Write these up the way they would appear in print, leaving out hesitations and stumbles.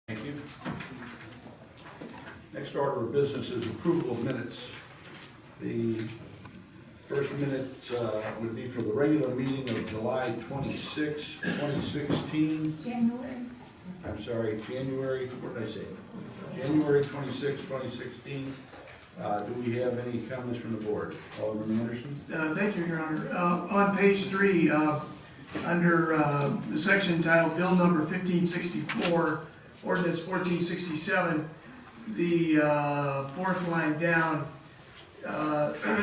Thank you. Next order of business is approval of minutes. The first minute would be for the regular meeting of July 26, 2016. January, what did I say? January 26, 2016. Do we have any comments from the board? Alderman Anderson? Thank you, Your Honor. On page 3, under the section titled Bill Number 1564, Ordinance 1467, the fourth line down,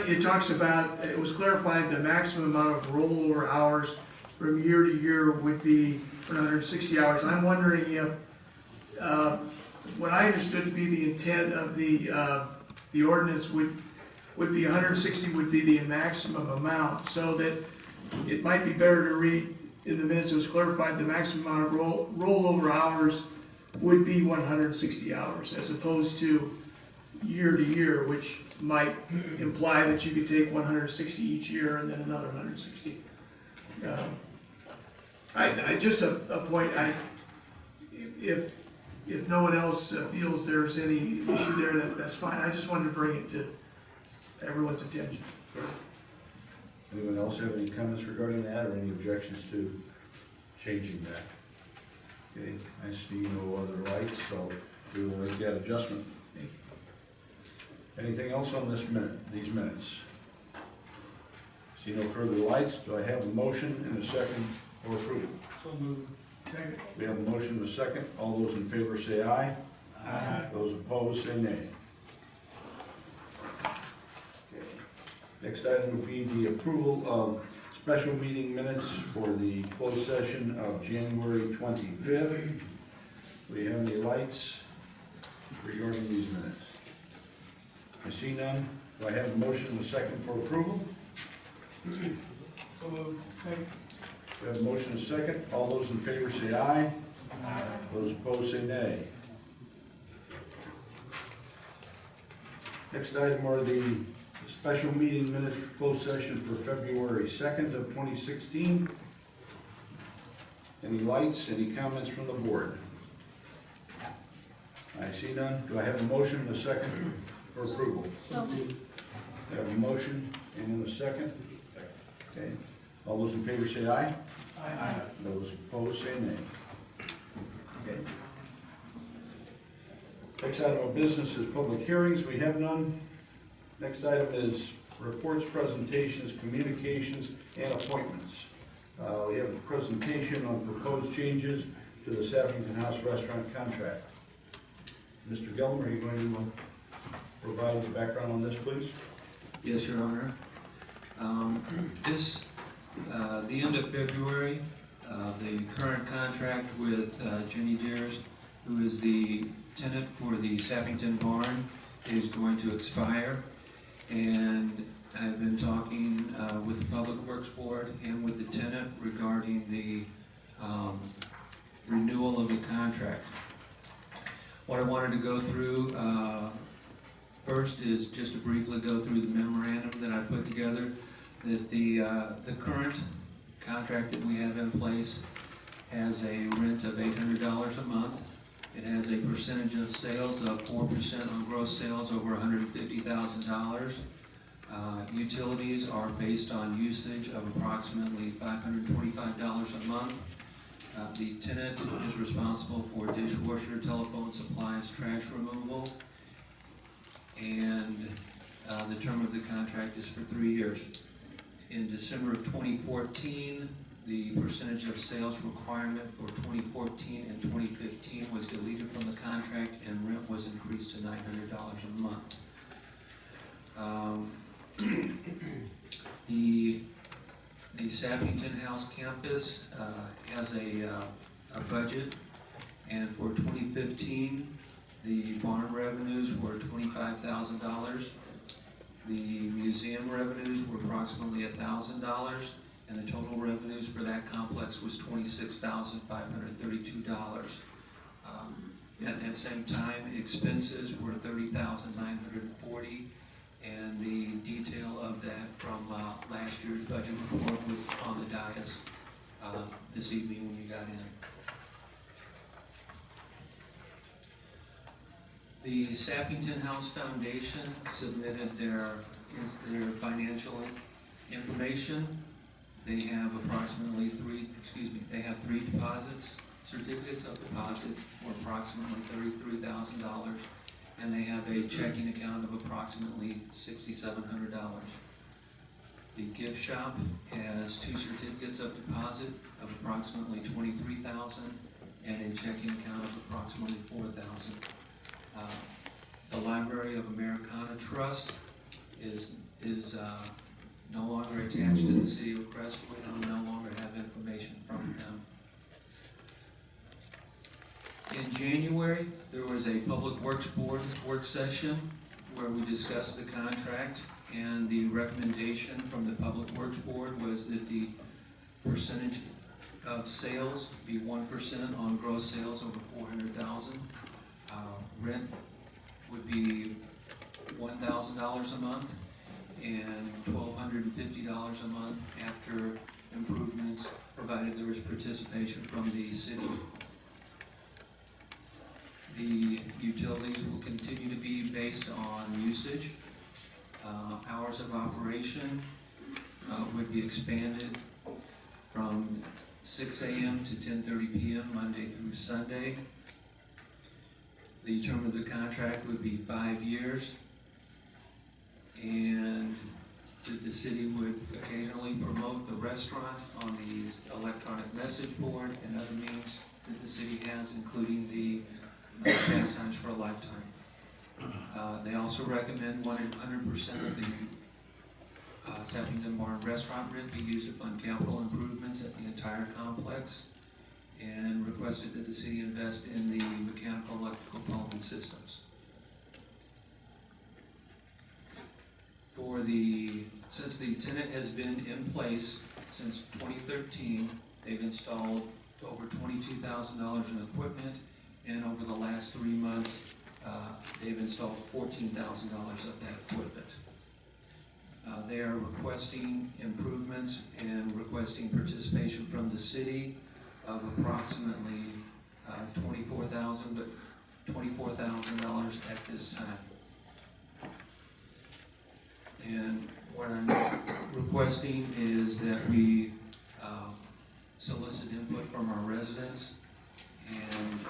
it talks about, it was clarified the maximum amount of rollover hours from year to year would be 160 hours. I'm wondering if, what I understood to be the intent of the ordinance would be 160 would be the maximum amount, so that it might be better to read in the minutes it was clarified the maximum amount of rollover hours would be 160 hours, as opposed to year to year, which might imply that you could take 160 each year and then another 160. I just a point. If no one else feels there's any issue there, that's fine. I just wanted to bring it to everyone's attention. Anyone else have any comments regarding that or any objections to changing that? Okay, I see no other lights, so we will make that adjustment. Anything else on these minutes? See no further lights. Do I have a motion and a second for approval? So moved. Second. We have a motion and a second. All those in favor say aye. Aye. Those opposed say nay. Okay. Next item would be the approval of special meeting minutes for the closed session of January 25th. Do we have any lights regarding these minutes? I see none. Do I have a motion and a second for approval? So moved. Second. We have a motion and a second. All those in favor say aye. Aye. Those opposed say nay. Next item are the special meeting minutes for closed session for February 2nd of 2016. Any lights, any comments from the board? I see none. Do I have a motion and a second for approval? I have a motion and a second. Okay. All those in favor say aye. Aye. Those opposed say nay. Okay. Next item of business is public hearings. We have none. Next item is reports, presentations, communications, and appointments. We have a presentation on proposed changes to the Sappington House Restaurant contract. Mr. Gilmer, are you going to provide the background on this, please? Yes, Your Honor. The end of February, the current contract with Jenny Deers, who is the tenant for the Sappington Barn, is going to expire. And I've been talking with the Public Works Board and with the tenant regarding the renewal of the contract. What I wanted to go through first is just to briefly go through the memorandum that I put together, that the current contract that we have in place has a rent of $800 a month. It has a percentage of sales of 4% on gross sales over $150,000. Utilities are based on usage of approximately $525 a month. The tenant is responsible for dishwasher, telephone supplies, trash removal, and the term of the contract is for 3 years. In December of 2014, the percentage of sales requirement for 2014 and 2015 was deleted from the contract, and rent was increased to $900 a month. The Sappington House campus has a budget, and for 2015, the barn revenues were $25,000. The museum revenues were approximately $1,000, and the total revenues for that complex was $26,532. At that same time, expenses were $30,940, and the detail of that from last year's budget report was on the dais this evening when you got in. The Sappington House Foundation submitted their financial information. They have three deposits, certificates of deposit for approximately $33,000, and they have a checking account of approximately $6,700. The gift shop has 2 certificates of deposit of approximately $23,000 and a checking account of approximately $4,000. The Library of Americana Trust is no longer attached to the city of Crestwood, and we no longer have information from them. In January, there was a Public Works Board work session where we discussed the contract, and the recommendation from the Public Works Board was that the percentage of sales be 1% on gross sales over $400,000. Rent would be $1,000 a month and $1,250 a month after improvements, provided there was participation from the city. The utilities will continue to be based on usage. Hours of operation would be expanded from 6 a.m. to 10:30 p.m. Monday through Sunday. The term of the contract would be 5 years, and the city would occasionally promote the restaurant on the electronic message board and other means that the city has, including the pastimes for a lifetime. They also recommend 100% of the Sappington Barn restaurant rent be used to fund capital improvements at the entire complex, and requested that the city invest in the mechanical electrical plumbing systems. Since the tenant has been in place since 2013, they've installed over $22,000 in equipment, and over the last 3 months, they've installed $14,000 of that equipment. They are requesting improvements and requesting participation from the city of approximately $24,000 at this time. And what I'm requesting is that we solicit input from our residents and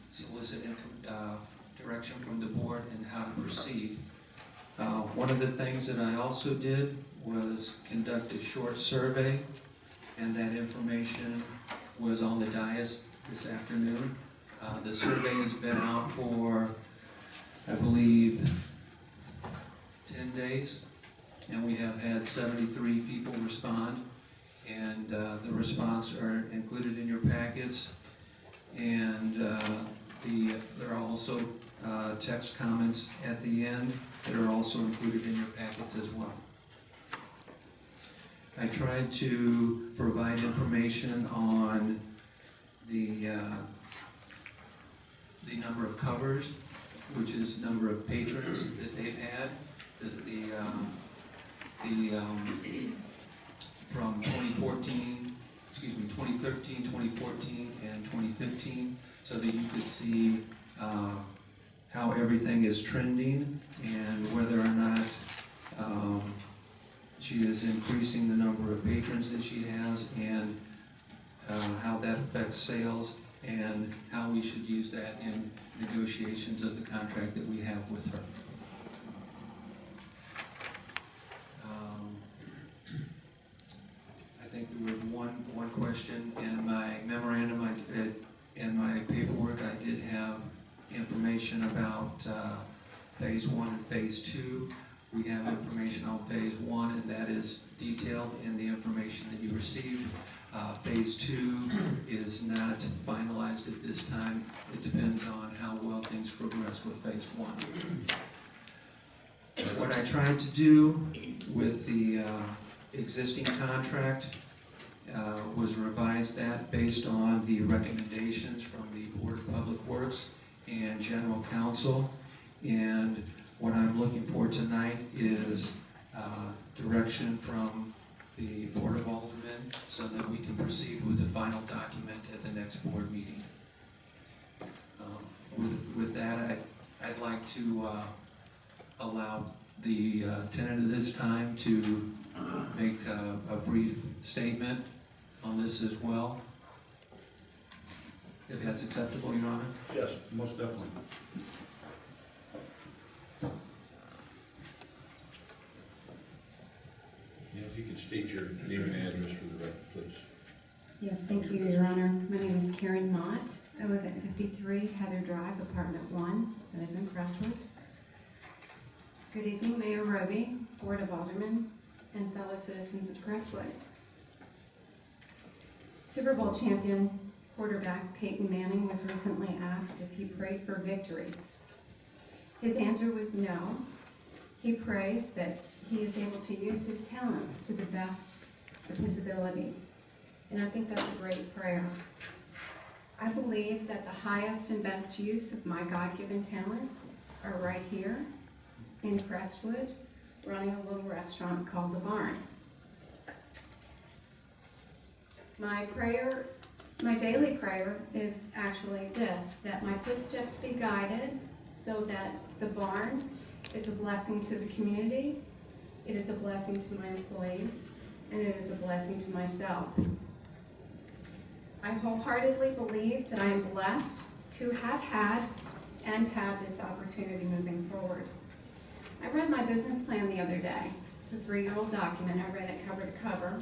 solicit direction from the board in how to proceed. One of the things that I also did was conduct a short survey, and that information was on the dais this afternoon. The survey has been out for, I believe, 10 days, and we have had 73 people respond, and the response are included in your packets, and there are also text comments at the end that are also included in your packets as well. I tried to provide information on the number of covers, which is number of patrons that they've had. From 2013, 2014, and 2015, so that you could see how everything is trending and whether or not she is increasing the number of patrons that she has, and how that affects sales, and how we should use that in negotiations of the contract that we have with her. I think there was one question in my memorandum, in my paperwork. I did have information about phase 1 and phase 2. We have information on phase 1, and that is detailed in the information that you received. Phase 2 is not finalized at this time. It depends on how well things progress with phase 1. What I tried to do with the existing contract was revise that based on the recommendations from the Board of Public Works and General Counsel. And what I'm looking for tonight is direction from the Board of Aldermen so that we can proceed with the final document at the next board meeting. With that, like to allow the tenant at this time to make a brief statement on this as well, if that's acceptable, Your Honor. Yes, most definitely. Yeah, if you could state your name and address for the record, please. Yes, thank you, Your Honor. My name is Karen Mott. I live at 53 Heather Drive, Apartment 1, that is in Crestwood. Good evening, Mayor Roby, Board of Aldermen, and fellow citizens of Crestwood. Super Bowl champion quarterback Peyton Manning was recently asked if he prayed for victory. His answer was no. He prays that he is able to use his talents to the best of his ability. And I think that's a great prayer. I believe that the highest and best use of my God-given talents are right here in Crestwood, running a little restaurant called The Barn. My daily prayer is actually this, that my footsteps be guided so that The Barn is a blessing to the community, it is a blessing to my employees, and it is a blessing to myself. I wholeheartedly believe that I am blessed to have had and have this opportunity moving forward. I read my business plan the other day. It's a 3-year-old document. I read it cover to cover.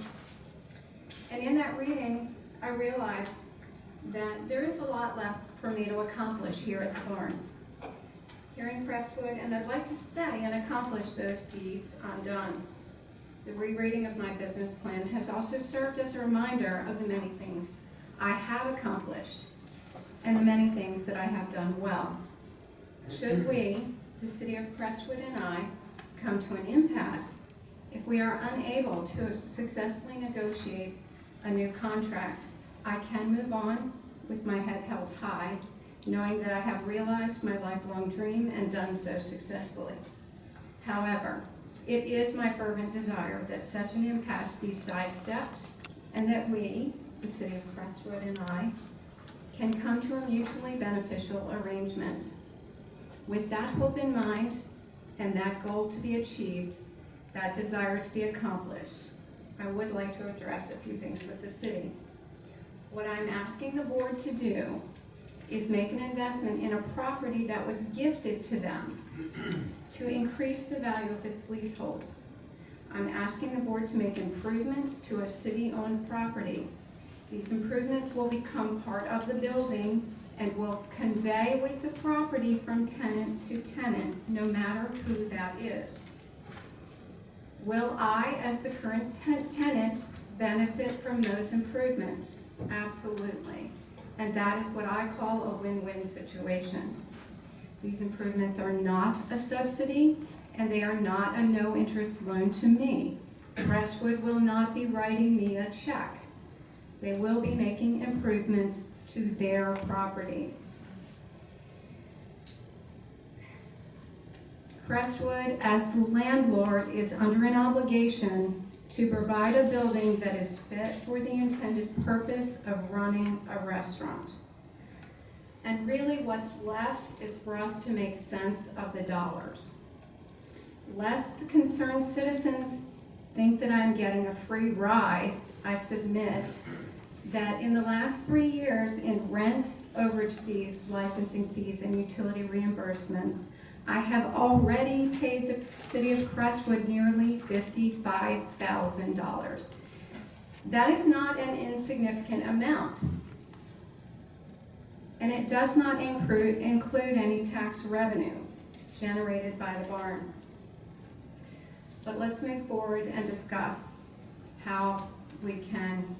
And in that reading, I realized that there is a lot left for me to accomplish here at the barn, here in Crestwood, and I'd like to stay and accomplish those deeds undone. The rereading of my business plan has also served as a reminder of the many things I have accomplished and the many things that I have done well. Should we, the City of Crestwood and I, come to an impasse, if we are unable to successfully negotiate a new contract, I can move on with my head held high, knowing that I have realized my lifelong dream and done so successfully. However, it is my fervent desire that such an impasse be sidestepped and that we, the City of Crestwood and I, can come to a mutually beneficial arrangement. With that hope in mind and that goal to be achieved, that desire to be accomplished, I would like to address a few things with the city. What I'm asking the board to do is make an investment in a property that was gifted to them to increase the value of its leasehold. I'm asking the board to make improvements to a city-owned property. These improvements will become part of the building and will convey with the property from tenant to tenant, no matter who that is. Will I, as the current tenant, benefit from those improvements? Absolutely. And that is what I call a win-win situation. These improvements are not a subsidy, and they are not a no-interest loan to me. Crestwood will not be writing me a check. They will be making improvements to their property. Crestwood, as the landlord, is under an obligation to provide a building that is fit for the intended purpose of running a restaurant. And really what's left is for us to make sense of the dollars. Lest the concerned citizens think that I'm getting a free ride, I submit that in the last 3 years in rents, overage fees, licensing fees, and utility reimbursements, I have already paid the City of Crestwood nearly $55,000. That is not an insignificant amount. And it does not include any tax revenue generated by the barn. But let's move forward and discuss how we can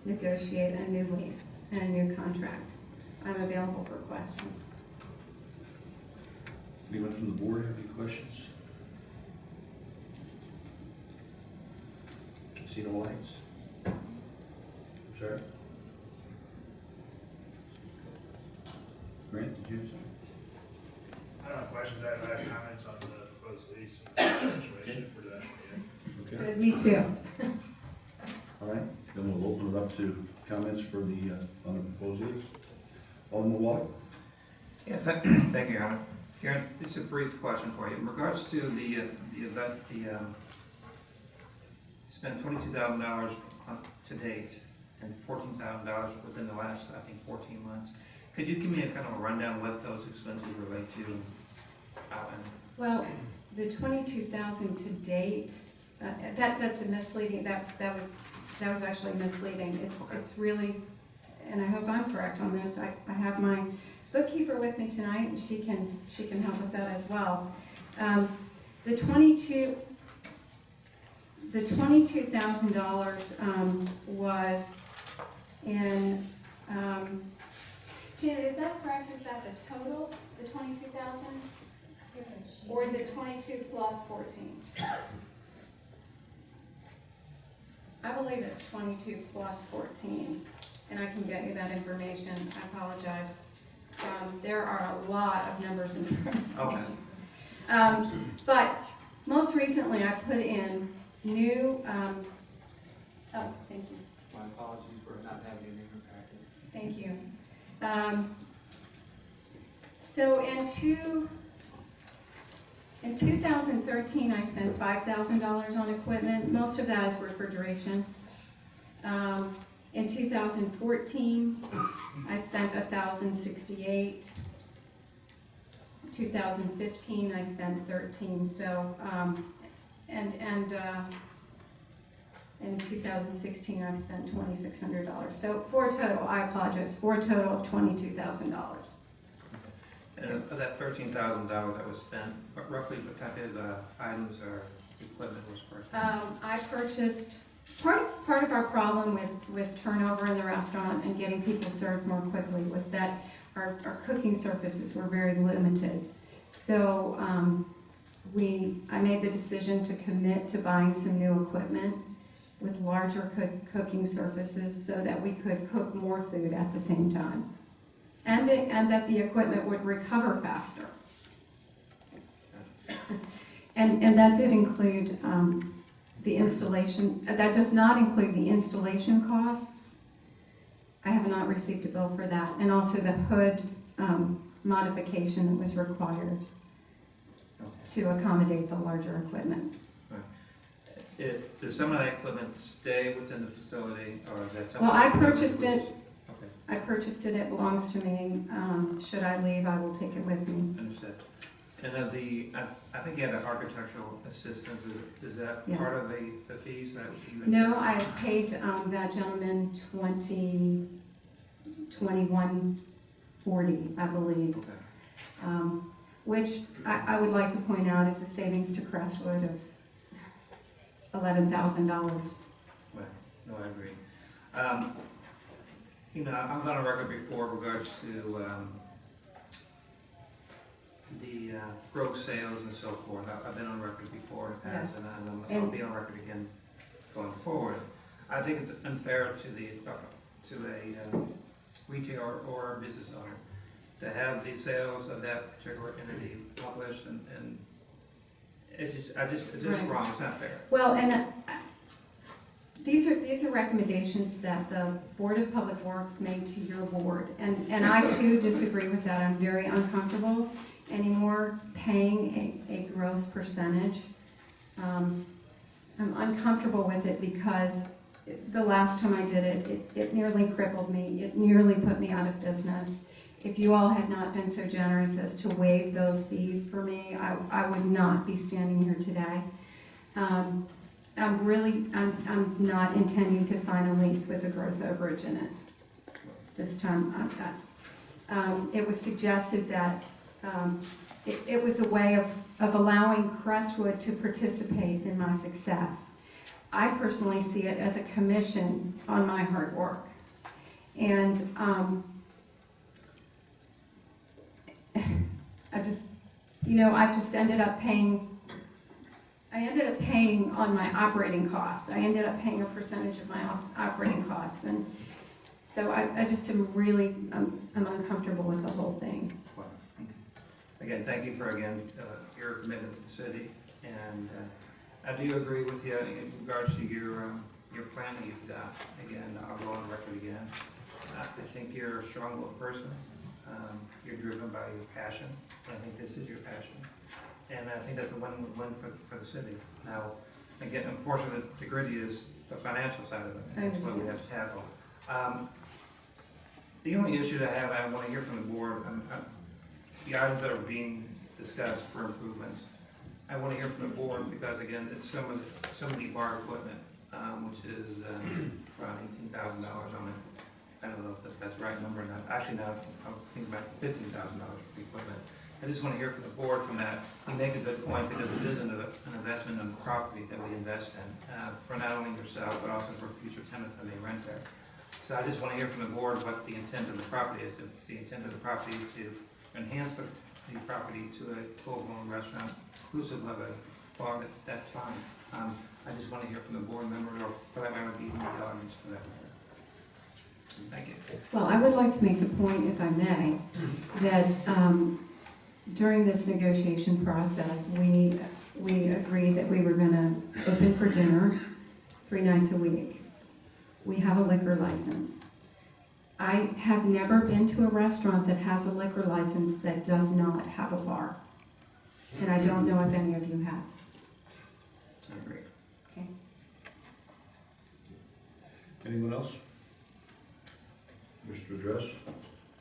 negotiate a new lease and a new contract. I'm available for questions. Anyone from the board have any questions? See no lights? Sir? Grant, did you have something? I don't have questions, I have comments on the proposed lease and situation for that. Okay. Good, me too. All right, then we'll open it up to comments for the, on the proposed lease. Alderman Waller? Yeah, thank you, Your Honor. Karen, this is a brief question for you. In regards to the event, spent $22,000 to date and $14,000 within the last, I think, 14 months. Could you give me a kind of a rundown of what those expenses relate to? Well, the 22,000 to date, that's a misleading, that was actually misleading. Okay. It's really, and I hope I'm correct on this, I have my bookkeeper with me tonight, and she can help us out as well. The $22,000 was in, Janet, is that correct? Is that the total, the 22,000? Or is it 22 plus 14? I believe it's 22 plus 14, and I can get you that information. I apologize. There are a lot of numbers in front of me. Okay. But most recently, I put in new, oh, thank you. My apologies for not having it in your packet. Thank you. So in 2013, I spent $5,000 on equipment. Most of that is refrigeration. In 2014, I spent $1,068. 2015, I spent 13. So, in 2016, I spent $2,600. So for a total, I apologize, for a total of $22,000. And of that $13,000 that was spent, roughly what type of items or equipment was purchased? I purchased, part of our problem with turnover in the restaurant and getting people served more quickly was that our cooking surfaces were very limited. So I made the decision to commit to buying some new equipment with larger cooking surfaces so that we could cook more food at the same time. And that the equipment would recover faster. And that did include the installation, that does not include the installation costs. I have not received a bill for that. And also the hood modification that was required to accommodate the larger equipment. Does some of that equipment stay within the facility, or is that something? Well, I purchased it. Okay, I purchased it, it belongs to me. Should I leave, I will take it with me. understood. And then I think you had an architectural assistance, is that Yes. part of the fees that you? No, I paid that gentleman $21.40, I believe, Okay. which I would like to point out is a savings to Crestwood of $11,000. Well, no, I agree. I've gone on record before in regards to the gross sales and so forth. I've been on record before in the past, Yes. and I'll be on record again going forward. I think it's unfair to a retailer or a business owner to have the sales of that particular entity published, and it's just Right. wrong. It's not fair. Well, and these are recommendations that the Board of Public Works made to your board, and I too disagree with that. I'm very uncomfortable anymore paying a gross percentage. I'm uncomfortable with it because the last time I did it nearly crippled me. It nearly put me out of business. If you all had not been so generous as to waive those fees for me, I would not be standing here today. I'm not intending to sign a lease with a gross overage in it this time. It was suggested that it was a way of allowing Crestwood to participate in my success. I personally see it as a commission on my hard work. And I've just ended up paying on my operating costs. I ended up paying a percentage of my operating costs. And so I just am really, I'm uncomfortable with the whole thing. Well, again, thank you for, your commitment to the city, and I do agree with you in regards to your plan that you've got. Again, I'll go on record again. I think you're a strong-willed person. You're driven by your passion. I think this is your passion. And I think that's a win-win for the city. Now, again, unfortunately, the gritty is the financial side of it. And that's what we have to tackle. The only issue that I have, I want to hear from the board, the items that are being discussed for improvements. I want to hear from the board because again, it's some of the bar equipment, which is around $18,000 on it. I don't know if that's the right number or not. Actually, now I'm thinking about $15,000 for the equipment. I just want to hear from the board from that. You make a good point because it is an investment in the property that we invest in for not only yourself but also for future tenants that may rent there. So I just want to hear from the board what the intent of the property is. If the intent of the property is to enhance the property to a full-blown restaurant, inclusive of a bar, that's fine. I just want to hear from the board members, or for that matter, even the audience for that matter. Thank you. Well, I would like to make the point, if I may, that during this negotiation process, we agreed that we were gonna open for dinner 3 nights a week. We have a liquor license. I have never been to a restaurant that has a liquor license that does not have a bar. And I don't know if any of you have. I agree. Okay. Anyone else? Wish to address?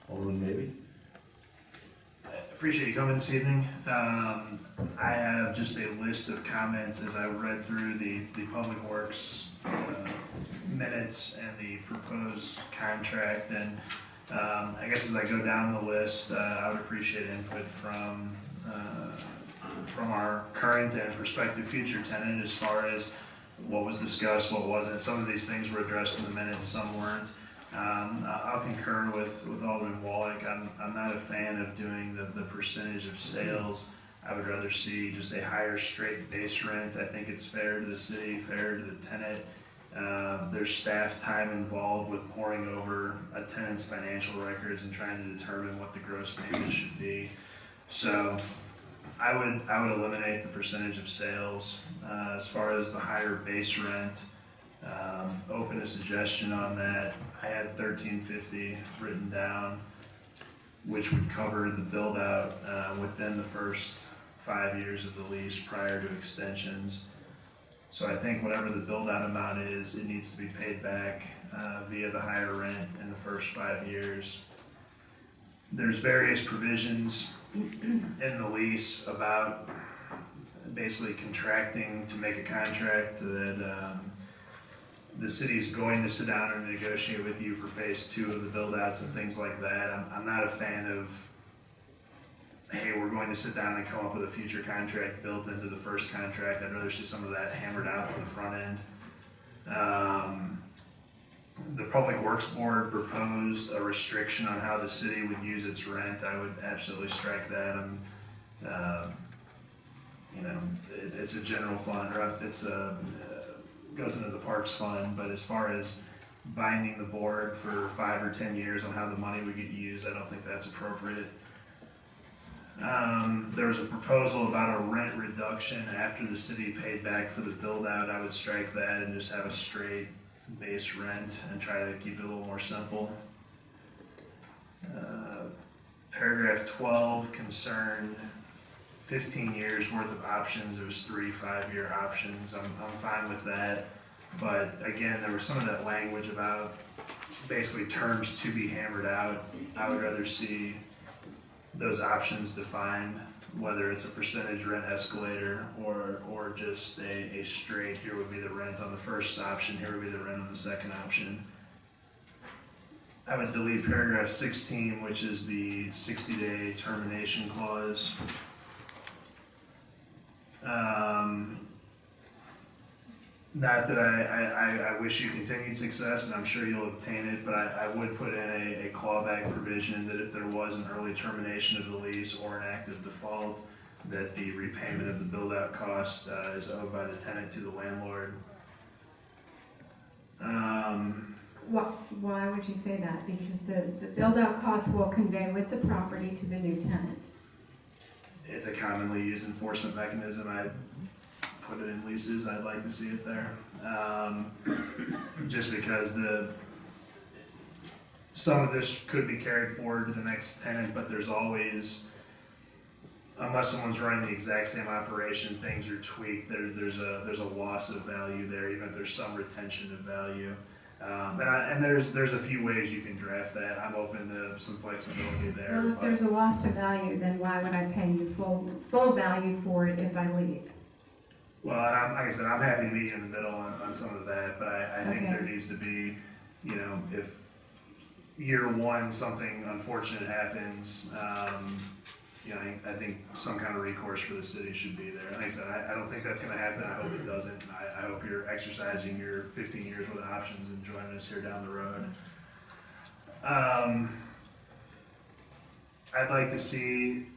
Alderman Maybe? Appreciate you coming this evening. I have just a list of comments as I read through the Public Works minutes and the proposed contract, and I guess as I go down the list, I would appreciate input from our current and prospective future tenant as far as what was discussed, what wasn't. Some of these things were addressed in the minutes, some weren't. I'll concur with Alderman Wallach. I'm not a fan of doing the percentage of sales. I would rather see just a higher straight base rent. I think it's fair to the city, fair to the tenant. There's staff time involved with poring over a tenant's financial records and trying to determine what the gross payment should be. So I would eliminate the percentage of sales. As far as the higher base rent, open a suggestion on that. I had $13.50 written down, which would cover the build out within the first 5 years of the lease prior to extensions. So I think whatever the build out amount is, it needs to be paid back via the higher rent in the first 5 years. There's various provisions in the lease about basically contracting to make a contract that the city's going to sit down and negotiate with you for phase 2 of the build outs and things like that. I'm not a fan of, hey, we're going to sit down and come up with a future contract built into the first contract. I'd rather see some of that hammered out on the front end. The Public Works Board proposed a restriction on how the city would use its rent. I would absolutely strike that. It's a general fund, or it's a goes into the parks fund, but as far as binding the board for 5 or 10 years on how the money would get used, I don't think that's appropriate. There was a proposal about a rent reduction after the city paid back for the build out. I would strike that and just have a straight base rent and try to keep it a little more simple. Paragraph 12 concerned 15 years worth of options. It was 3 5-year options. I'm fine with that. But again, there was some of that language about basically terms to be hammered out. I would rather see those options defined, whether it's a percentage rent escalator or just a straight, here would be the rent on the first option, here would be the rent on the second option. I would delete paragraph 16, which is the 60-day termination clause. Not that I wish you continued success, and I'm sure you'll obtain it, but I would put in a clawback provision that if there was an early termination of the lease or an active default, that the repayment of the build-out cost is owed by the tenant to the landlord. Why would you say that? Because the build-out costs will convey with the property to the new tenant. It's a commonly used enforcement mechanism. I put it in leases. I'd like to see it there. Just because some of this could be carried forward to the next tenant, but there's always, unless someone's running the exact same operation, things are tweaked, there's a loss of value there, even if there's some retention of value. And there's a few ways you can draft that. I'm open to some flexibility there. Well, if but- there's a loss of value, then why would I pay you full value for it if I leave? Well, and like I said, I'm happy to meet in the middle on some of that, but I think Okay. there needs to be, if year one, something unfortunate happens, I think some kind of recourse for the city should be there. Like I said, I don't think that's gonna happen, I hope it doesn't. I hope you're exercising your 15 years with options and joining us here down the road. I'd like to see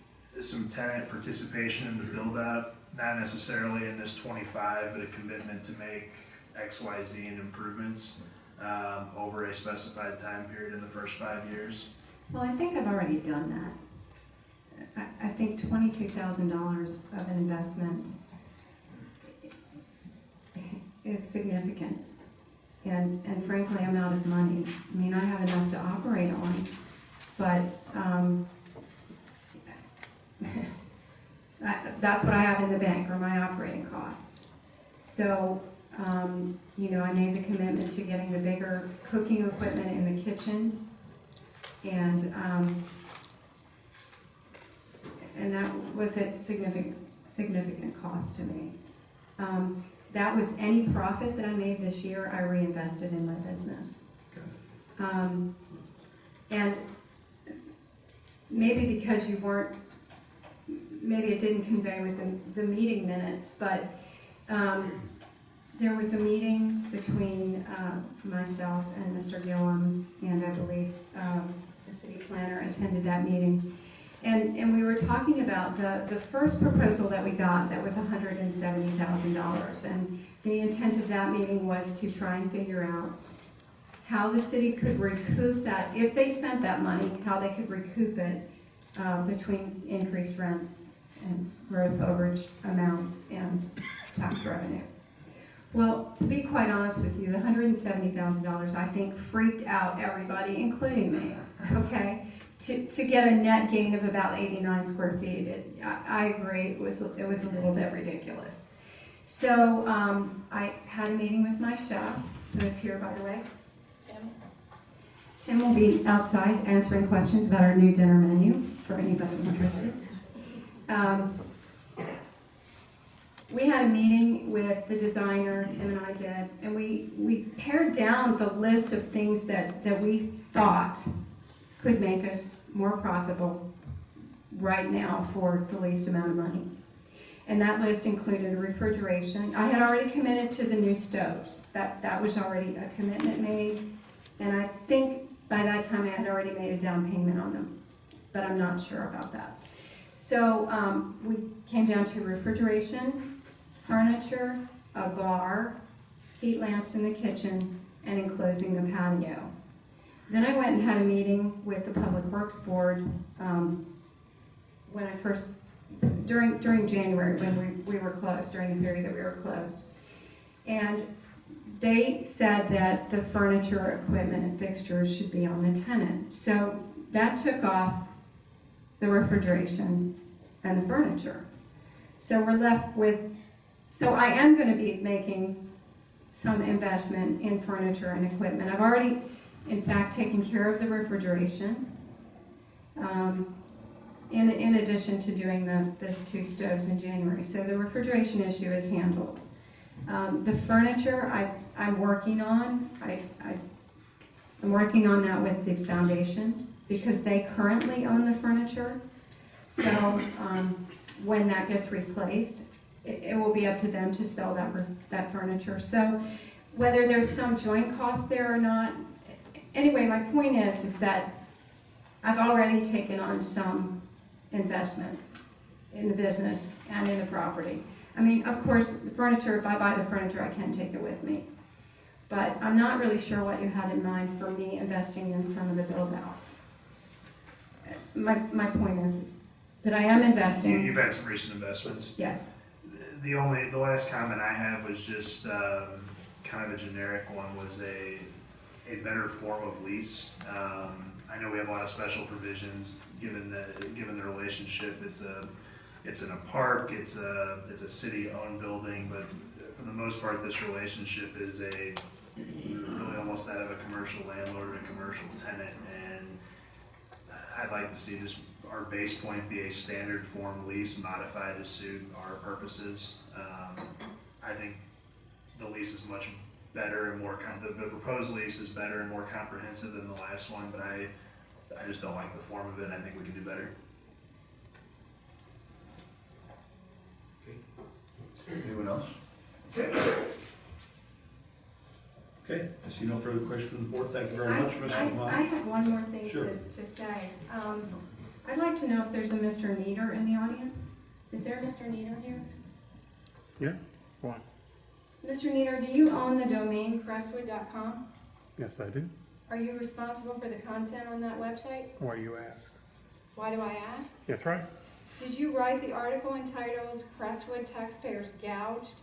some tenant participation in the build-out, not necessarily in this 25, but a commitment to make X, Y, Z in improvements over a specified time period in the first 5 years. Well, I think I've already done that. I think $22,000 of an investment is significant. And frankly, I'm out of money. I mean, I have enough to operate on, but that's what I have in the bank, are my operating costs. So, I made the commitment to getting the bigger cooking equipment in the kitchen, and that was at significant cost to me. That was any profit that I made this year, I reinvested in my business. And maybe because maybe it didn't convey with the meeting minutes, but there was a meeting between myself and Mr. Gillum, and I believe the city planner attended that meeting. And we were talking about the first proposal that we got that was $170,000. And the intent of that meeting was to try and figure out how the city could recoup that, if they spent that money, how they could recoup it between increased rents and gross overage amounts and tax revenue. Well, to be quite honest with you, the $170,000 I think freaked out everybody, including me, okay? To get a net gain of about 89 square feet, I agree, it was a little bit ridiculous. So I had a meeting with my chef, who is here, by the way. Tim will be outside answering questions about our new dinner menu for anybody interested. We had a meeting with the designer, Tim and I did, and we pared down the list of things that we thought could make us more profitable right now for the least amount of money. And that list included a refrigeration. I had already committed to the new stoves. That was already a commitment made. And I think by that time I had already made a down payment on them, but I'm not sure about that. So we came down to refrigeration, furniture, a bar, heat lamps in the kitchen, and enclosing the patio. Then I went and had a meeting with the Public Works Board when I first, during January, when we were closed, during the period that we were closed. And they said that the furniture, equipment, and fixtures should be on the tenant. So that took off the refrigeration and the furniture. So we're left with, so I am going to be making some investment in furniture and equipment. I've already, in fact, taken care of the refrigeration, in addition to doing the 2 stoves in January. So the refrigeration issue is handled. The furniture I'm working on. I'm working on that with the foundation because they currently own the furniture. So when that gets replaced, it will be up to them to sell that furniture. So whether there's some joint cost there or not, anyway, my point is that I've already taken on some investment in the business and in the property. I mean, of course, the furniture, if I buy the furniture, I can take it with me. But I'm not really sure what you had in mind for me investing in some of the build-outs. My point is that I am investing. You've had some recent investments. Yes. The last comment I had was just kind of a generic one, was a better form of lease. I know we have a lot of special provisions, given the relationship, it's in a park, it's a city-owned building, but for the most part, this relationship is really almost that of a commercial landlord and a commercial tenant, and I'd like to see just our base point be a standard form lease modified to suit our purposes. I think the lease is much better and more, the proposed lease is better and more comprehensive than the last one, but I just don't like the form of it, and I think we can do better. Anyone else? Okay, I see no further questions from the board. Thank you very much, Mr. I Lamont. have one more thing Sure. to say. I'd like to know if there's a Mr. Nieder in the audience. Is there a Mr. Nieder here? Yeah, why? Mr. Nieder, do you own the domain crestwood.com? Yes, I do. Are you responsible for the content on that website? Why you ask? Why do I ask? That's right. Did you write the article entitled Crestwood Taxpayers Gouged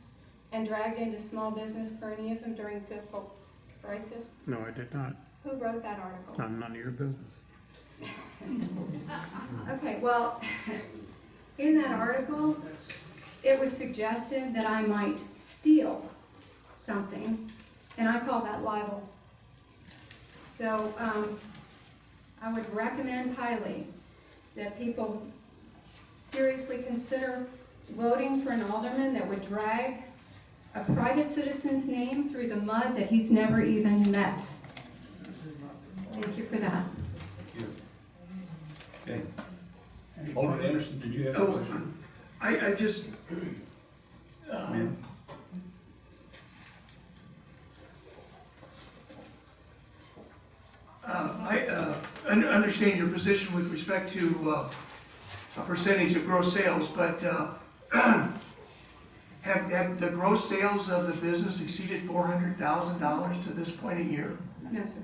and Dragged into Small Business Cronyism During Fiscal Crisis? No, I did not. Who wrote that article? I'm none of your business. Okay, well, in that article, it was suggested that I might steal something, and I call that libel. So, I would recommend highly that people seriously consider voting for an alderman that would drag a private citizen's name through the mud that he's never even met. Thank you for that. Okay. Alderman Anderson, did you have a Oh, question? I just, Ma'am? I understand your position with respect to a percentage of gross sales, but have the gross sales of the business exceeded $400,000 to this point a year? No, sir.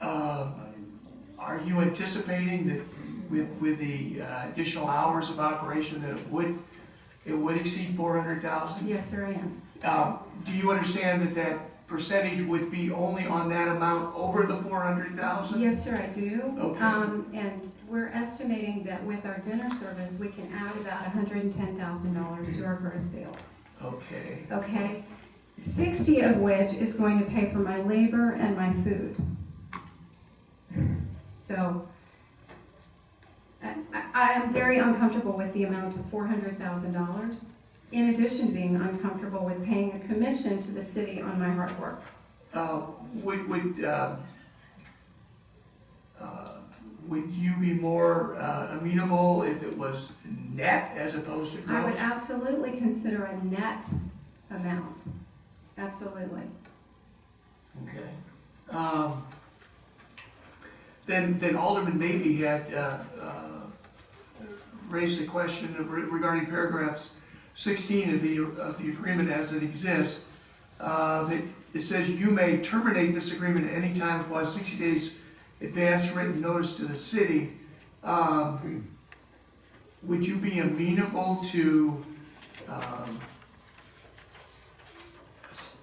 Are you anticipating that with the additional hours of operation that it would exceed 400,000? Yes, sir, I am. Do you understand that that percentage would be only on that amount over the 400,000? Yes, sir, I do. Okay. And we're estimating that with our dinner service, we can add about $110,000 to our gross sales. Okay. Okay? 60 of which is going to pay for my labor and my food. So, I am very uncomfortable with the amount of $400,000, in addition to being uncomfortable with paying a commission to the city on my hard work. Would you be more amenable if it was net as opposed to I would gross? absolutely consider a net amount, absolutely. Okay. Then Alderman Mabee had raised a question regarding paragraphs 16 of the agreement as it exists. That it says you may terminate this agreement at any time upon 60 days advance written notice to the city. Would you be amenable to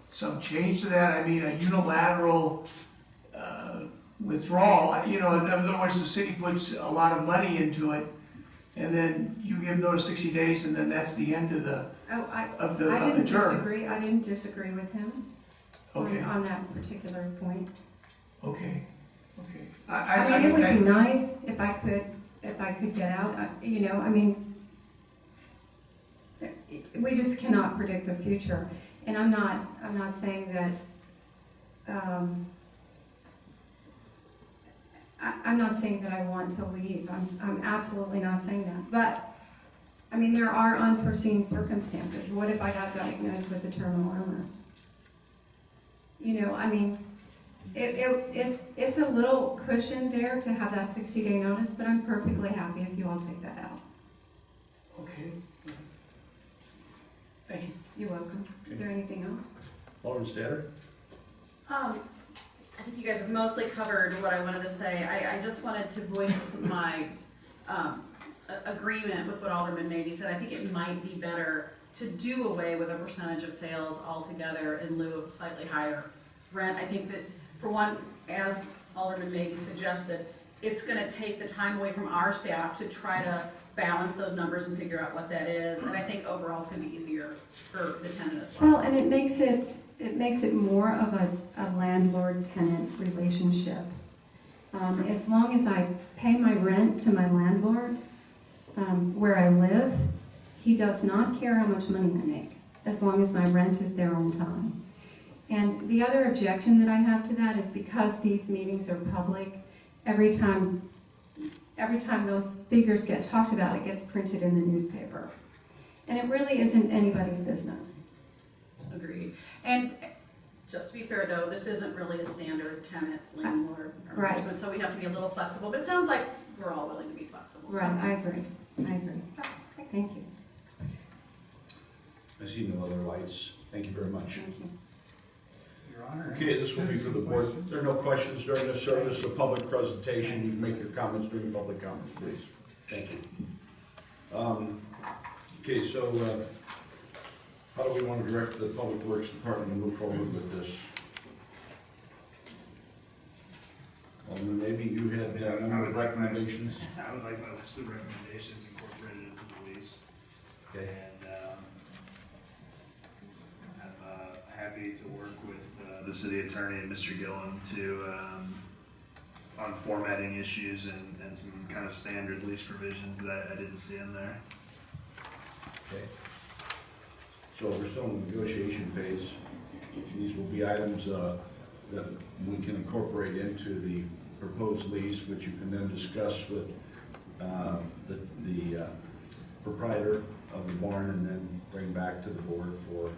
some change to that? I mean, a unilateral withdrawal. You know, in other words, the city puts a lot of money into it, and then you give notice 60 days, and then that's the end of the I term. didn't disagree, I didn't disagree with him Okay. on that particular point. Okay. Okay. I mean, it would be nice if I could get out, you know, I mean, we just cannot predict the future. And I'm not saying that, I'm not saying that I want to leave. I'm absolutely not saying that. But, I mean, there are unforeseen circumstances. What if I got diagnosed with a terminal illness? You know, I mean, it's a little cushion there to have that 60-day notice, but I'm perfectly happy if you all take that out. Okay. Thank you. You're welcome. Is there anything else? Alderman Statter? I think you guys have mostly covered what I wanted to say. I just wanted to voice my agreement with what Alderman Mabee said. I think it might be better to do away with a percentage of sales altogether in lieu of a slightly higher rent. I think that For one, as Alderman Maggie suggested, it's gonna take the time away from our staff to try to balance those numbers and figure out what that is, and I think overall it's gonna be easier for the tenant as well. Well, and it makes it more of a landlord-tenant relationship. As long as I pay my rent to my landlord, where I live, he does not care how much money I make, as long as my rent is there on time. And the other objection that I have to that is because these meetings are public, every time those figures get talked about, it gets printed in the newspaper. And it really isn't anybody's business. Agreed. And just to be fair though, this isn't really a standard tenant landlord Right. arrangement, so we have to be a little flexible, but it sounds like we're all willing to be flexible. so- Right, I agree. Thank you. I see no other lights. Thank you very much. Thank you. Your Honor. Okay, this will be for the board. There are no questions during this service, a public presentation. You can make your comments during public comments, please. Thank you. Okay, so, how do we want to direct the Public Works Department to move forward with this? Maybe you had a number of recommendations? I would like my list of recommendations incorporated into the lease. Okay. And, I'm happy to work with The city attorney and Mr. Gillen to, on formatting issues and some kind of standard lease provisions that I didn't see in there. Okay. So we're still in the negotiation phase. These will be items that we can incorporate into the proposed lease, which you can then discuss with the proprietor of the barn and then bring back to the board for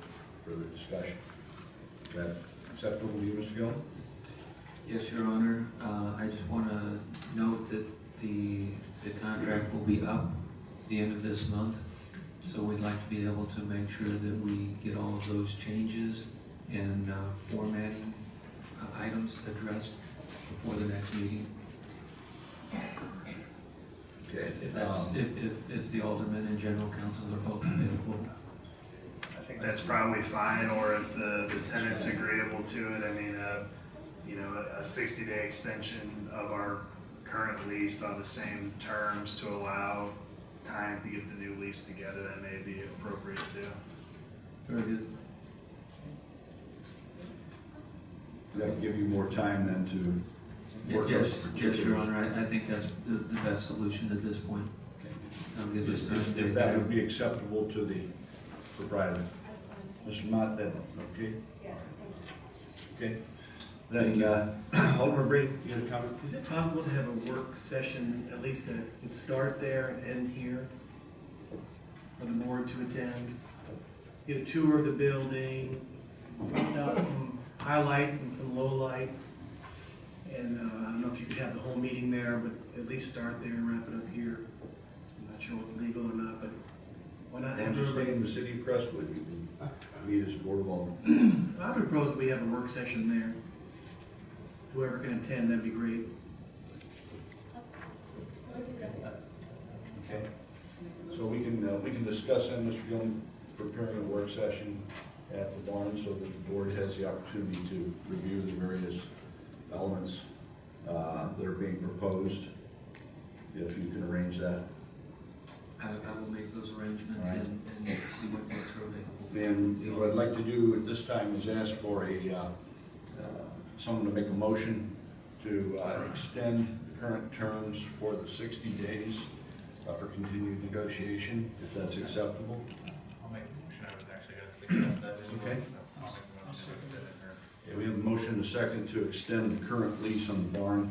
further discussion. Is that acceptable to you, Mr. Gillen? Yes, Your Honor. I just want to note that the contract will be up at the end of this month. So we'd like to be able to make sure that we get all of those changes and formatting items addressed before the next meeting. Okay. If the alderman and general counsel are both available. I think that's probably fine, or if the tenant's agreeable to it. I mean, a 60-day extension of our current lease on the same terms to allow time to get the new lease together, that may be appropriate too. Very good. Does that give you more time then to work? Yes, out yes, Your particulars? Honor. I think that's the best solution at this point. Okay. I'll give this. If that would be acceptable to the proprietor. Mr. Mott, then, okay? Yes. Okay. Then, Alderman Brady, you had a comment? Is it possible to have a work session, at least that would start there and end here, for the board to attend? Get a tour of the building, point out some highlights and some lowlights. And I don't know if you could have the whole meeting there, but at least start there and wrap it up here. I'm not sure what's legal or not, but why not have Once you stay everybody? in the city of Crestwood, you can meet as a board of aldermen. I would propose that we have a work session there. Whoever can attend, that'd be great. Okay. So we can discuss then, Mr. Gillen, preparing a work session at the barn so that the board has the opportunity to review the various elements that are being proposed, if you can arrange that. I will make those arrangements All right. and see what dates are available. And what I'd like to do at this time is ask for someone to make a motion to extend the current terms for the 60 days for continued negotiation, if that's acceptable. I'll make a motion. I was actually gonna think about that anyway. Okay. So I'll make a motion to extend it here. Okay, we have a motion and a second to extend the current lease on the barn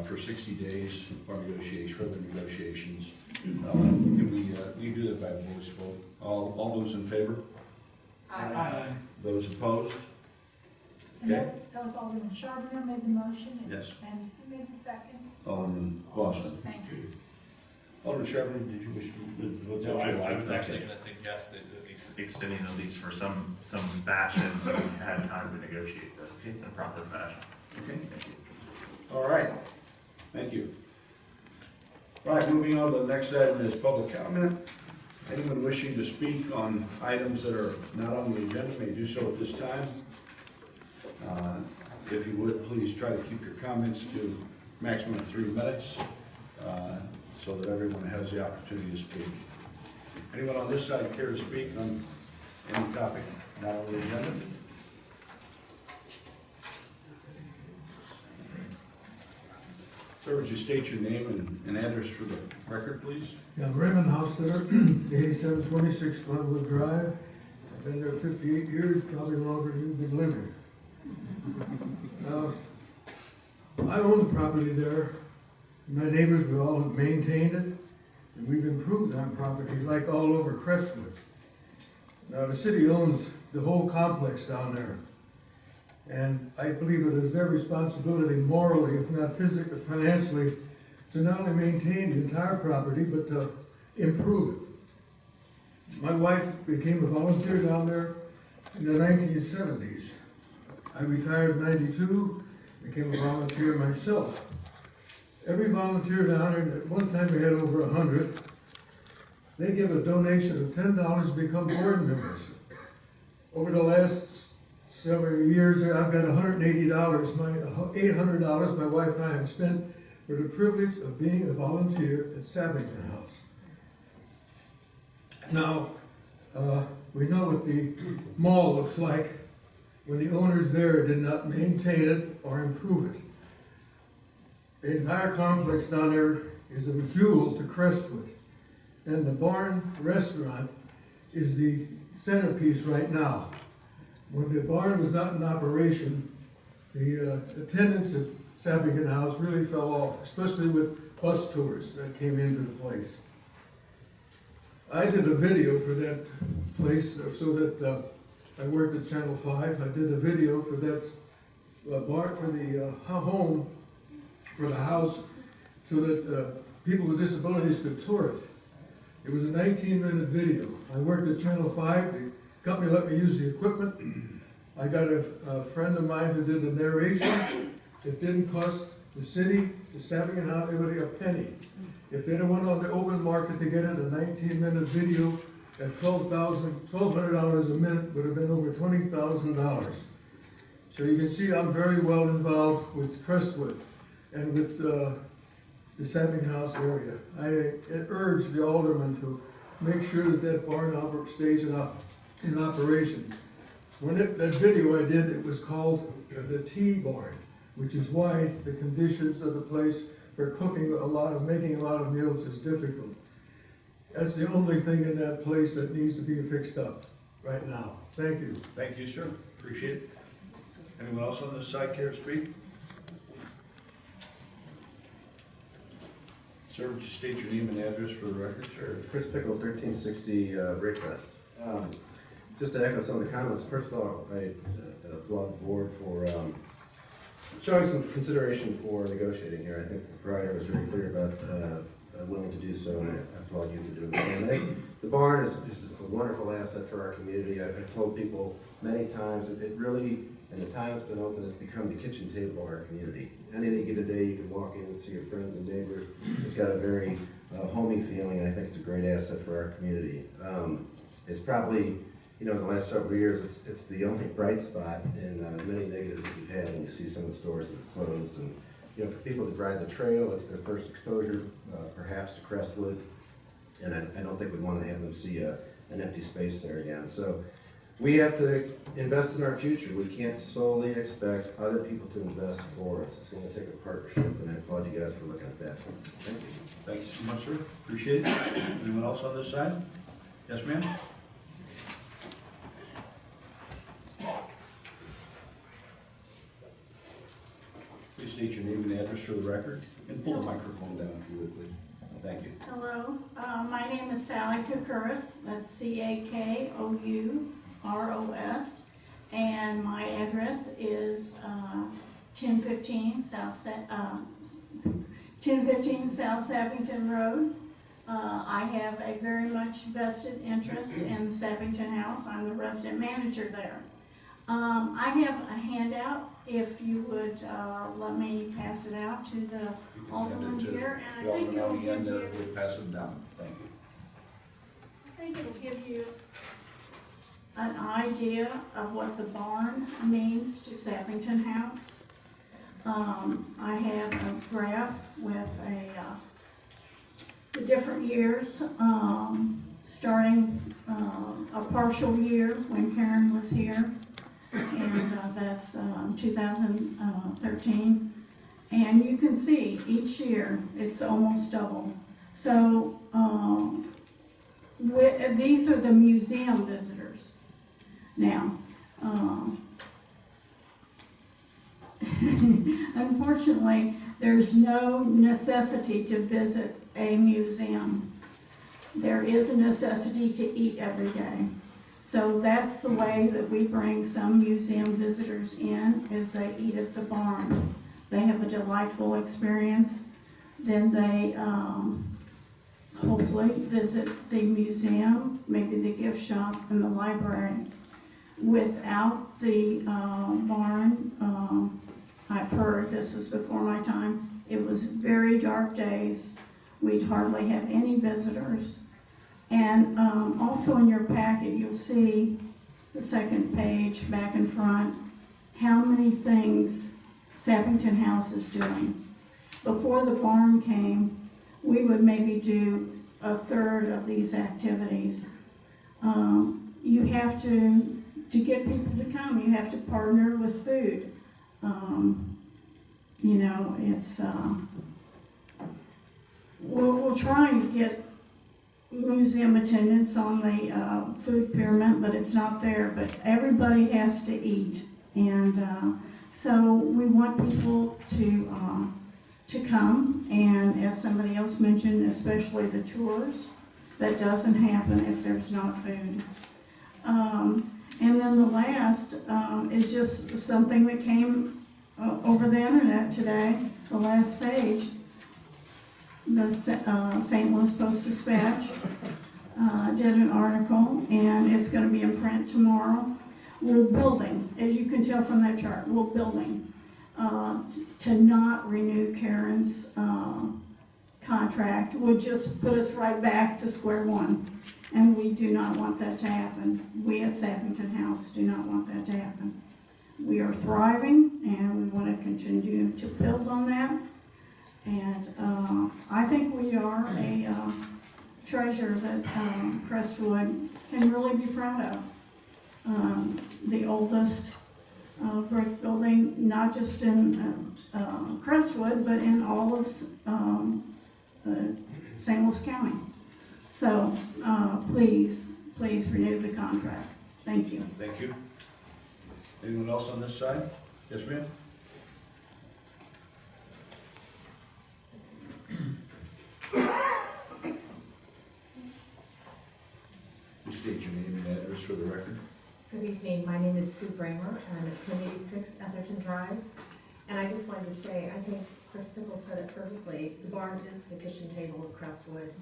for 60 days for further negotiations. Can we do that by voice vote? All those in favor? Those opposed? And Okay. that was Alderman Charbonneau made the motion. Yes. And who made the second? Alderman Boston. Thank you. Alderman Charbonneau, did you wish to? No, I was actually gonna suggest that extending the lease for some fashion, so we had time to negotiate this in a proper fashion. Okay. All right, thank you. All right, moving on to the next item is public comment. Anyone wishing to speak on items that are not on the agenda may do so at this time. If you would, please try to keep your comments to maximum of 3 minutes, so that everyone has the opportunity to speak. Anyone on this side care to speak on any topic not on the agenda? Sir, would you state your name and address for the record, please? Yeah, Raymond Haustetter, 8726 Glenwood Drive. I've been there 58 years, probably longer than you've been living. I own the property there. My neighbors, we all have maintained it, and we've improved that property like all over Crestwood. Now, the city owns the whole complex down there. And I believe it is their responsibility morally, if not physically, financially, to not only maintain the entire property, but to improve it. My wife became a volunteer down there in the 1970s. I retired in 92, became a volunteer myself. Every volunteer down there, at one time we had over 100, they give a donation of $10 to become board members. Over the last several years, I've got $180, $800 my wife and I have spent for the privilege of being a volunteer at Sappington House. Now, we know what the mall looks like when the owners there did not maintain it or improve it. The entire complex down there is a jewel to Crestwood. And the Barn restaurant is the centerpiece right now. When the barn was not in operation, the attendance at Sappington House really fell off, especially with bus tours that came into the place. I did a video for that place so that I worked at Channel 5. I did a video for that barn, for the home, for the house, so that people with disabilities could tour it. It was a 19-minute video. I worked at Channel 5. The company let me use the equipment. I got a friend of mine who did the narration. It didn't cost the city, the Sappington House, anybody a penny. If they'd have went on the open market to get it, a 19-minute video at $1,200 a minute would have been over $20,000. So you can see I'm very well involved with Crestwood and with the Sappington House area. I urge the aldermen to make sure that that barn stays in operation. When that video I did, it was called the T-Barn, which is why the conditions of the place for cooking making a lot of meals is difficult. That's the only thing in that place that needs to be fixed up right now. Thank you. Thank you, sir. Appreciate it. Anyone else on this side care to speak? Sir, would you state your name and address for the record? Sure. Chris Pickle, 1360 Raycrest. Just to echo some of the comments, first of all, I applaud the board for showing some consideration for negotiating here. I think the proprietor was very clear about willing to do so, and I applaud you for doing the same. I think the barn is just a wonderful asset for our community. I've told people many times that it really, in the time it's been open, it's become the kitchen table of our community. Any given day you can walk in and see your friends and neighbors. It's got a very homey feeling, and I think it's a great asset for our community. It's probably, in the last several years, it's the only bright spot in many negatives that we've had when you see some of the stores that have closed. And for people that ride the trail, it's their first exposure, perhaps, to Crestwood. And I don't think we'd want to have them see an empty space there again. So we have to invest in our future. We can't solely expect other people to invest for us. It's going to take a partnership, and I applaud you guys for looking at that. Thank you. Thank you so much, sir. Appreciate it. Anyone else on this side? Yes, ma'am? Please state your name and address for the record, and pull the microphone down if you would, please. Thank you. Hello, my name is Sally Kukuris, that's CAKOUROS, and my address is 1015 South Sappington Road. I have a very much vested interest in the Sappington House. I'm the resident manager there. I have a handout, if you would let me pass it out to the alderman here, and I think it'll give you. We'll pass them down. Thank you. I think it'll give you an idea of what the barn means to Sappington House. I have a graph with the different years, starting a partial year when Karen was here, and that's 2013. And you can see each year it's almost double. So these are the museum visitors. Now, unfortunately, there's no necessity to visit a museum. There is a necessity to eat every day. So that's the way that we bring some museum visitors in, is they eat at the barn. They have a delightful experience. Then they hopefully visit the museum, maybe the gift shop and the library. Without the barn, I've heard, this was before my time, it was very dark days. We'd hardly have any visitors. And also in your packet, you'll see the second page, back and front, how many things Sappington House is doing. Before the barn came, we would maybe do a third of these activities. You have to get people to come, you have to partner with food. You know, it's, we'll try and get museum attendance on the food pyramid, but it's not there. But everybody has to eat, and so we want people to come. And as somebody else mentioned, especially the tours, that doesn't happen if there's not food. And then the last is just something that came over the internet today. The last page. The St. Louis Post-Dispatch did an article, and it's going to be in print tomorrow. We're building, as you can tell from that chart, we're building to not renew Karen's contract would just put us right back to square one, and we do not want that to happen. We at Sappington House do not want that to happen. We are thriving, and we want to continue to build on that. And I think we are a treasure that Crestwood can really be proud of. The oldest brick building, not just in Crestwood, but in all of St. Louis County. So please renew the contract. Thank you. Thank you. Anyone else on this side? Yes, ma'am? You state your name and address for the record. Good evening, my name is Sue Bramer, and I'm at 1086 Atherton Drive. And I just wanted to say, I think Chris Pickle said it perfectly, the barn is the kitchen table of Crestwood.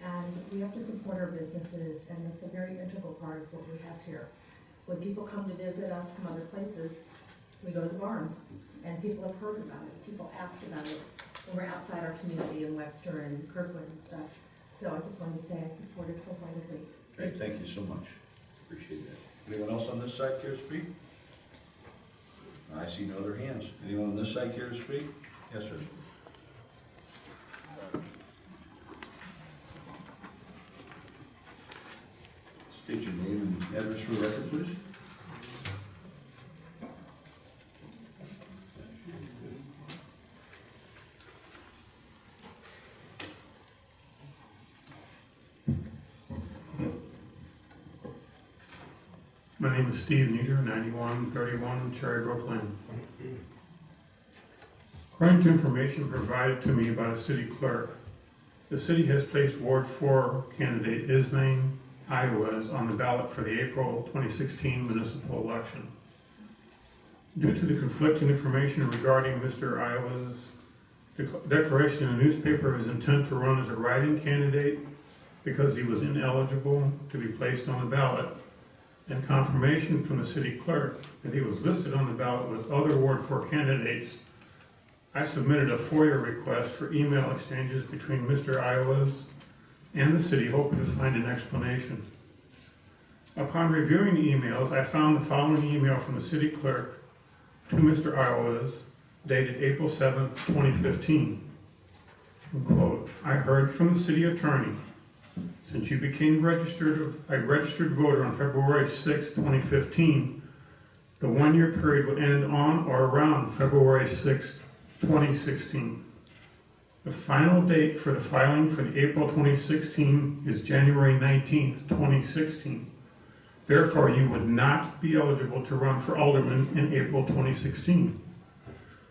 And we have to support our businesses, and it's a very integral part of what we have here. When people come to visit us from other places, we go to the barn, and people have heard about it, people asked about it when we're outside our community in Webster and Kirkwood and stuff. So I just wanted to say I support it wholeheartedly. Great, thank you so much. Appreciate that. Anyone else on this side care to speak? I see no other hands. Anyone on this side care to speak? Yes, sir. State your name and address for the record, please. My name is Steve Nieder, 9131 Cherry Brook Lane. According to information provided to me by the city clerk, the city has placed Ward 4 candidate Ismain Iowas on the ballot for the April 2016 municipal election. Due to the conflicting information regarding Mr. Iowa's declaration in the newspaper of his intent to run as a write-in candidate because he was ineligible to be placed on the ballot, and confirmation from the city clerk that he was listed on the ballot with other Ward 4 candidates, I submitted a FOIA request for email exchanges between Mr. Iowas and the city, hoping to find an explanation. Upon reviewing the emails, I found the following email from the city clerk to Mr. Iowes dated April 7th, 2015. Quote, "I heard from the city attorney. Since you became a registered voter on February 6, 2015, the one-year period would end on or around February 6, 2016. The final date for the filing for the April 2016 is January 19th, 2016. Therefore, you would not be eligible to run for alderman in April 2016.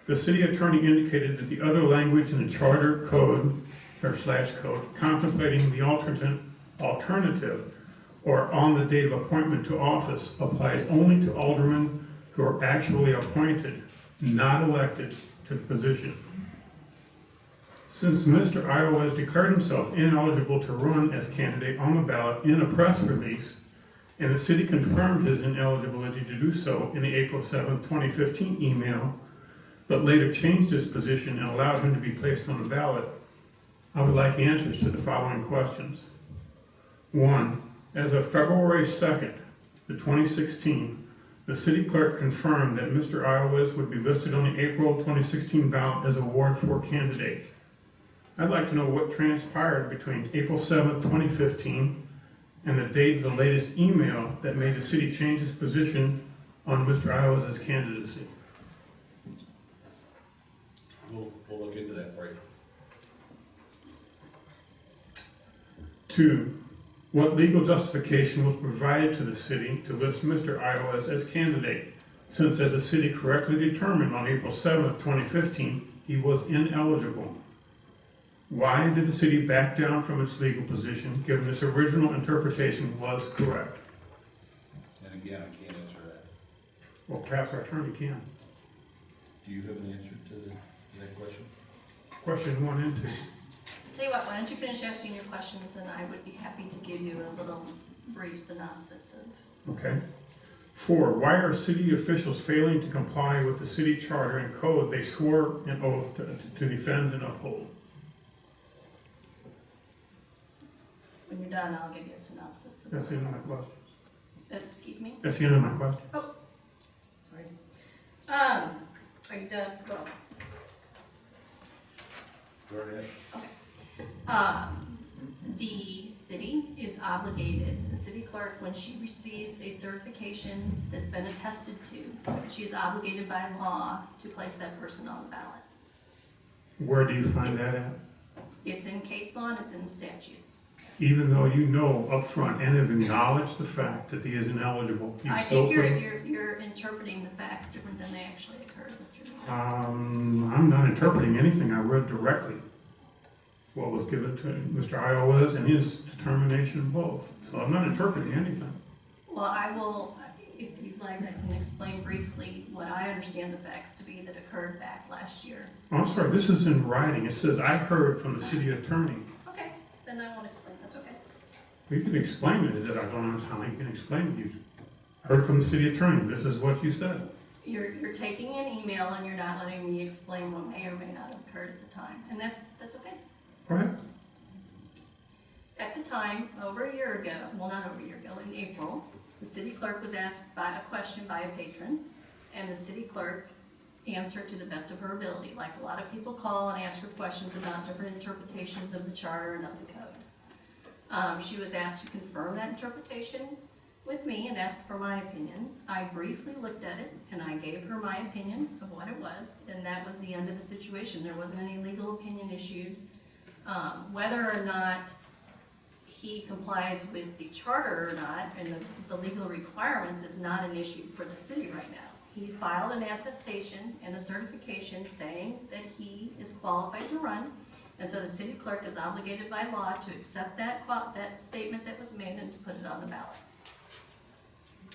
The city attorney indicated that the other language in the charter code or /code contemplating the alternative or on the date of appointment to office applies only to aldermen who are actually appointed, not elected to the position. Since Mr. Iowes declared himself ineligible to run as candidate on the ballot in a press release, and the city confirmed his ineligibility to do so in the April 7, 2015 email, but later changed his position and allowed him to be placed on the ballot, I would like answers to the following questions. 1. As of February 2nd, 2016, the city clerk confirmed that Mr. Iowes would be listed on the April 2016 ballot as a Ward 4 candidate. I'd like to know what transpired between April 7th, 2015 and the date of the latest email that made the city change its position on Mr. Iowes' candidacy. We'll look into that for you. 2. What legal justification was provided to the city to list Mr. Iowes as candidate, since as the city correctly determined on April 7th, 2015, he was ineligible? Why did the city back down from its legal position, given its original interpretation was correct? And again, I can't answer that. Well, perhaps our attorney can. Do you have an answer to that question? Question 1 and 2. Tell you what, why don't you finish asking your questions, and I would be happy to give you a little brief synopsis of. Okay. 4. Why are city officials failing to comply with the city charter and code they swore an oath to defend and uphold? When you're done, I'll give you a synopsis. That's the end of my question. Excuse me? That's the end of my question. Oh, sorry. Are you done? Go. Go ahead. Okay. The city is obligated, the city clerk, when she receives a certification that's been attested to, she is obligated by law to place that person on the ballot. Where do you find that at? It's in case law and it's in statutes. Even though you know up front and have acknowledged the fact that he is ineligible, you I still think you're interpreting the facts different than they actually occurred, Mr. Miller. I'm not interpreting anything. I read directly what was given to Mr. Iowes and his determination both. So I'm not interpreting anything. Well, I will, if you'd like, I can explain briefly what I understand the facts to be that occurred back last year. Oh, I'm sorry, this is in writing. It says, I heard from the city attorney. Okay, then I won't explain, that's okay. You can explain it, I don't understand how you can explain it. You heard from the city attorney, this is what you said. You're taking an email and you're not letting me explain what may or may not have occurred at the time, and that's okay. Go ahead. At the time, over a year ago, well, not over a year ago, in April, the city clerk was asked by a question by a patron, and the city clerk answered to the best of her ability, like a lot of people call and ask her questions about different interpretations of the charter and of the code. She was asked to confirm that interpretation with me and asked for my opinion. I briefly looked at it and I gave her my opinion of what it was, and that was the end of the situation. There wasn't any legal opinion issued. Whether or not he complies with the charter or not and the legal requirements is not an issue for the city right now. He filed an attestation and a certification saying that he is qualified to run, and so the city clerk is obligated by law to accept that statement that was made and to put it on the ballot.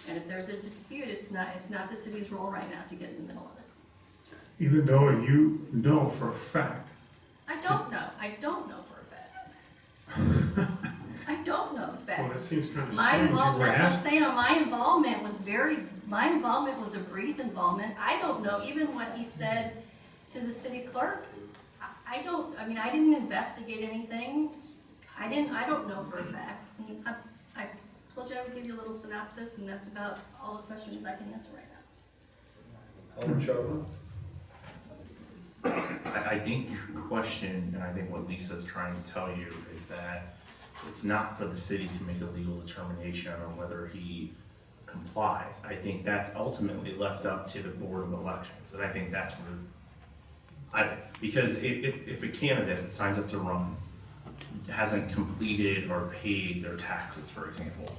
And if there's a dispute, it's not the city's role right now to get in the middle of it. Even though you know for a fact. I don't know for a fact. I don't know the facts. Well, that seems kind of My strange. involvement, that's what I'm saying, my involvement was a brief involvement. I don't know even what he said to the city clerk. I didn't investigate anything. I don't know for a fact. told you I would give you a little synopsis, and that's about all the questions I can answer right now. Alderman Sharpman? I think your question, and I think what Lisa's trying to tell you, is that it's not for the city to make a legal determination on whether he complies. I think that's ultimately left up to the Board of Elections, and I think that's where, because if a candidate that signs up to run hasn't completed or paid their taxes, for example,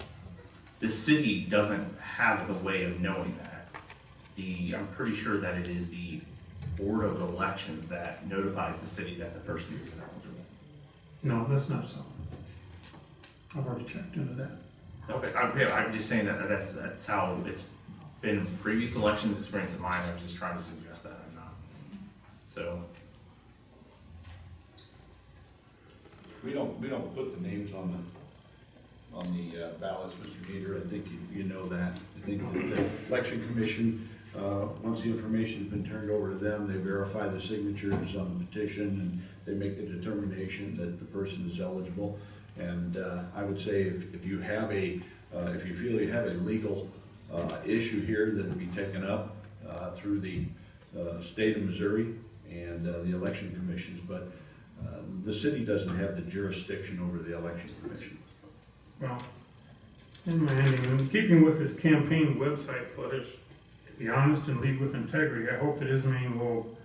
the city doesn't have the way of knowing that. I'm pretty sure that it is the Board of Elections that notifies the city that the person is ineligible. No, that's not so. I've already checked into that. Okay, I'm just saying that that's how it's been in previous elections, experience of mine. I was just trying to suggest that I'm not. So. We don't put the names on the ballots, Mr. Gator. I think you know that. I think the election commission, once the information's been turned over to them, they verify the signatures on the petition and they make the determination that the person is eligible. And I would say if you have if you feel you have a legal issue here that will be taken up through the state of Missouri and the election commissions, but the city doesn't have the jurisdiction over the election commission. Well, in my ending, in keeping with his campaign website pledge, to be honest and lead with integrity, I hope that his name will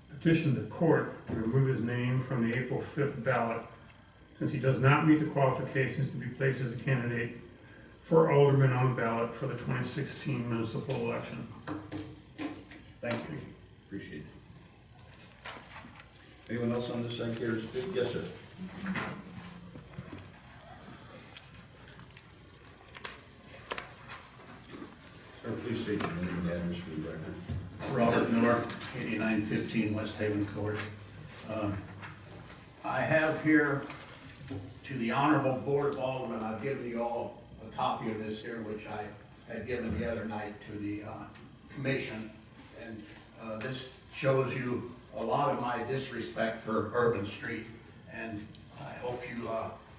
petition the court to remove his name from the April 5th ballot, since he does not meet the qualifications to be placed as a candidate for alderman on the ballot for the 2016 municipal election. Thank you. Appreciate it. Anyone else on this side care to speak? Yes, sir. Sir, please state your name and address for the record. Robert Miller, 8915 West Haven Court. I have here to the Honorable Board of Aldermen, I've given you all a copy of this here, which I had given the other night to the commission. And this shows you a lot of my disrespect for Urban Street. And I hope you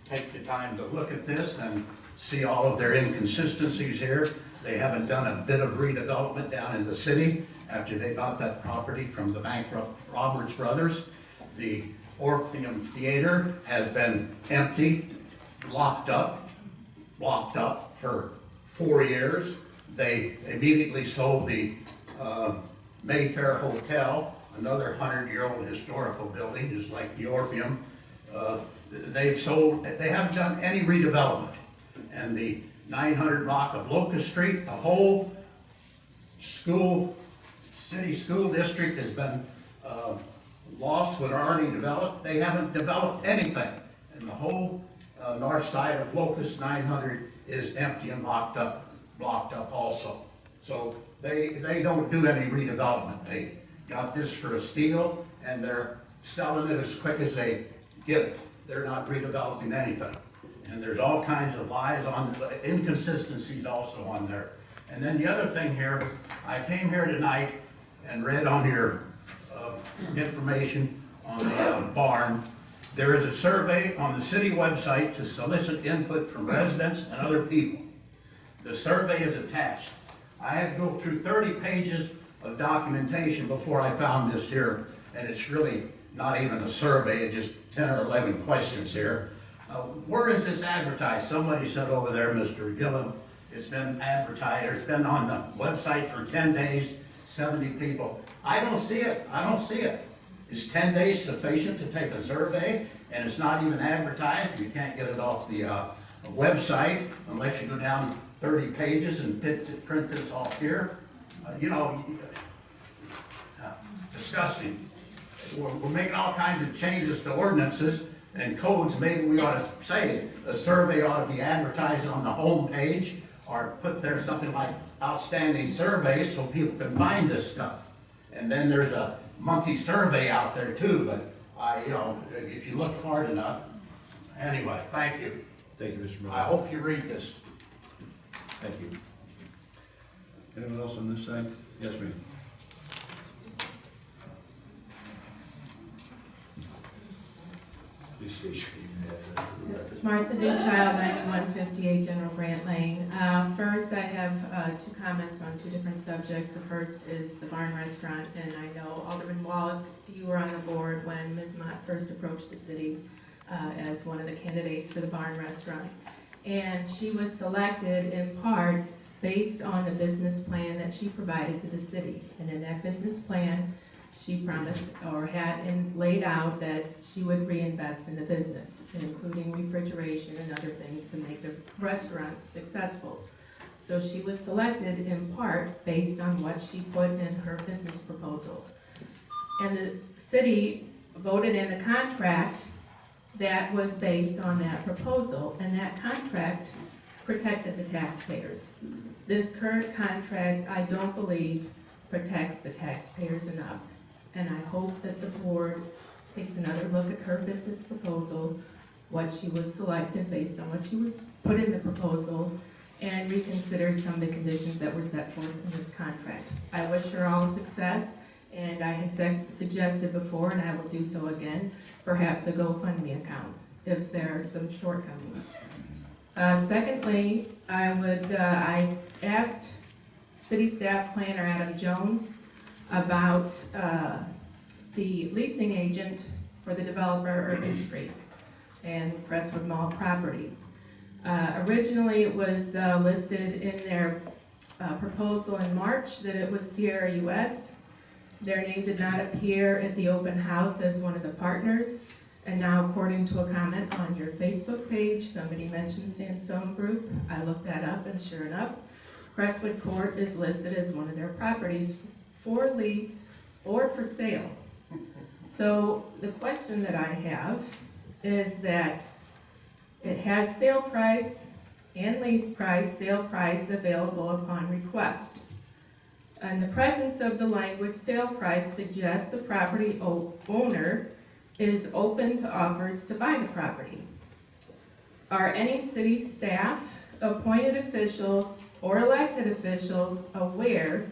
take the time to look at this and see all of their inconsistencies here. They haven't done a bit of redevelopment down in the city after they got that property from the bankrupt Roberts Brothers. The Orpheum Theater has been empty, locked up for 4 years. They immediately sold the Mayfair Hotel, another 100-year-old historical building, just like the Orpheum. They haven't done any redevelopment. And the 900 block of Locust Street, the whole city school district has been lost, what are already developed. They haven't developed anything. And the whole north side of Locust 900 is empty and blocked up also. So they don't do any redevelopment. They got this for a steal and they're selling it as quick as they get it. They're not redeveloping anything. And there's all kinds of lies inconsistencies also on there. And then the other thing here, I came here tonight and read on your information on the barn. There is a survey on the city website to solicit input from residents and other people. The survey is attached. I had to go through 30 pages of documentation before I found this here, and it's really not even a survey, it's just 10 or 11 questions here. Where is this advertised? Somebody said over there, Mr. Gillum, it's been advertised, it's been on the website for 10 days, 70 people. I don't see it. Is 10 days sufficient to take a survey and it's not even advertised? You can't get it off the website unless you go down 30 pages and print this off here. Disgusting. We're making all kinds of changes to ordinances and codes. Maybe we ought to say a survey ought to be advertised on the home page or put there something like outstanding surveys so people can find this stuff. And then there's a monkey survey out there too, but if you look hard enough. Anyway, thank you. Thank you, Mr. Miller. I hope you read this. Thank you. Anyone else on this side? Yes, ma'am. Please state your name address for the record. Martha Dewchild, 9158 General Grant Lane. First, I have two comments on two different subjects. The first is the barn restaurant, and I know Alderman Wallach, you were on the board when Ms. Mott first approached the city as one of the candidates for the barn restaurant. And she was selected in part based on the business plan that she provided to the city. And in that business plan, she promised or had laid out that she would reinvest in the business, including refrigeration and other things to make the restaurant successful. So she was selected in part based on what she put in her business proposal. And the city voted in a contract that was based on that proposal, and that contract protected the taxpayers. This current contract, I don't believe, protects the taxpayers enough. And I hope that the board takes another look at her business proposal, what she was selected based on what she was put in the proposal, and reconsider some of the conditions that were set forth in this contract. I wish her all success, and I had suggested before, and I will do so again, perhaps a GoFundMe account if there are some shortcomings. Secondly, I asked City Staff Planner Adam Jones about the leasing agent for the developer Urban Street and Crestwood Mall property. Originally, it was listed in their proposal in March that it was Sierra US. Their name did not appear at the open house as one of the partners. And now, according to a comment on your Facebook page, somebody mentioned Sansone Group. I looked that up, and sure enough, Crestwood Court is listed as one of their properties for lease or for sale. So the question that I have is that it has sale price and lease price, sale price available upon request. And the presence of the language sale price suggests the property owner is open to offers to buy the property. Are any city staff, appointed officials, or elected officials aware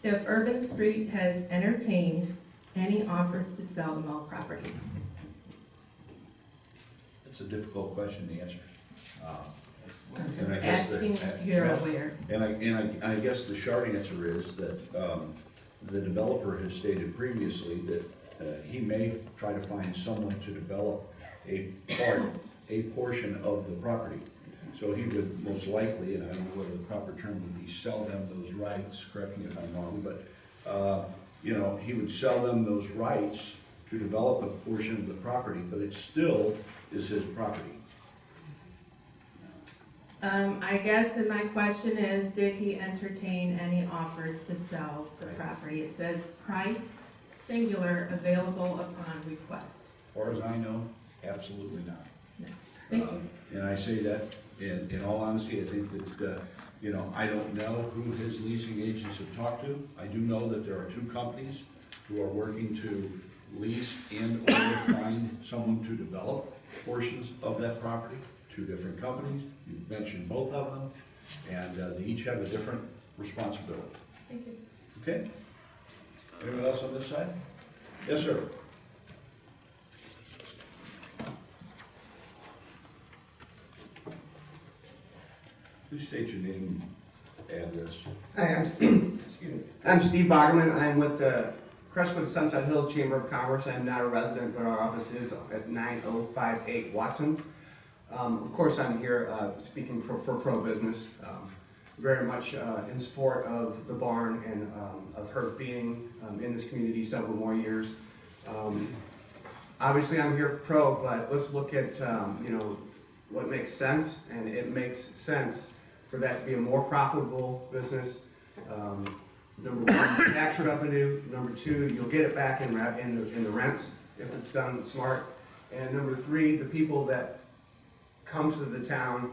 if Urban Street has entertained any offers to sell the mall property? It's a difficult question to answer. I'm just And I guess asking if you're aware. And I guess the short answer is that the developer has stated previously that he may try to find someone to develop a portion of the property. So he would most likely, and I don't know whether the proper term would be sell them those rights, correct me if I'm wrong, but he would sell them those rights to develop a portion of the property, but it still is his property. I guess my question is, did he entertain any offers to sell the property? It says price, singular, available upon request. As far as I know, absolutely not. No. Thank you. And I say that in all honesty, I think that, I don't know who his leasing agents have talked to. I do know that there are two companies who are working to lease and or find someone to develop portions of that property. Two different companies, you've mentioned both of them, and they each have a different responsibility. Thank you. Okay? Anyone else on this side? Yes, sir. Please state your name and address. Hi, I'm Steve Bogerman. I'm with the Crestwood Sunset Hills Chamber of Commerce. I'm not a resident, but our office is at 9058 Watson. Of course, I'm here speaking for pro-business, very much in support of the barn and of her being in this community several more years. Obviously, I'm here pro, but let's look at what makes sense, and it makes sense for that to be a more profitable business. Number one, tax revenue. Number two, you'll get it back in the rents if it's done smart. And number three, the people that come to the town,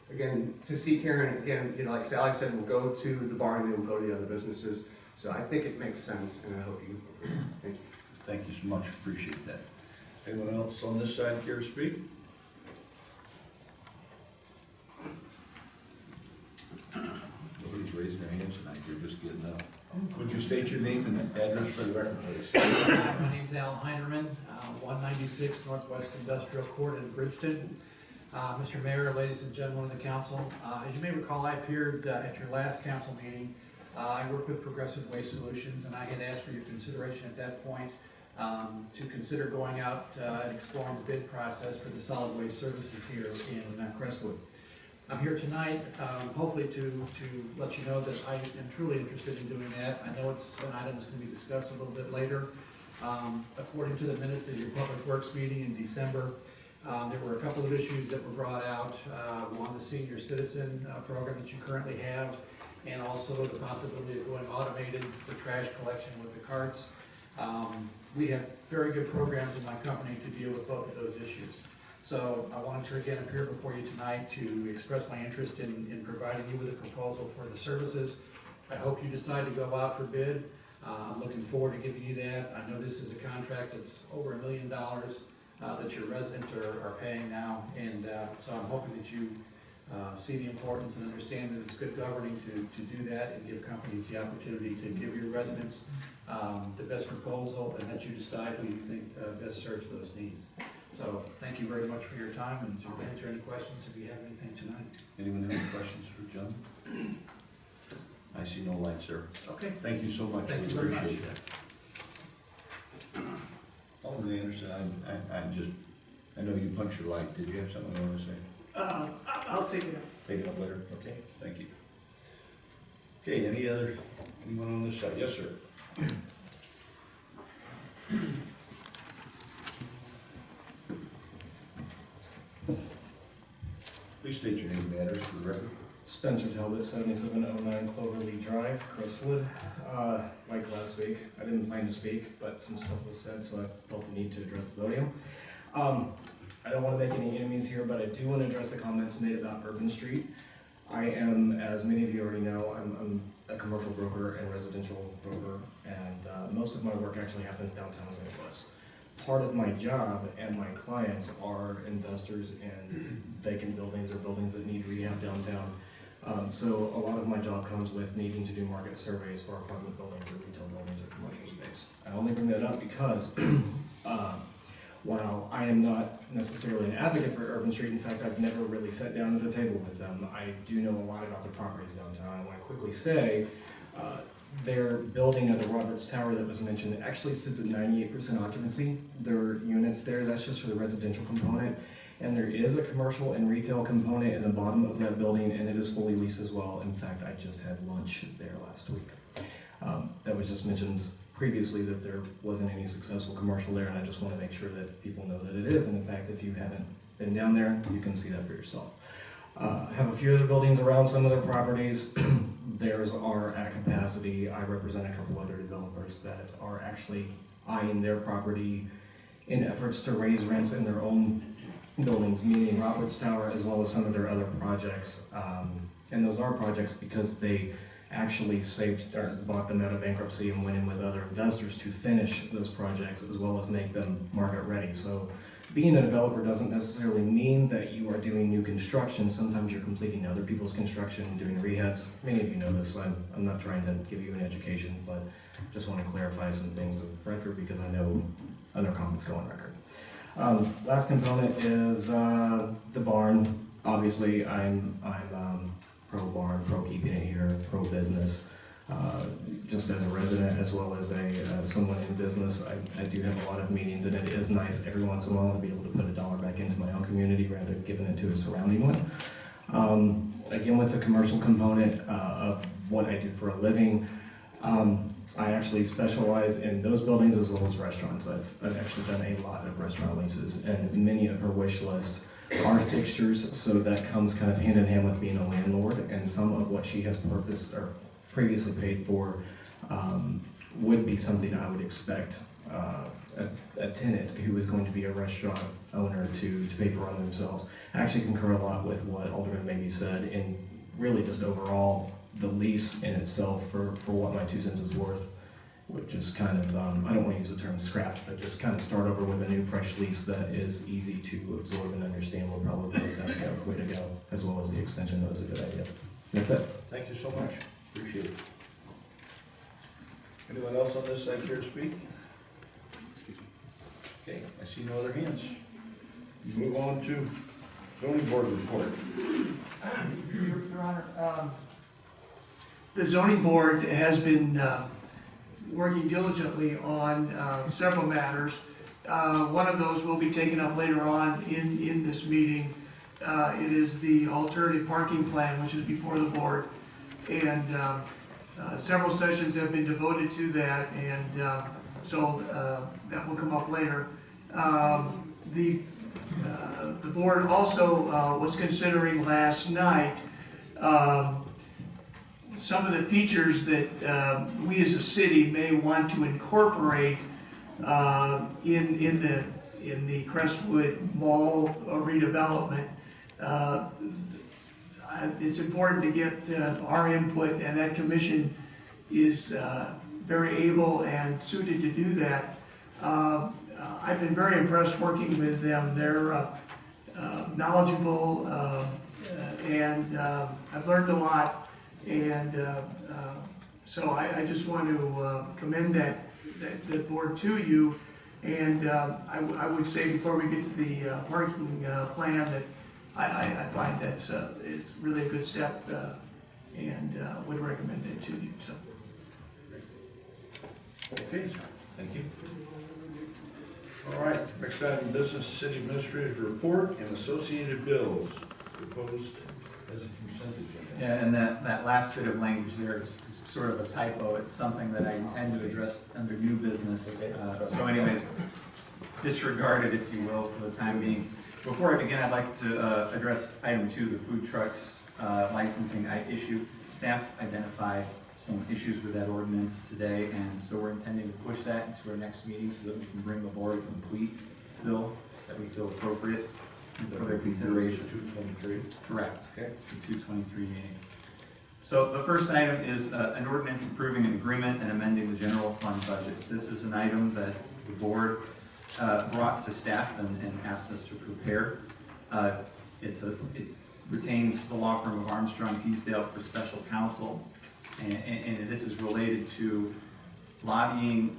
again, to see Karen, again, like Sally said, will go to the barn, they will go to the other businesses. So I think it makes sense, and I hope you agree. Thank you. Thank you so much, appreciate that. Anyone else on this side care to speak? Nobody's raising their hands tonight, you're just getting up. Would you state your name and address for the record, please? My name's Al Heinerman, 196 Northwest Industrial Court in Bridgeton. Mr. Mayor, ladies and gentlemen of the council, as you may recall, I appeared at your last council meeting. I work with Progressive Waste Solutions, and I had asked for your consideration at that point to consider going out and exploring the bid process for the solid waste services here in Crestwood. I'm here tonight, hopefully to let you know that I am truly interested in doing that. I know it's an item that's going to be discussed a little bit later. According to the minutes of your Public Works meeting in December, there were a couple of issues that were brought out. One, the senior citizen program that you currently have, and also the possibility of going automated for trash collection with the carts. We have very good programs in my company to deal with both of those issues. So I wanted to again appear before you tonight to express my interest in providing you with a proposal for the services. I hope you decide to go out for bid. I'm looking forward to giving you that. I know this is a contract that's over $1 million that your residents are paying now, and so I'm hoping that you see the importance and understand that it's good governing to do that and give companies the opportunity to give your residents the best proposal, and that you decide who you think best serves those needs. So thank you very much for your time, and I'll answer any questions if you have anything tonight. Anyone have any questions for John? I see no light, sir. Okay. Thank you so much. Thank We you very appreciate much. that. Alderman Anderson, I know you punched your light. Did you have something you want to say? I'll take it up. Take it up later? Okay, thank you. Okay, anyone on this side? Yes, sir. Please state your name and address for the record. Spencer Talbot, 7709 Cloverleaf Drive, Crestwood. Like last week, I didn't plan to speak, but some stuff was said, so I felt the need to address the podium. I don't want to make any enemies here, but I do want to address the comments made about Urban Street. I am, as many of you already know, I'm a commercial broker and residential broker, and most of my work actually happens downtown St. Louis. Part of my job and my clients are investors in vacant buildings or buildings that need rehab downtown. So a lot of my job comes with needing to do market surveys for apartment buildings or retail buildings or commercial space. I only bring that up because while I am not necessarily an advocate for Urban Street, in fact, I've never really sat down at a table with them, I do know a lot about the properties downtown. I want to quickly say, their building at the Roberts Tower that was mentioned actually sits at 98% occupancy. There are units there, that's just for the residential component. And there is a commercial and retail component in the bottom of that building, and it is fully leased as well. In fact, I just had lunch there last week. That was just mentioned previously that there wasn't any successful commercial there, and I just want to make sure that people know that it is. And in fact, if you haven't been down there, you can see that for yourself. I have a few other buildings around some of their properties. Theirs are at capacity. I represent a couple other developers that are actually eyeing their property in efforts to raise rents in their own buildings, meaning Roberts Tower as well as some of their other projects. And those are projects because they actually bought them out of bankruptcy and went in with other investors to finish those projects as well as make them market ready. So being a developer doesn't necessarily mean that you are doing new construction. Sometimes you're completing other people's construction and doing rehabs. Many of you know this. I'm not trying to give you an education, but just want to clarify some things of record because I know other comments go on record. Last component is the barn. Obviously, I'm pro barn, pro keeping it here, pro business. Just as a resident as well as someone in business, I do have a lot of meetings, and it is nice every once in a while to be able to put $1 back into my own community rather than giving it to a surrounding one. Again, with the commercial component of what I do for a living, I actually specialize in those buildings as well as restaurants. I've actually done a lot of restaurant leases, and many of her wish list are fixtures, so that comes kind of hand in hand with being a landlord, and some of what she has previously paid for would be something I would expect a tenant who is going to be a restaurant owner to pay for on themselves. I actually concur a lot with what Alderman Maybe said, and really just overall the lease in itself for what my 2 cents is worth would just kind of, I don't want to use the term scrap, but just kind of start over with a new fresh lease that is easy to absorb and understand will probably be the best way to go, as well as the extension that was a good idea. That's it. Thank you so much. Appreciate it. Anyone else on this side care to speak? Excuse me. Okay, I see no other hands. Move on to zoning board report. Your Honor, the zoning board has been working diligently on several matters. One of those will be taken up later on in this meeting. It is the alternative parking plan, which is before the board. And several sessions have been devoted to that, and so that will come up later. The board also was considering last night some of the features that we as a city may want to incorporate in the Crestwood Mall redevelopment. It's important to get our input, and that commission is very able and suited to do that. I've been very impressed working with them. They're knowledgeable, and I've learned a lot. And so I just want to commend that board to you. And I would say before we get to the parking plan that I find that's it's really a good step, and would recommend it to you. So. Okay, thank you. All right, next item of business, city administrator's report and associated bills proposed as a consent agenda. Yeah, and that last bit of language there is sort of a typo. It's something that I intend to address under new business. So anyways, disregard it, if you will, for the time being. Before I begin, I'd like to address item 2, the food trucks licensing issue. Staff identified some issues with that ordinance today, and so we're intending to push that into our next meeting so that we can bring the board a complete bill that we feel appropriate for their consideration. 223. Correct. Okay. The 223 meeting. So the first item is an ordinance approving an agreement and amending the general fund budget. This is an item that the board brought to staff and asked us to prepare. It retains the law firm of Armstrong Teasdale for special counsel, and this is related to lobbying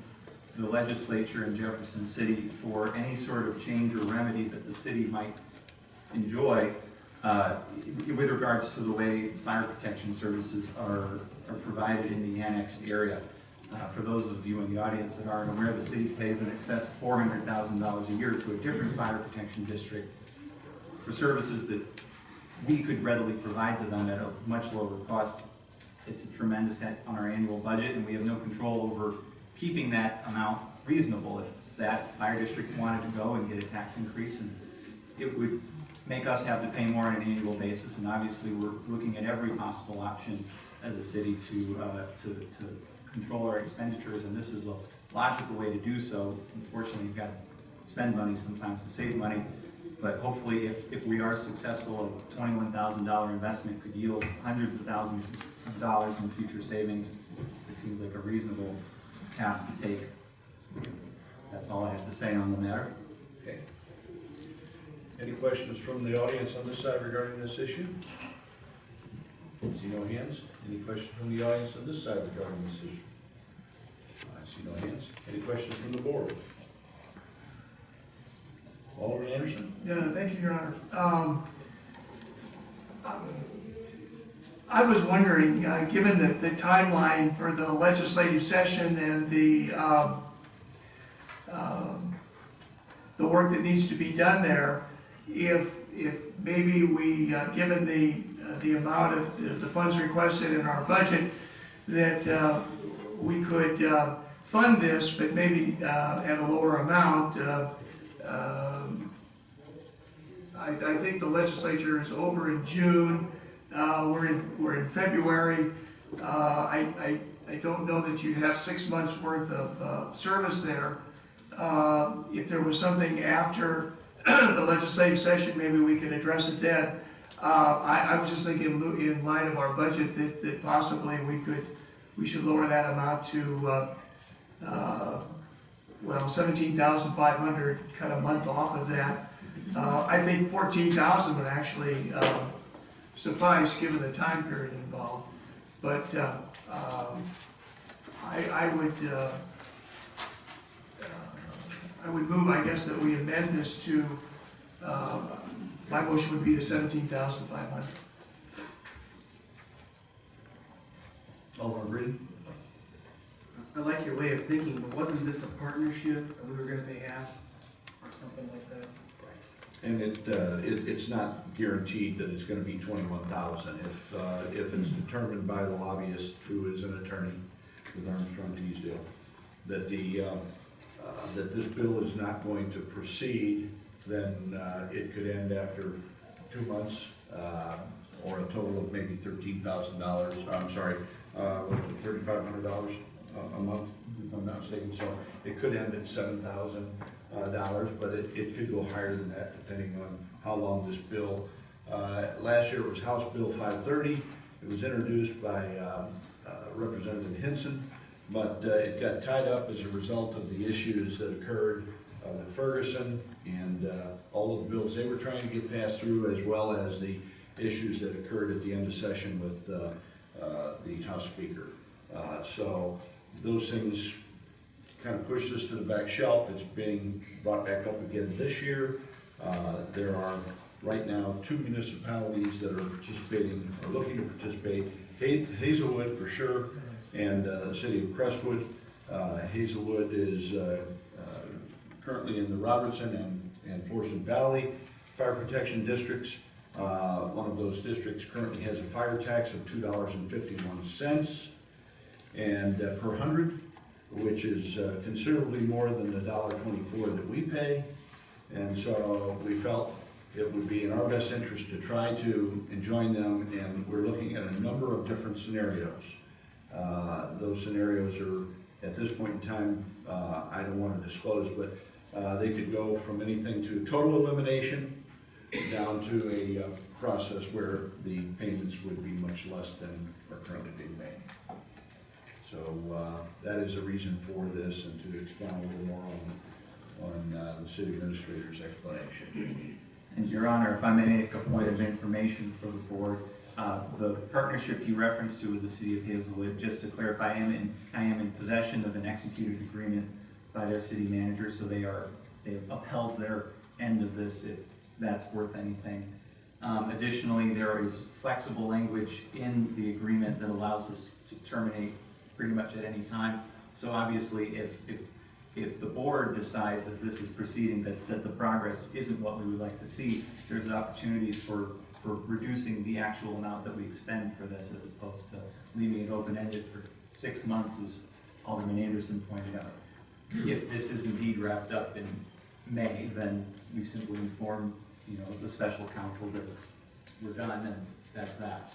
the legislature in Jefferson City for any sort of change or remedy that the city might enjoy with regards to the way fire protection services are provided in the annexed area. For those of you in the audience that aren't aware, the city pays in excess of $400,000 a year to a different fire protection district for services that we could readily provide to them at a much lower cost. It's a tremendous hit on our annual budget, and we have no control over keeping that amount reasonable. If that fire district wanted to go and get a tax increase, and it would make us have to pay more on an annual basis, and obviously we're looking at every possible option as a city to control our expenditures, and this is a logical way to do so. Unfortunately, you've got to spend money sometimes to save money, but hopefully if we are successful, a $21,000 investment could yield hundreds of thousands of dollars in future savings. It seems like a reasonable path to take. That's all I have to say on the matter. Okay. Any questions from the audience on this side regarding this issue? See no hands. Any questions from the audience on this side regarding this issue? I see no hands. Any questions from the board? Alderman Anderson? Yeah, thank you, Your Honor. I was wondering, given the timeline for the legislative session and the work that needs to be done there, if maybe we, given the amount of the funds requested in our budget, that we could fund this, but maybe at a lower amount. I think the legislature is over in June. We're in February. I don't know that you have 6 months worth of service there. If there was something after the legislative session, maybe we could address it then. I was just thinking in light of our budget that possibly we should lower that amount to well, $17,500, cut a month off of that. I think $14,000 would actually suffice given the time period involved. But I would I would move, I guess, that we amend this to, my motion would be to 17,500. Alderman Brady? I like your way of thinking, but wasn't this a partnership and we were gonna pay half or something like that? And it's not guaranteed that it's gonna be 21,000. If it's determined by the lobbyist, who is an attorney with Armstrong Teasdale, that that this bill is not going to proceed, then it could end after 2 months, or a total of maybe $13,000, I'm sorry, what was it, $3,500 a month, if I'm not mistaken. So it could end at $7,000, but it could go higher than that depending on how long this bill. Last year it was House Bill 530. It was introduced by Representative Hinson, but it got tied up as a result of the issues that occurred with Ferguson and all of the bills they were trying to get passed through, as well as the issues that occurred at the end of session with the House Speaker. So those things kind of pushed this to the back shelf. It's being brought back up again this year. There are right now 2 municipalities that are participating, or looking to participate. Hazelwood for sure, and the city of Crestwood. Hazelwood is currently in the Robertson and Forest Valley fire protection districts. One of those districts currently has a fire tax of $2.51 and per 100, which is considerably more than the $1.24 that we pay. And so we felt it would be in our best interest to try to join them, and we're looking at a number of different scenarios. Those scenarios are, at this point in time, I don't want to disclose, but they could go from anything to total elimination down to a process where the payments would be much less than are currently being made. So that is a reason for this, and to expound a little more on the city administrator's explanation. And Your Honor, if I may make a point of information for the board, the partnership you referenced to with the city of Hazelwood, just to clarify, I am in possession of an executed agreement by their city manager, so they've upheld their end of this, if that's worth anything. Additionally, there is flexible language in the agreement that allows us to terminate pretty much at any time. So obviously, if the board decides, as this is proceeding, that the progress isn't what we would like to see, there's opportunities for reducing the actual amount that we expend for this, as opposed to leaving it open-ended for 6 months, as Alderman Anderson pointed out. If this is indeed wrapped up in May, then we simply inform, the special counsel that we're done, and that's that.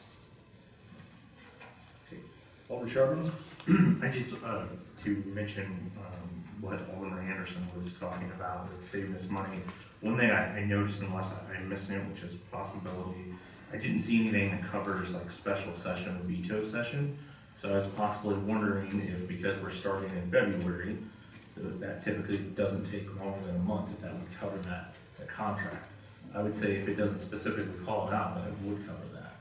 Okay. Alderman Sharpman? I just, to mention what Alderman Anderson was talking about, with saving this money. One thing I noticed, unless I missed it, which is a possibility, I didn't see anything that covers like special session or veto session. So I was possibly wondering if, because we're starting in February, that typically doesn't take longer than a month, if that would cover the contract. I would say if it doesn't specifically call it out, then it would cover that.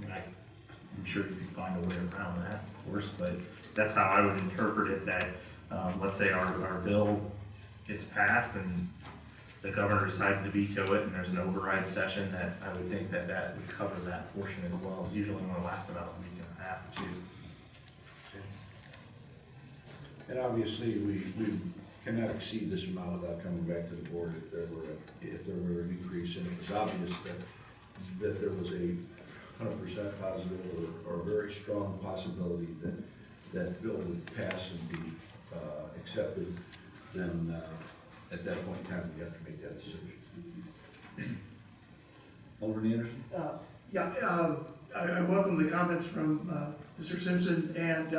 I mean, I'm sure you could find a way around that, of course, but that's how I would interpret it, that let's say our bill gets passed and the governor decides to veto it and there's an override session, that I would think that would cover that portion as well. It's usually only lasts about a week and a half or 2. And obviously, we cannot exceed this amount without coming back to the board if there were an increase, and it was obvious that there was a 100% positive or a very strong possibility that bill would pass and be accepted, then at that point in time, we have to make that decision. Alderman Anderson? I welcome the comments from Mr. Simpson, and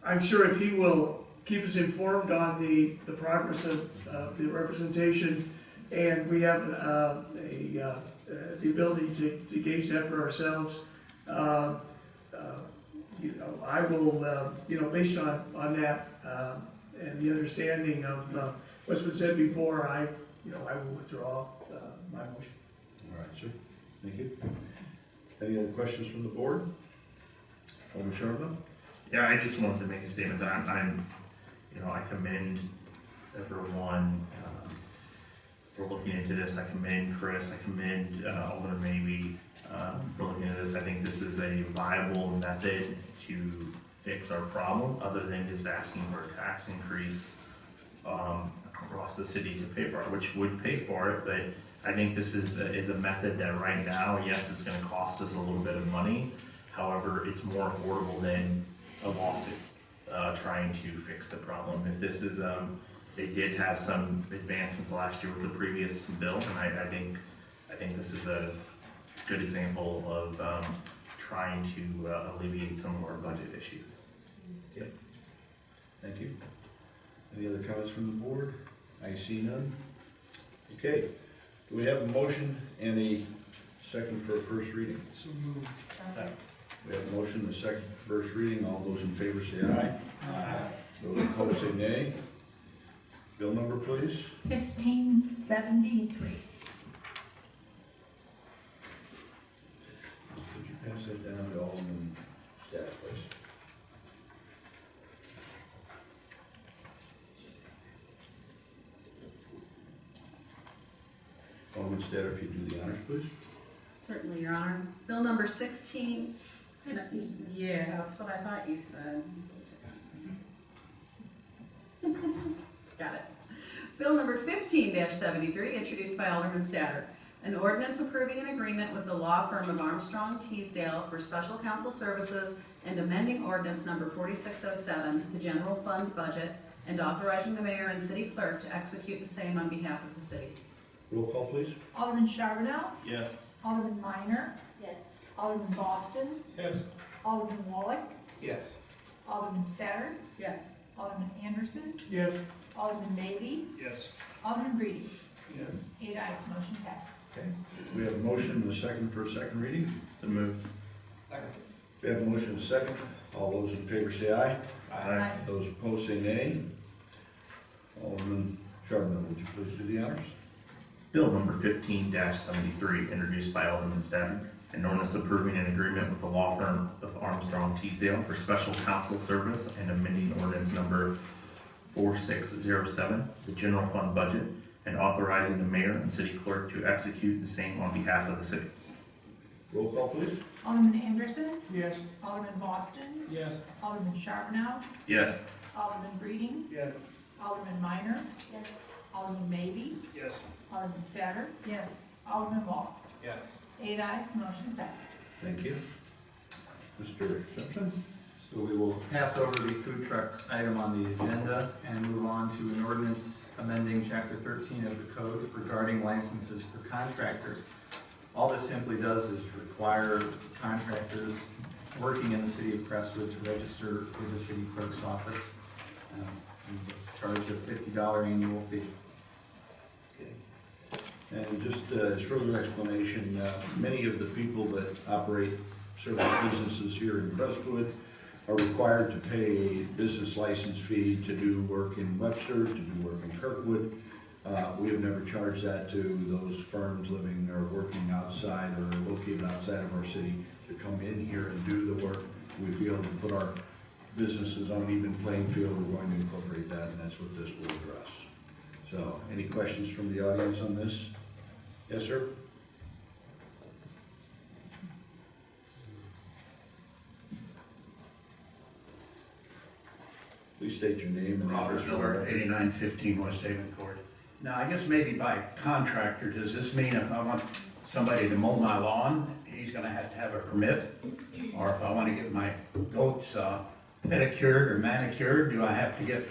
I'm sure if he will keep us informed on the progress of the representation, and we have the ability to gauge that for ourselves, I will, based on that and the understanding of what's been said before, I will withdraw my motion. All right, sir. Thank you. Any other questions from the board? Alderman Sharpman? Yeah, I just wanted to make a statement that I commend everyone for looking into this. I commend Chris, I commend Alderman Maybe for looking into this. I think this is a viable method to fix our problem, other than just asking for a tax increase across the city to pay for it, which would pay for it, but I think this is a method that right now, yes, it's gonna cost us a little bit of money. However, it's more affordable than a lawsuit, trying to fix the problem. If this is, they did have some advancements last year with the previous bill, and I think this is a good example of, trying to alleviate some of our budget issues. Okay. Thank you. Any other comments from the board? I see none. Okay, do we have a motion and a second for a first reading? So moved. We have a motion and a second for first reading. All those in favor say aye. Aye. Those opposed say nay. Bill number, please. 1573. Would you pass that down to Alderman Staff, please? Alderman Staff, if you do the honors, please. Certainly, Your Honor. Bill number 16. Yeah, that's what I thought you said. 16. Got it. Bill number 15-73, introduced by Alderman Statter. An ordinance approving an agreement with the law firm of Armstrong Teasdale for special counsel services and amending ordinance number 4607, the general fund budget, and authorizing the mayor and city clerk to execute the same on behalf of the city. Roll call, please. Alderman Charbonneau. Yes. Alderman Minor. Yes. Alderman Boston. Yes. Alderman Wallach. Yes. Alderman Statter. Yes. Alderman Anderson. Yes. Alderman Maybe. Yes. Alderman Greedy. Yes. 8 ayes, motion passes. Okay. We have a motion and a second for a second reading. So moved. We have a motion and a second. All those in favor say aye. Aye. Those opposed say nay. Alderman Charbonneau, would you please do the honors? Bill number 15-73, introduced by Alderman Stafford, an ordinance approving an agreement with the law firm of Armstrong Teasdale for special counsel service and amending ordinance number 4607, the general fund budget, and authorizing the mayor and city clerk to execute the same on behalf of the city. Roll call, please. Alderman Anderson. Yes. Alderman Boston. Yes. Alderman Charbonneau. Yes. Alderman Greedy. Yes. Alderman Minor. Yes. Alderman Maybe. Yes. Alderman Statter. Yes. Alderman Wall. Yes. 8 ayes, motion's passed. Thank you. Mr. Simpson? So we will pass over the food trucks item on the agenda and move on to an ordinance amending chapter 13 of the code regarding licenses for contractors. All this simply does is require contractors working in the city of Crestwood to register with the city clerk's office. And charge a $50 annual fee. And just as further explanation, many of the people that operate certain businesses here in Crestwood are required to pay a business license fee to do work in Webster, to do work in Kirkwood. We have never charged that to those firms living or working outside or located outside of our city to come in here and do the work. We feel to put our businesses on an even playing field, we're going to incorporate that, and that's what this will address. So, any questions from the audience on this? Yes, sir? Please state your name and Robert address. Miller, 8915 West Haven Court. Now, I guess maybe by contractor, does this mean if I want somebody to mow my lawn, he's gonna have to have a permit? Or if I wanna get my goats pedicured or manicured, do I have to get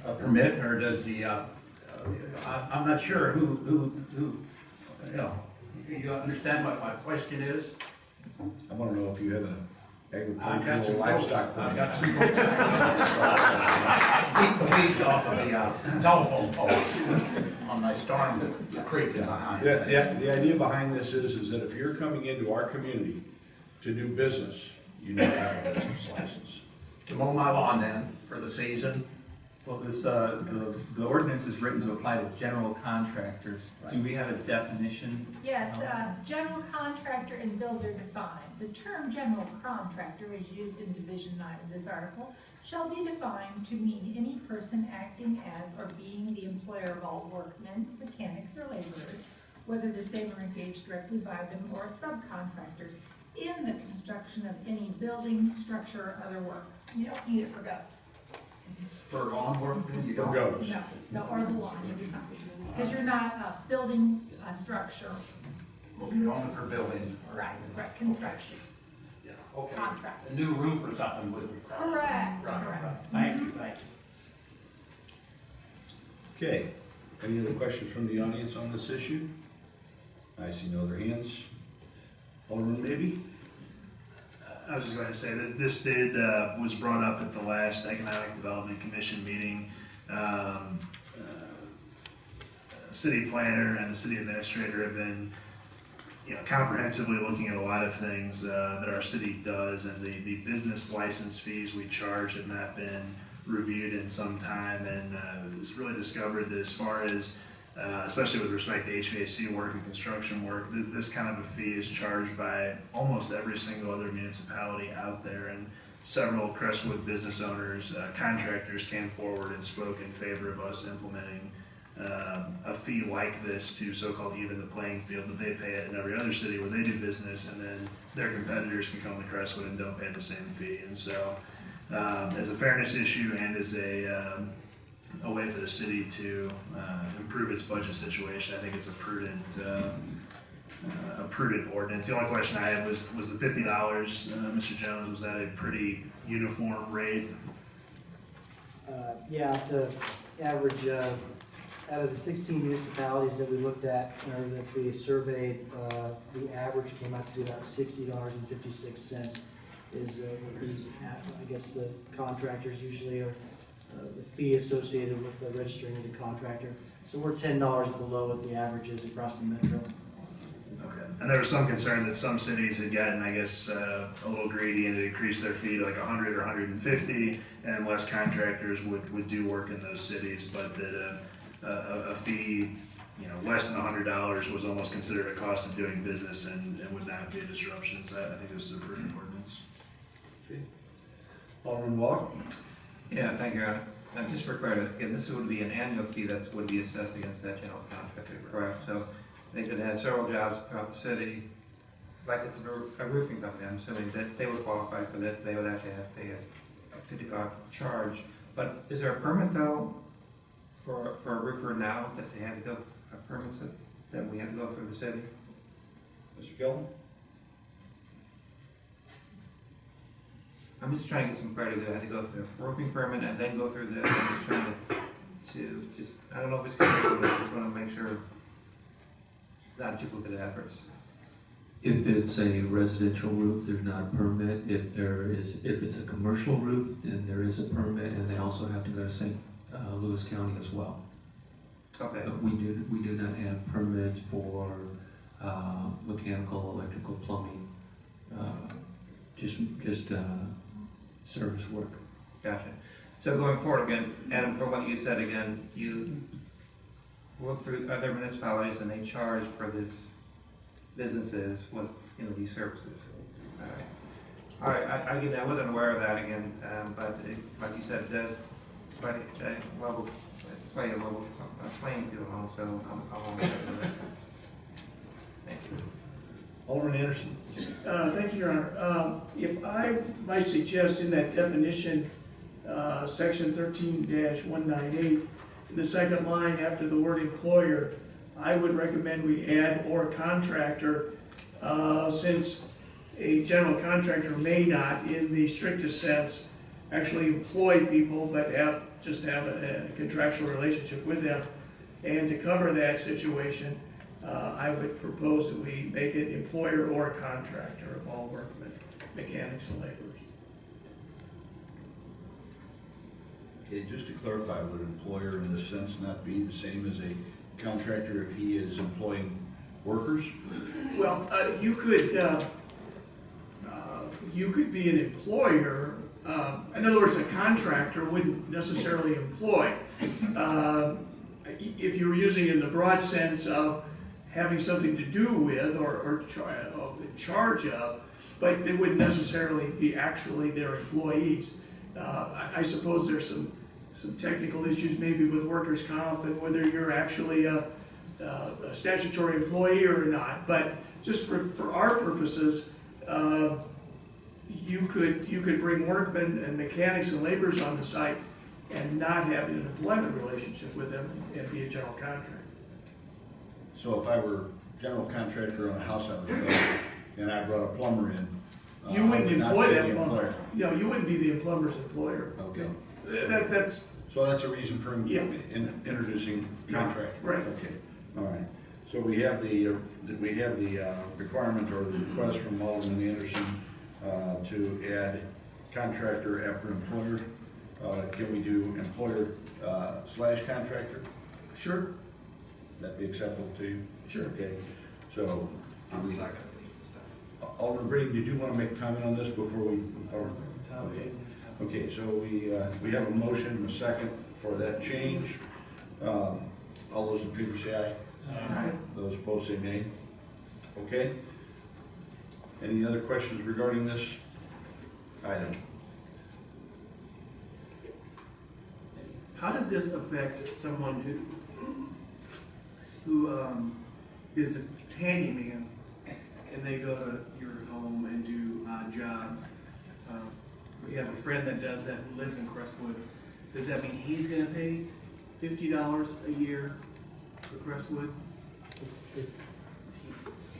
a permit, or does the, I'm not sure who, you know, you understand what my question is? I wanna know if you have a I've got agricultural some livestock. goats. I've got some goats. Keep the weeds off of the telephone pole on my storm creek behind. The idea behind this is that if you're coming into our community to do business, you need to have a business license. To mow my lawn then, for the season, Well, this, the ordinance is written to apply to general contractors. Do we have a definition? Yes, general contractor and builder defined. The term general contractor is used in Division 9 of this article, shall be defined to mean any person acting as or being the employer of all workmen, mechanics, or laborers, whether the same are engaged directly by them or a subcontractor, in the construction of any building, structure, or other work. You don't need it for goats. For lawn work, you For don't? goats. No, or the lawn, because you're not building a structure. Will be only for building. Right, construction, Yeah, okay. contract. A new roof or something would be. Correct, Right, correct. right. Thank you, thank you. Okay, any other questions from the audience on this issue? I see no other hands. Alderman Maybe? I was just going to say that this was brought up at the last Economic Development Commission meeting. City planner and the city administrator have been, comprehensively looking at a lot of things that our city does, and the business license fees we charge have not been reviewed in some time, and it's really discovered that as far as especially with respect to HVAC work and construction work, this kind of a fee is charged by almost every single other municipality out there, and several Crestwood business owners, contractors came forward and spoke in favor of us implementing a fee like this to so-called even the playing field that they pay it in every other city where they do business, and then their competitors can come to Crestwood and don't pay the same fee. And so, as a fairness issue and as a way for the city to improve its budget situation, I think it's a prudent ordinance. The only question I had was the $50, Mr. Jones, was that a pretty uniform rate? Yeah, the average, out of the 16 municipalities that we looked at, or that we surveyed, the average came out to be about $60.56 is what the, I guess the contractors usually are, the fee associated with registering as a contractor. So we're $10 below what the average is across the metro. Okay. And there was some concern that some cities had gotten, I guess, a little greedy and had increased their fee to like 100 or 150, and less contractors would do work in those cities, but that a fee, less than $100 was almost considered a cost of doing business and would not be a disruption. So I think this is a prudent ordinance. Okay. Alderman Walk? Yeah, thank you, Your Honor. Just for clarity, again, this would be an annual fee that would be assessed against that general contractor, correct? So they could have several jobs throughout the city, like it's a roofing company, I'm assuming that they would qualify for that, they would actually have to pay a $50 charge. But is there a permit though, for a roofer now, that they have to go, permits that we have to go through the city? Mr. Gillen? I'm just trying to get some clarity that I had to go through a roofing permit and then go through this. I'm just trying to I don't know if it's consistent, but I just want to make sure it's not duplicate efforts. If it's a residential roof, there's not a permit. If it's a commercial roof, then there is a permit, and they also have to go to St. Louis County as well. Okay. But we do not have permits for mechanical, electrical, plumbing, just service work. Gotcha. So going forward again, Adam, from what you said again, you look through other municipalities and they charge for this businesses with, these services. All right, I wasn't aware of that again, but like you said, it does play a level playing field also. I'm on that. Thank you. Alderman Anderson? Thank you, Your Honor. If I might suggest in that definition, section 13-198, in the second line after the word employer, I would recommend we add or contractor, since a general contractor may not, in the strictest sense, actually employ people, but just have a contractual relationship with them. And to cover that situation, I would propose that we make it employer or contractor of all workmen, mechanics and laborers. Okay, just to clarify, would employer in this sense not be the same as a contractor if he is employing workers? Well, you could be an employer in other words, a contractor wouldn't necessarily employ. If you were using it in the broad sense of having something to do with or in charge of, but they wouldn't necessarily be actually their employees. I suppose there's some technical issues maybe with workers' comp and whether you're actually a statutory employee or not, but just for our purposes, you could bring workmen and mechanics and laborers on the site and not have an employment relationship with them and be a general contractor. So if I were general contractor on a house I was building, and I brought a plumber in, You I wouldn't would not employ be that the plumber. employer. You know, you wouldn't be the plumber's employer. Okay. That's, So that's a reason for Yeah. introducing contract. Right. Okay, all right. So we have the requirement or the request from Alderman Anderson to add contractor after employer. Can we do employer slash contractor? sure. That'd be acceptable to you? Sure. Okay, so. Alderman Brady, did you want to make a comment on this before we? Okay, so we have a motion and a second for that change. All those in favor say aye. Aye. Those opposed say nay. Okay. Any other questions regarding this item? How does this affect someone who is a handyman and they go to your home and do odd jobs? We have a friend that does that who lives in Crestwood. Does that mean he's gonna pay $50 a year for Crestwood?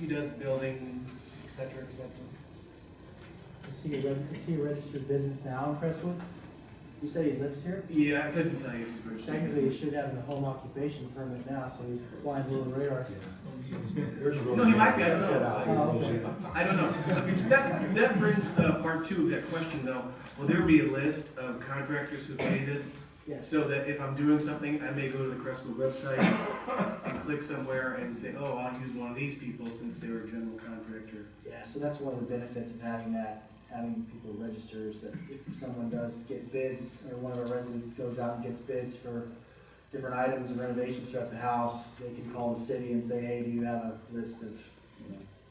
He does building, et cetera, et cetera. Is he a registered business now in Crestwood? You said he lives here? Yeah, I couldn't tell you if he's registered. Technically, he should have a home occupation permit now, so he's flying below the radar. No, he might be, I don't know. Oh, okay. I don't know. That brings part two of that question though. Will there be a list of contractors who pay this? Yes. So that if I'm doing something, I may go to the Crestwood website and click somewhere and say, oh, I'll use one of these people since they're a general contractor. Yeah, so that's one of the benefits of having that, having people register, is that if someone does get bids, or one of our residents goes out and gets bids for different items and renovations throughout the house, they can call the city and say, hey, do you have a list of,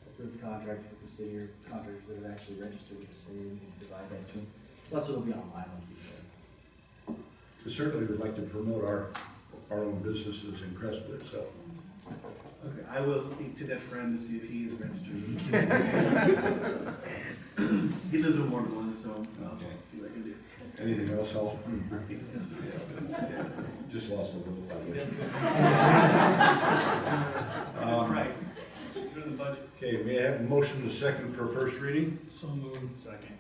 approved contractors with the city, or contractors that are actually registered with the city, and we can provide that to them. Plus, it'll be online, like you said. Certainly, we'd like to promote our own businesses in Crestwood, so. Okay, I will speak to that friend to see if he is registered with the city. He lives in Ward 1, so I'll see what I can do. Anything else, Al? Just lost a little by the way. Price. Go to the budget. Okay, may I have a motion to second for first reading? So moved. Second.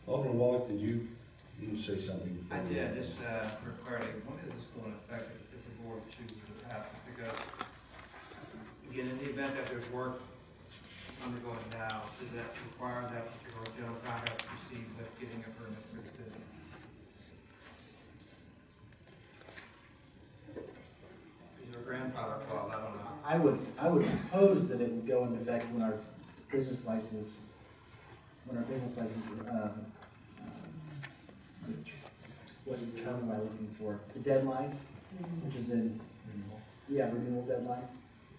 Alderman Wallach, did you say something? I did, just for clarity, when is this going to affect if the board chooses to pass it? Because, again, in the event that there's work undergoing now, does that require that your general contractor proceed with getting a permit for the city? Is there a grandfather clause? I don't know. I would propose that it would go into effect when our business license, what term am I looking for? The deadline, which is in, renewal deadline.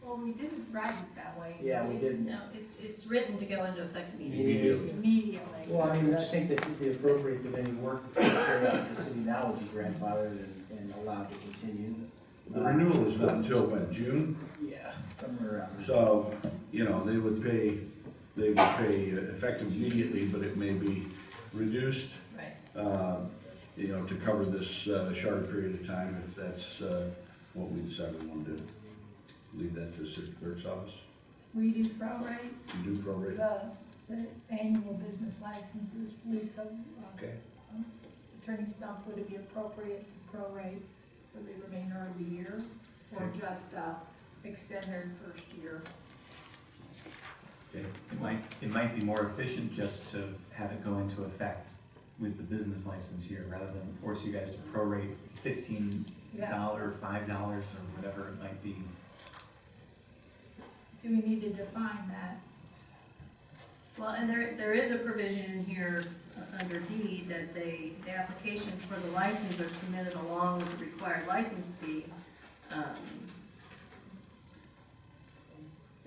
Well, we didn't write it that way. Yeah, we didn't. No, it's written to go into effect Immediately. Immediately. Well, I mean, I think that it'd be appropriate that any work that's carried out in the city now would be grandfathered and allowed to continue. The renewal is not until when, June? Yeah, somewhere around there. So, they would pay effective immediately, but it may be reduced. Right. To cover this shorter period of time, if that's what we decide we want to do. Leave that to the city clerk's office. We do prorate You do prorate? the annual business licenses, Lisa. Okay. Attorney Stump, would it be appropriate to prorate for the remainder of the year? Or Okay. just extend their first year? Okay. It might be more efficient just to have it go into effect with the business license here, rather than force you guys to prorate $15, $5, or whatever it might be. Do we need to define that? Well, and there is a provision in here under D that the applications for the license are submitted along with the required license fee.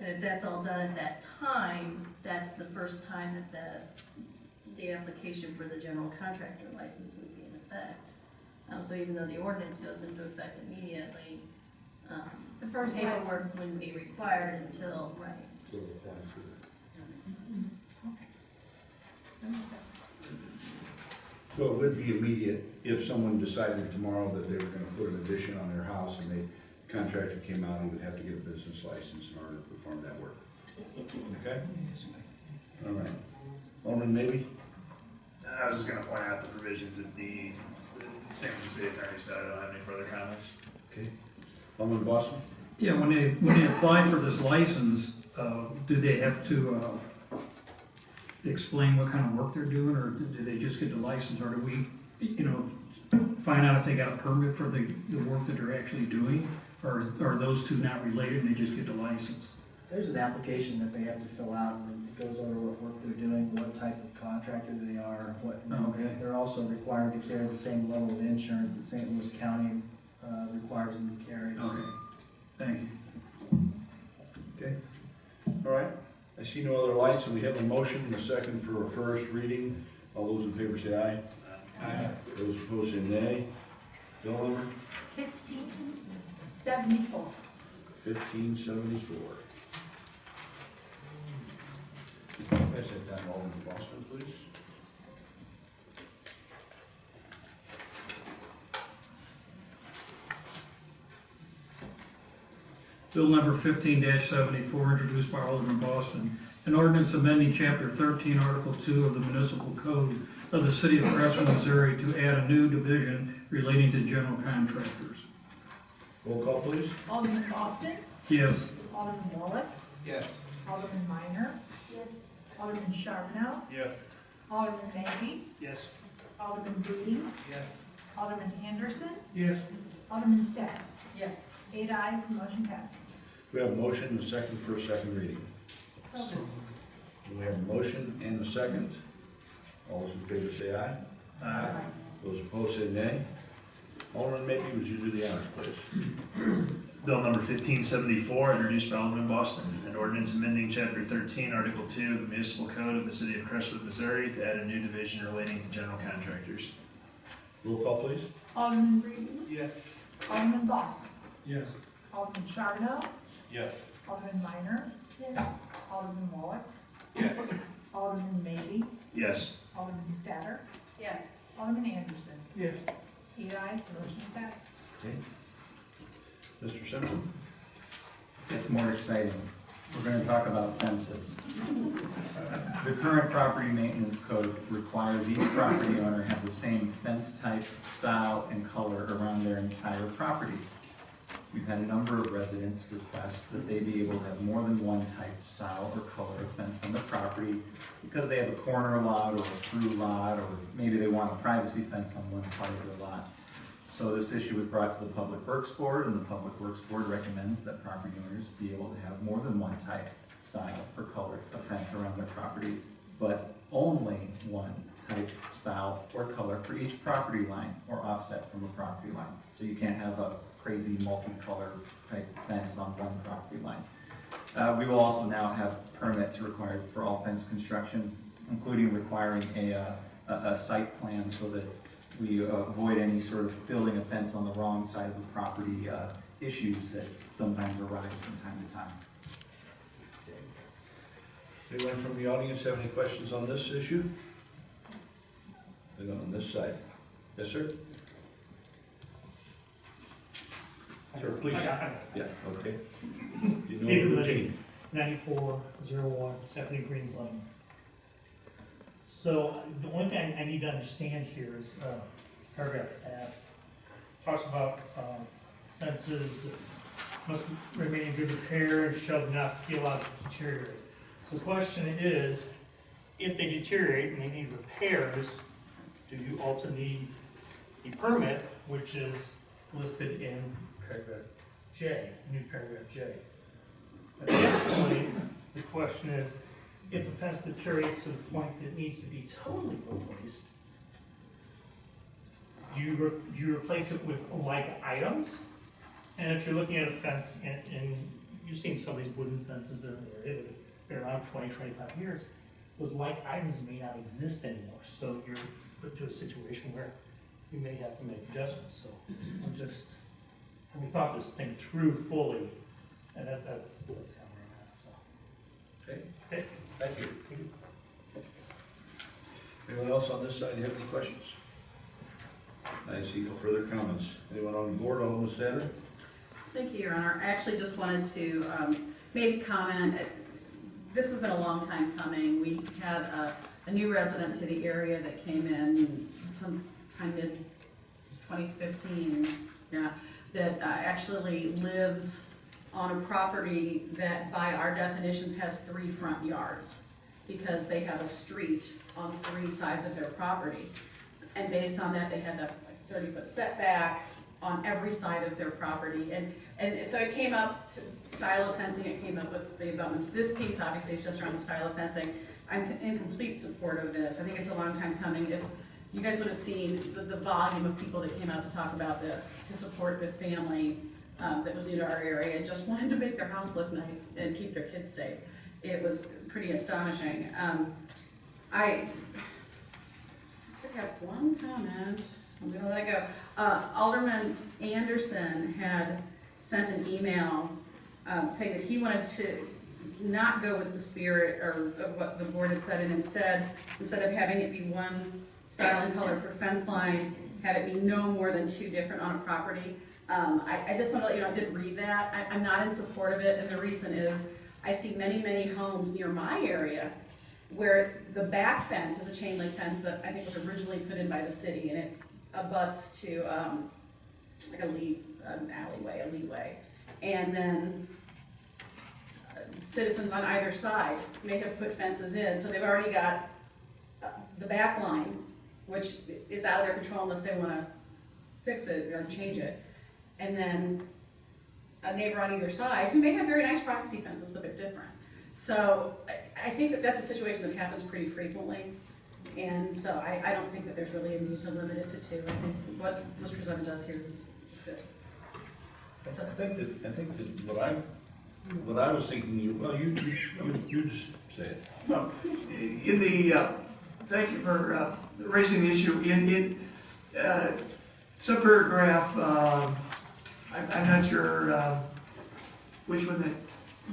And if that's all done at that time, that's the first time that the application for the general contractor license would be in effect. So even though the ordinance goes into effect immediately, The first paperwork license. wouldn't be required until, right. So the tax is- Okay. That makes sense. So it would be immediate if someone decided tomorrow that they were gonna put an addition on their house and the contractor came out, he would have to get a business license in order to perform that work. Okay? All right. Alderman, maybe? I was just gonna point out the provisions of the same as the city attorney said, I don't have any further comments. Okay. Alderman Boston? Yeah, when they apply for this license, do they have to, explain what kind of work they're doing, or do they just get the license, or do we, find out if they got a permit for the work that they're actually doing? Or are those two not related and they just get the license? There's an application that they have to fill out, and it goes over what work they're doing, what type of contractor they are, what. Okay. They're also required to carry the same level of insurance that St. Louis County, requires them to carry. Okay, thank you. Okay. All right. I see no other lights, and we have a motion and a second for a first reading. All those in favor say aye. Aye. Those opposed say nay. Bill number? 1574. 1574. Pass that down to Alderman Boston, please. Bill number 15-74, introduced by Alderman Boston. An ordinance amending chapter 13, article 2 of the municipal code of the city of Crestwood, Missouri to add a new division relating to general contractors. Roll call, please. Alderman Boston. Yes. Alderman Wallach. Yes. Alderman Minor. Yes. Alderman Charbonneau. Yes. Alderman Magley. Yes. Alderman Boone. Yes. Alderman Anderson. Yes. Alderman Stagg. Yes. 8 ayes, the motion passes. We have a motion and a second for a second reading. So moved. We have a motion and a second. All those in favor say aye. Aye. Those opposed say nay. Alderman, maybe would you do the honors, please? Bill number 1574, introduced by Alderman Boston, an ordinance amending chapter 13, article 2 of the municipal code of the city of Crestwood, Missouri to add a new division relating to general contractors. Roll call, please. Alderman Reed. Yes. Alderman Boston. Yes. Alderman Charbonneau. Yes. Alderman Minor. Yes. Alderman Wallach. Yes. Alderman Magley. Yes. Alderman Statter. Yes. Alderman Anderson. Yes. 8 ayes, the motion is passed. Okay. Mr. Simpson? It's more exciting. We're gonna talk about fences. The current property maintenance code requires each property owner have the same fence type, style, and color around their entire property. We've had a number of residents request that they be able to have more than one type, style, or color of fence on the property because they have a corner lot or a through lot, or maybe they want a privacy fence on one part of their lot. So this issue was brought to the Public Works Board, and the Public Works Board recommends that property owners be able to have more than one type, style, or color of fence around their property, but only one type, style, or color for each property line or offset from a property line. So you can't have a crazy multicolor type fence on one property line. We will also now have permits required for all fence construction, including requiring a site plan so that we avoid any sort of building a fence on the wrong side of the property issues that sometimes arise from time to time. Anyone from the audience have any questions on this issue? And on this side? Yes, sir? Sir, please. Yeah, okay. You know the routine. 9401 Stephanie Greens Lane. So the one thing I need to understand here is paragraph F talks about fences must remain in good repair and shall not be allowed to deteriorate. So the question is, if they deteriorate and they need repairs, do you also need a permit, which is listed in paragraph J, new paragraph J? Additionally, the question is, if a fence deteriorates to the point that it needs to be totally replaced, do you replace it with like items? And if you're looking at a fence, and you've seen some of these wooden fences that are been around 20, 25 years, those like items may not exist anymore, so you're put to a situation where you may have to make adjustments, so we thought this thing through fully, and that's kind of where I'm at, so. Okay, thank you. Anyone else on this side have any questions? I see no further comments. Anyone on the board, Alderman Standard? Thank you, Your Honor. I actually just wanted to maybe comment. This has been a long time coming. We had a new resident to the area that came in sometime mid-2015, that actually lives on a property that by our definitions has 3 front yards, because they have a street on 3 sides of their property. And based on that, they had a 30-foot setback on every side of their property. And so it came up, style of fencing, it came up with the abutments. This piece obviously is just around the style of fencing. I'm in complete support of this. I think it's a long time coming. If you guys would have seen the volume of people that came out to talk about this, to support this family that was new to our area, just wanted to make their house look nice and keep their kids safe. It was pretty astonishing. I took out one comment. I'm gonna let it go. Alderman Anderson had sent an email saying that he wanted to not go with the spirit or of what the board had said, and instead of having it be one style and color per fence line, have it be no more than 2 different on a property. I just want to let you know, I did read that. I'm not in support of it, and the reason is I see many, many homes near my area where the back fence is a chain link fence that I think was originally put in by the city, and it abuts to like an alleyway, a leeway. And then citizens on either side may have put fences in, so they've already got the back line, which is out of their control unless they want to fix it or change it. And then a neighbor on either side who may have very nice privacy fences, but they're different. So I think that that's a situation that happens pretty frequently. And so I don't think that there's really a need to limit it to 2. I think what was presented to us here is good. I think that what I was thinking, you just say it. Well, in the, thank you for raising the issue. In subparagraph, I'm not sure which one that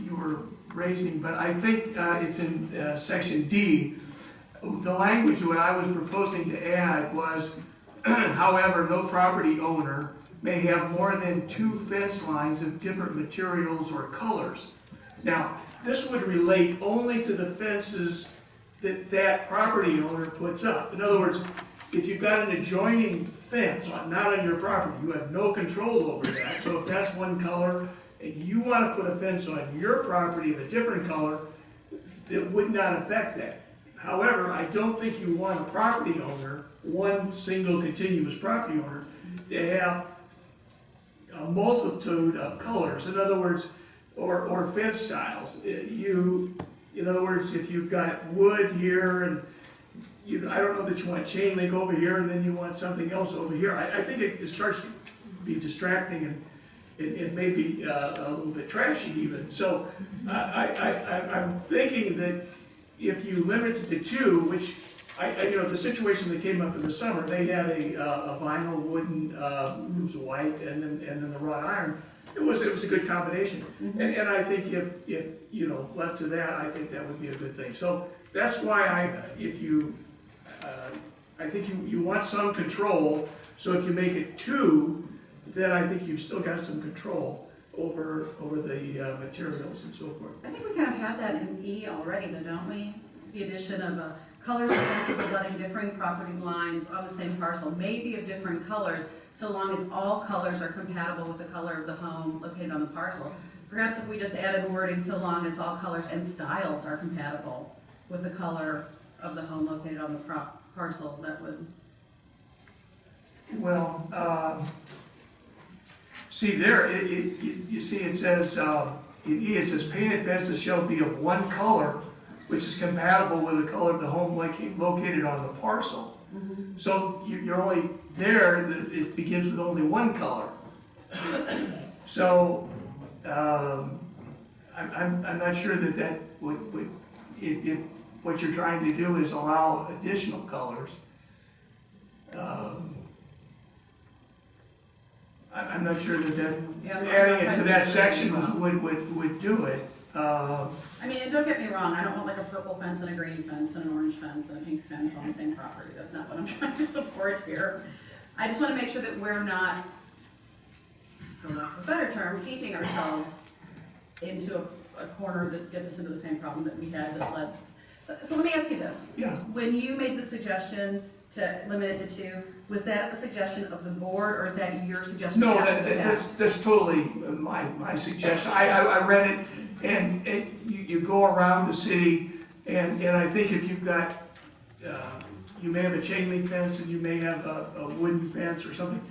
you were raising, but I think it's in section D. The language what I was proposing to add was, however, no property owner may have more than 2 fence lines of different materials or colors. Now, this would relate only to the fences that property owner puts up. In other words, if you've got an adjoining fence not on your property, you have no control over that. So if that's one color and you want to put a fence on your property of a different color, it would not affect that. However, I don't think you want a property owner, one single continuous property owner, to have a multitude of colors. In other words, or fence styles. In other words, if you've got wood here and I don't know that you want chain link over here and then you want something else over here. I think it starts to be distracting and maybe a little bit trashy even. So I'm thinking that if you limit it to 2, which the situation that came up in the summer, they had a vinyl wooden, it was white, and then the wrought iron. It was a good combination, and I think if left to that, I think that would be a good thing. So that's why I think you want some control. So if you make it 2, then I think you've still got some control over the materials and so forth. I think we kind of have that in E already, though, don't we? The addition of colors of fences abutting differing property lines on the same parcel may be of different colors, so long as all colors are compatible with the color of the home located on the parcel. Perhaps if we just added wording, so long as all colors and styles are compatible with the color of the home located on the parcel, that would... Well, see there, you see it says, in E it says painted fences shall be of one color which is compatible with the color of the home located on the parcel. So you're only there, it begins with only one color. So, I'm not sure that would, if what you're trying to do is allow additional colors. I'm not sure that adding it to that section would do it. I mean, and don't get me wrong, I don't want like a purple fence and a green fence and an orange fence and a pink fence on the same property. That's not what I'm trying to support here. I just wanna make sure that we're not, for lack of a better term, painting ourselves into a corner that gets us into the same problem that we had that led. So let me ask you this. Yeah. When you made the suggestion to limit it to 2, was that the suggestion of the board, or is that your suggestion? No, that's totally my suggestion. I read it, and you go around the city, and I think if you've got, you may have a chain link fence, and you may have a wooden fence or something,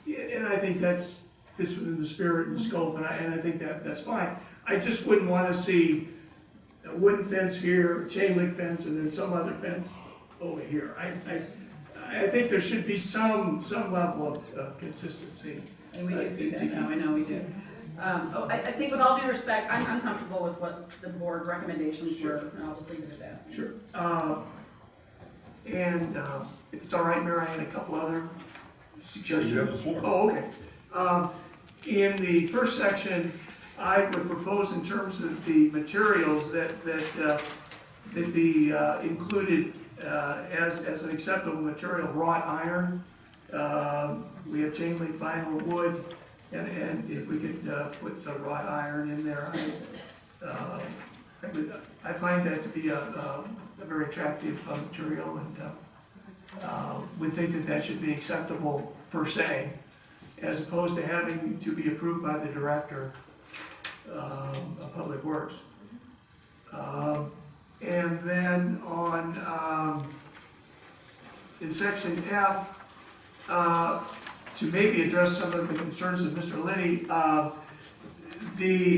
and I think that's fits within the spirit and the scope, and I think that's fine. I just wouldn't want to see a wooden fence here, a chain link fence, and then some other fence over here. I think there should be some level of consistency. And we do see that now, I know we do. I think with all due respect, I'm comfortable with what the board recommendations were, and I'll just leave it at that. Sure. And if it's all right, Mayor, I had a couple other suggestions. You have the floor. Oh, okay. In the first section, I would propose in terms of the materials that be included as an acceptable material, wrought iron. We have chain link vinyl wood, and if we could put the wrought iron in there, I find that to be a very attractive material, and would think that should be acceptable per se, as opposed to having to be approved by the director of Public Works. And then on, in section F, to maybe address some of the concerns of Mr. Liddy,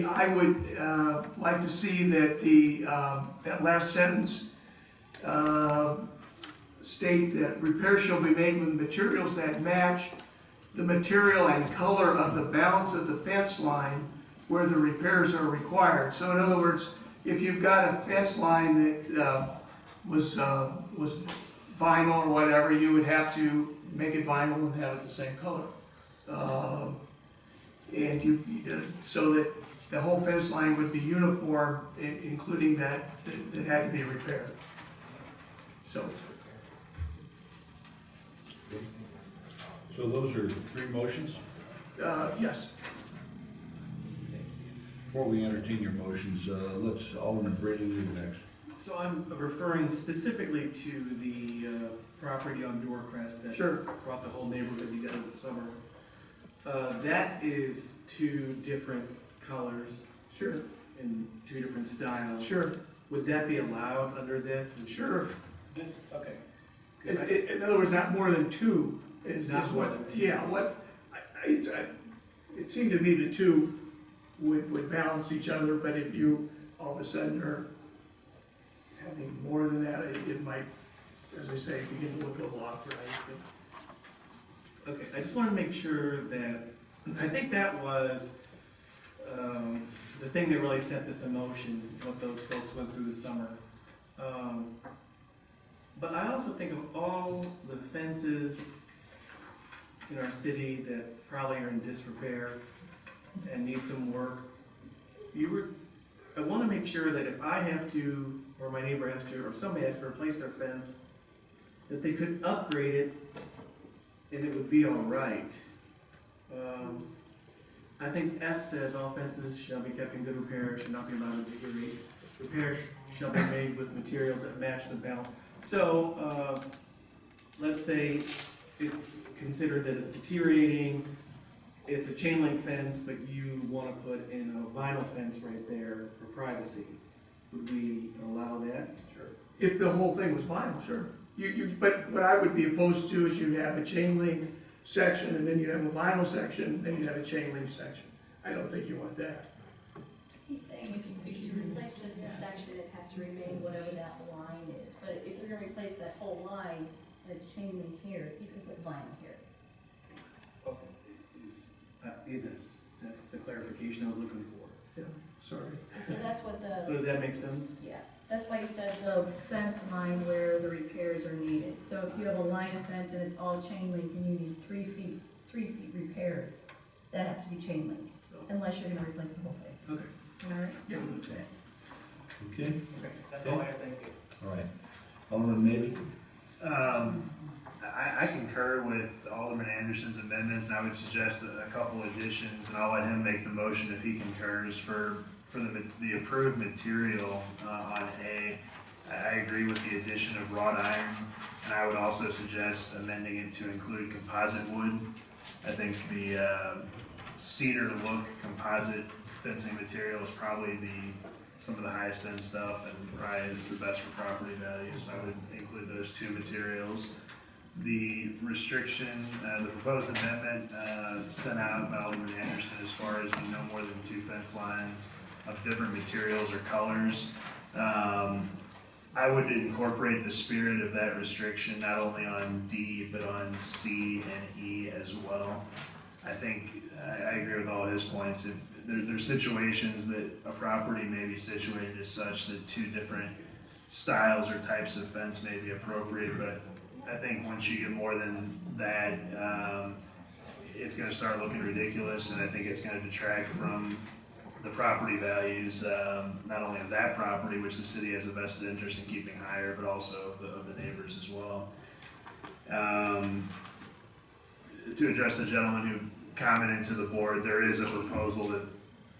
I would like to see that that last sentence state that repairs shall be made with materials that match the material and color of the balance of the fence line where the repairs are required. So in other words, if you've got a fence line that was vinyl or whatever, you would have to make it vinyl and have it the same color. So that the whole fence line would be uniform, including that had to be repaired. So those are 3 motions? Yes. Before we entertain your motions, let's, Alderman Brady, you next. So I'm referring specifically to the property on Doorcrest that brought the whole neighborhood together this summer. That is 2 different colors. Sure. In 2 different styles. Sure. Would that be allowed under this? Sure. This, okay. In other words, not more than 2 is more what, than 2. yeah, what, it seemed to me the 2 would balance each other, but if you all of a sudden are having more than that, it might, as I say, begin to look a little awkward, I think. Okay, I just want to make sure that, I think that was the thing that really set this in motion, what those folks went through this summer. But I also think of all the fences in our city that probably are in disrepair and need some work. I want to make sure that if I have to, or my neighbor has to, or somebody has to replace their fence, that they could upgrade it and it would be all right. I think F says all fences shall be kept in good repair, should not be allowed to deteriorate. Repairs shall be made with materials that match the balance. So, let's say it's considered that it's deteriorating, it's a chain link fence, but you want to put in a vinyl fence right there for privacy. Would we allow that? Sure. If the whole thing was vinyl, sure. But what I would be opposed to is you have a chain link section, and then you have a vinyl section, then you have a chain link section. I don't think you want that. He's saying if you replace just a section, it has to remain whatever that line is. But if you're gonna replace that whole line, and it's chain link here, you can put vinyl here. That's the clarification I was looking for. Yeah, sorry. So that's what So does that make sense? yeah, that's why you said the fence line where the repairs are needed. So if you have a line of fence and it's all chain link and you need 3 feet repaired, that has to be chain link, unless you're gonna replace the whole thing. Okay. All right? Yeah. Okay, That's all I have, thank you. all right. Alderman Maybe? I concur with Alderman Anderson's amendments, and I would suggest a couple additions, and I'll let him make the motion if he concurs for the approved material on A. I agree with the addition of wrought iron, and I would also suggest amending it to include composite wood. I think the cedar look composite fencing material is probably some of the highest end stuff, and probably is the best for property values, so I would include those two materials. The restriction, the proposed amendment sent out by Alderman Anderson as far as no more than 2 fence lines of different materials or colors. I would incorporate the spirit of that restriction not only on D, but on C and E as well. I think, I agree with all his points. If there's situations that a property may be situated as such that 2 different styles or types of fence may be appropriate, but I think once you get more than that, it's gonna start looking ridiculous, and I think it's gonna detract from the property values, not only of that property, which the city has a vested interest in keeping higher, but also of the neighbors as well. To address the gentleman who commented to the board, there is a proposal that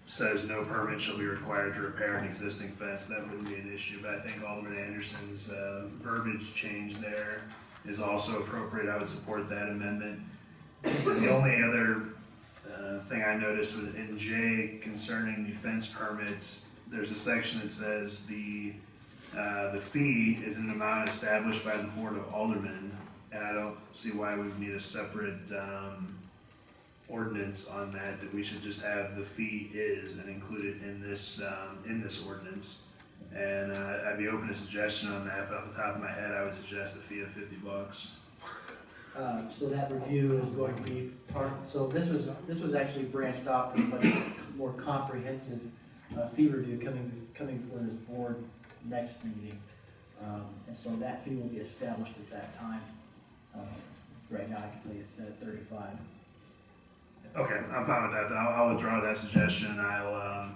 says no permit shall be required to repair an existing fence. That wouldn't be an issue, but I think Alderman Anderson's verbiage change there is also appropriate. I would support that amendment. The only other thing I noticed was in J concerning the fence permits, there's a section that says the fee is an amount established by the Board of Aldermen, and I don't see why we would need a separate ordinance on that we should just have the fee is and include it in this ordinance. And I'd be open to suggestion on that, but off the top of my head, I would suggest a fee of $50. So that review is going to be so this was actually branched off from a much more comprehensive fee review coming before this board next meeting. And so that fee will be established at that time. Right now, I can tell you it's at $35. Okay, I'm fine with that, then I'll withdraw that suggestion, and I'll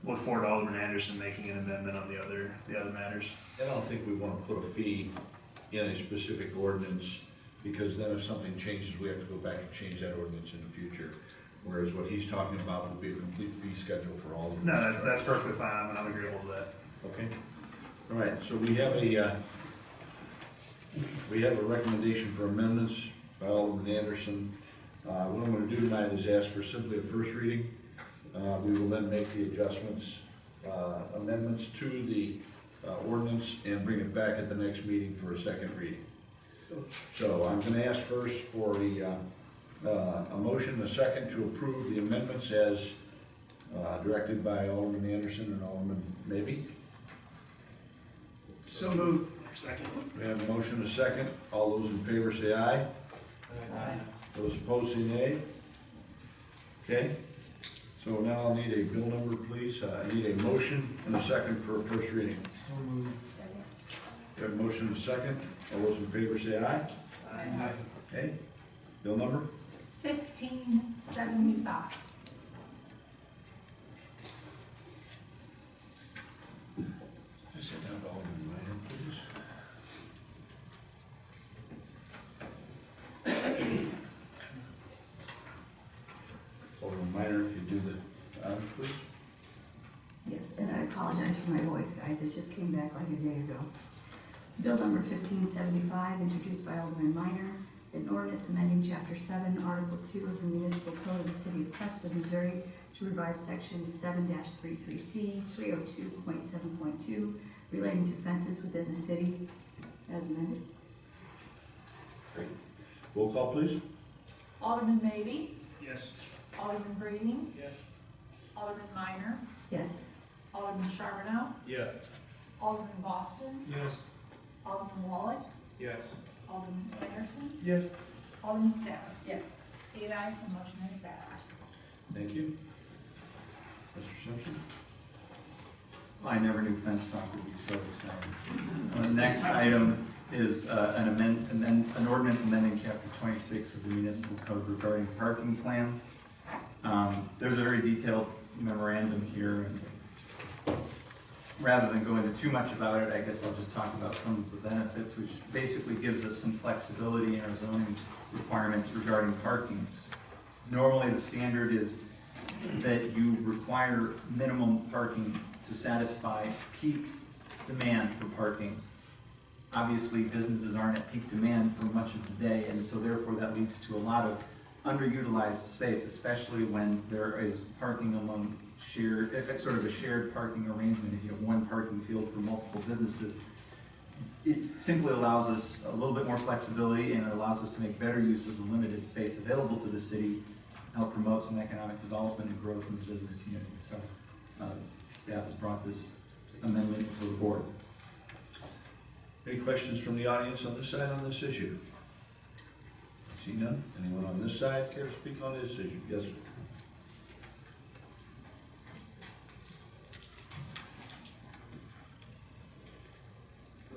look forward to Alderman Anderson making an amendment on the other matters. I don't think we wanna put a fee in a specific ordinance, because then if something changes, we have to go back and change that ordinance in the future. Whereas what he's talking about would be a complete fee schedule for all of them. No, that's perfectly fine, I'm agreeable to that. Okay, all right, so we have a recommendation for amendments by Alderman Anderson. What I'm gonna do tonight is ask for simply a first reading. We will then make the adjustments, amendments to the ordinance and bring it back at the next meeting for a second reading. So I'm gonna ask first for a motion, a second to approve the amendments as directed by Alderman Anderson and Alderman Maybe. So moved. Second. We have a motion, a second. All those in favor say aye. Aye. Those opposed say nay. Okay, so now I'll need a bill number, please. I need a motion and a second for a first reading. We have a motion and a second. All those in favor say aye. Aye. Okay, bill number? 1575. I sit down to Alderman Minor, please. Alderman Minor, if you do the honors, please. Yes, and I apologize for my voice, guys, it just came back like a day ago. Bill number 1575, introduced by Alderman Minor, an ordinance amending Chapter 7, Article 2 of the Municipal Code of the City of Crestwood, Missouri, to revise Section 7-33C, 302.7.2, relating to fences within the city, as amended. Great. Roll call, please. Alderman Maybe. Yes. Alderman Greening. Yes. Alderman Minor. Yes. Alderman Charbonneau, Yes. Alderman Boston, Yes. Alderman Wallach, Yes. Alderman Anderson, Yes. Alderman Stafford. Yes. 8 ayes, the motion has passed. Thank you. Mr. Simpson? I never knew fence talk would be so exciting. The next item is an ordinance amending chapter 26 of the municipal code regarding parking plans. There's a very detailed memorandum here, and rather than go into too much about it, I guess I'll just talk about some of the benefits, which basically gives us some flexibility in our zoning requirements regarding parking. Normally, the standard is that you require minimum parking to satisfy peak demand for parking. Obviously, businesses aren't at peak demand for much of the day, and so therefore that leads to a lot of underutilized space, especially when there is parking among sort of a shared parking arrangement. If you have one parking field for multiple businesses, it simply allows us a little bit more flexibility, and it allows us to make better use of the limited space available to the city, help promote some economic development and growth in the business community. So staff has brought this amendment for the board. Any questions from the audience on this side on this issue? See none? Anyone on this side care to speak on this issue? Yes, sir.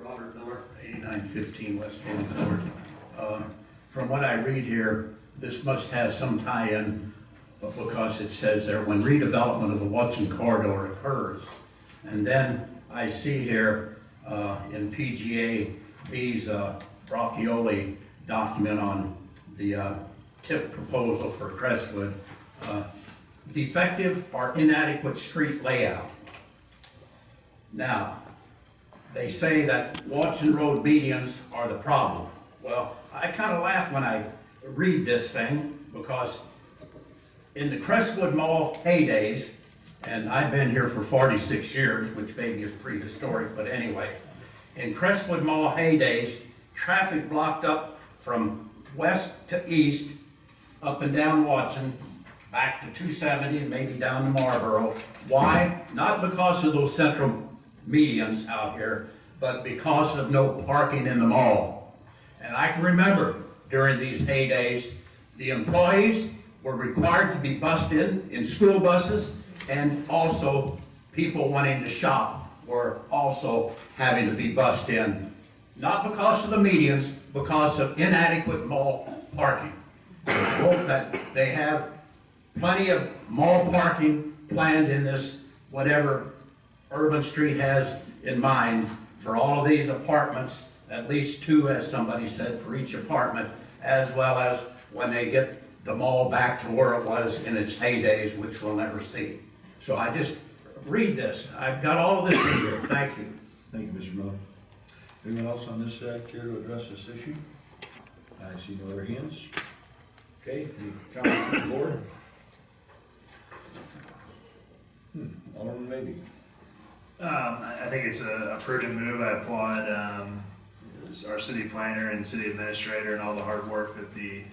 Robert Miller, 8915 West End Court. From what I read here, this must have some tie-in because it says there, when redevelopment of the Watson corridor occurs. And then I see here in PGA B's Brocchioli document on the TIF proposal for Crestwood, defective or inadequate street layout. Now, they say that Watson Road medians are the problem. Well, I kind of laugh when I read this thing, because in the Crestwood Mall heydays, and I've been here for 46 years, which maybe is prehistoric, but anyway, in Crestwood Mall heydays, traffic blocked up from west to east, up and down Watson, back to 270 and maybe down to Marlboro. Why? Not because of those central medians out here, but because of no parking in the mall. And I can remember during these heydays, the employees were required to be bussed in school buses, and also people wanting to shop were also having to be bussed in, not because of the medians, because of inadequate mall parking. I hope that they have plenty of mall parking planned in this, whatever Urban Street has in mind for all of these apartments, at least 2, as somebody said, for each apartment, as well as when they get the mall back to where it was in its heydays, which we'll never see. So I just read this. I've got all of this in here. Thank you. Thank you, Mr. Miller. Anyone else on this side care to address this issue? I see no other hands. Okay, any comments from the board? Alderman Maybe. I think it's a prudent move. I applaud our city planner and city administrator and all the hard work that the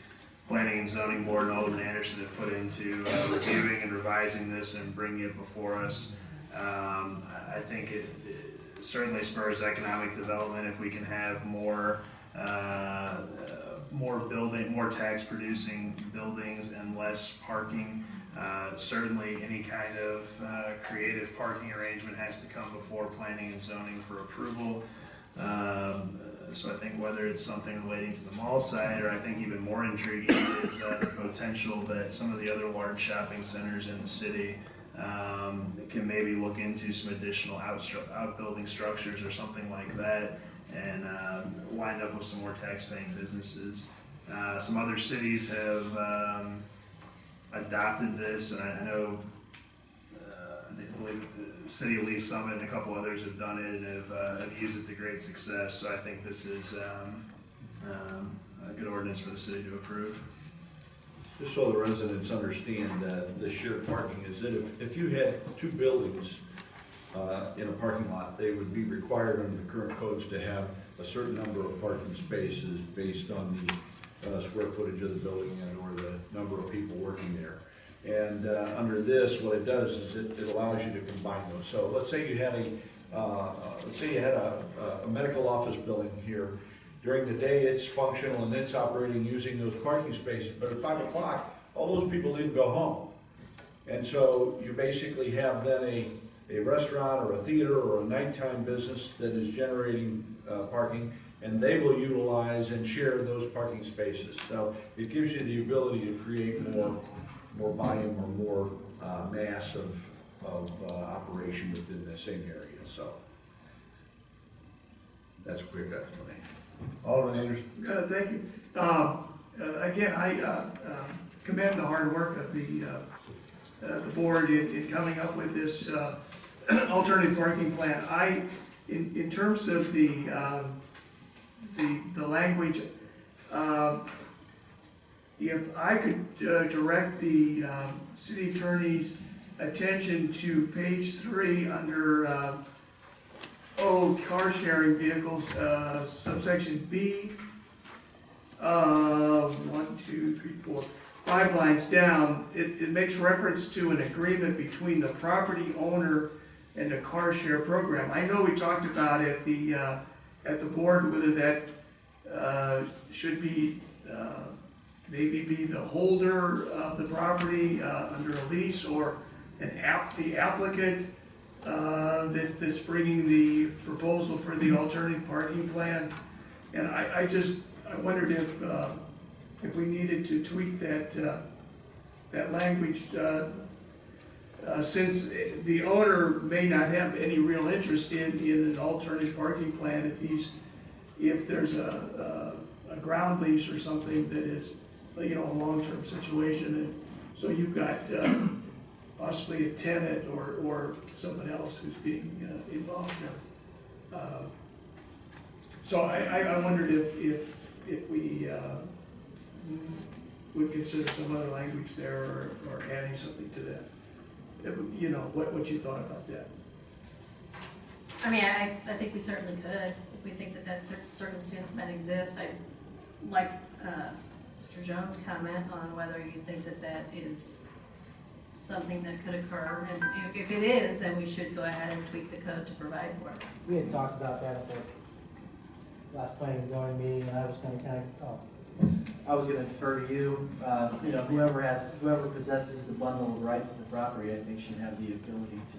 Planning and Zoning Board and Alderman Anderson have put into reviewing and revising this and bringing it before us. I think it certainly spurs economic development if we can have more tax-producing buildings and less parking. Certainly, any kind of creative parking arrangement has to come before planning and zoning for approval. So I think whether it's something relating to the mall side, or I think even more intriguing is the potential that some of the other large shopping centers in the city can maybe look into some additional outbuilding structures or something like that, and wind up with some more tax-paying businesses. Some other cities have adopted this, and I know I believe the City of Lee Summit and a couple others have done it and have used it to great success. So I think this is a good ordinance for the city to approve. Just so the residents understand the shared parking is that if you had 2 buildings in a parking lot, they would be required under the current codes to have a certain number of parking spaces based on the square footage of the building and or the number of people working there. And under this, what it does is it allows you to combine those. So let's say you had a medical office building here. During the day, it's functional and it's operating using those parking spaces, but at 5 o'clock, all those people leave and go home. And so you basically have then a restaurant or a theater or a nighttime business that is generating parking, and they will utilize and share those parking spaces. So it gives you the ability to create more volume or more mass of operation within the same area. So that's a quick explanation. Alderman Anderson. Thank you. Again, I commend the hard work of the board in coming up with this alternative parking plan. In terms of the language, if I could direct the city attorney's attention to page 3 under car sharing vehicles, subsection B, 5 lines down, it makes reference to an agreement between the property owner and the car share program. I know we talked about at the board whether that should be maybe be the holder of the property under a lease, or the applicant that's bringing the proposal for the alternative parking plan. And I wondered if we needed to tweak that language, since the owner may not have any real interest in an alternative parking plan if there's a ground lease or something that is, a long-term situation, and so you've got possibly a tenant or someone else who's being involved there. So I wondered if we would consider some other language there, or adding something to that. What you thought about that? I mean, I think we certainly could, if we think that circumstance might exist. I like Mr. Jones' comment on whether you think that is something that could occur, and if it is, then we should go ahead and tweak the code to provide for it. We had talked about that at the last planning and zoning meeting, and I was I was gonna defer to you. Whoever possesses the bundle of rights to the property, I think should have the ability to,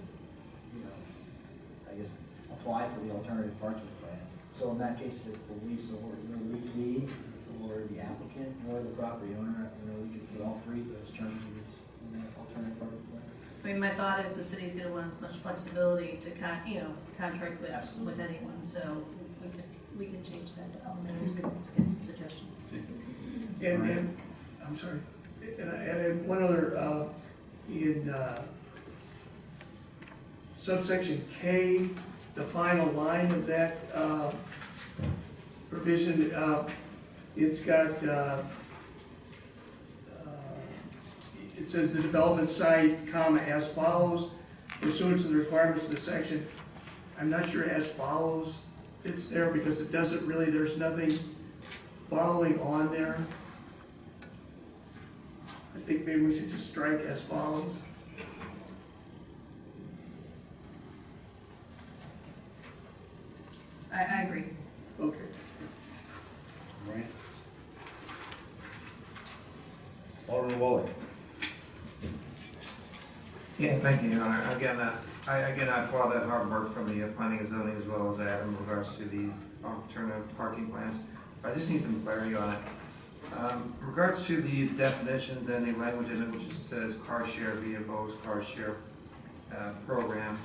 I guess, apply for the alternative parking plan. So in that case, if it's the lease or the leasee, or the applicant, or the property owner, we could put all three of those terms in this alternative parking plan. I mean, my thought is the city's gonna want as much flexibility to contract with anyone, so we can change that element. It's a good suggestion. And I'm sorry, and I had one other, in subsection K, the final line of that provision, it's got, it says the development site, comma, as follows, pursuant to the requirements of the section. I'm not sure as follows fits there, because it doesn't really, there's nothing following on there. I think maybe we should just strike as follows. I agree. Okay. All right. Alderman Wallach. Yeah, thank you, Your Honor. Again, I applaud that hard work from the planning and zoning as well as Adam in regards to the alternative parking plans. I just need some clarity on it. In regards to the definitions and the language in it, which just says car share vehicles, car share program,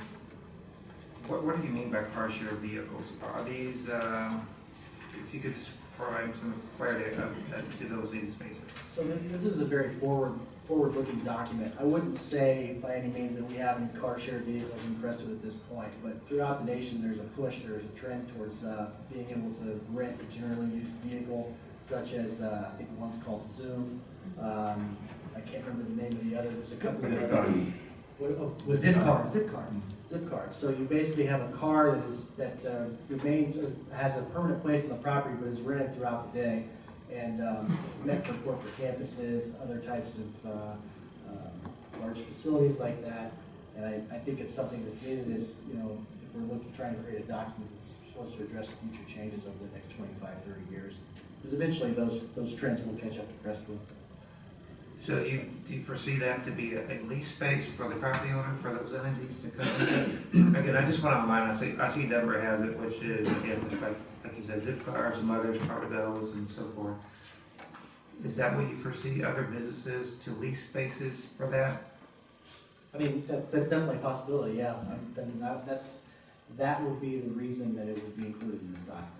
what do you mean by car share vehicles? Are these, if you could just provide some clarity as to those eight spaces? So this is a very forward-looking document. I wouldn't say by any means that we have any car share vehicles in Crestwood at this point, but throughout the nation, there's a trend towards being able to rent a generally used vehicle, such as, I think one's called Zoom. I can't remember the name of the other. There's a couple of Zipcar. So you basically have a car that remains, or has a permanent place on the property, but is rented throughout the day. And it's meant for corporate campuses, other types of large facilities like that. And I think it's something that's needed is, you know, if we're trying to create a document that's supposed to address future changes over the next 25, 30 years. Because eventually those trends will catch up to Crestwood. So do you foresee that to be a lease space for the property owner, for those entities to come in? Again, I just went online, I see Denver has it, which is, again, like you said, zip cars and mothers, part of those and so forth. Is that what you foresee, other businesses to lease spaces for that? I mean, that's definitely a possibility, yeah. That would be the reason that it would be included in this document.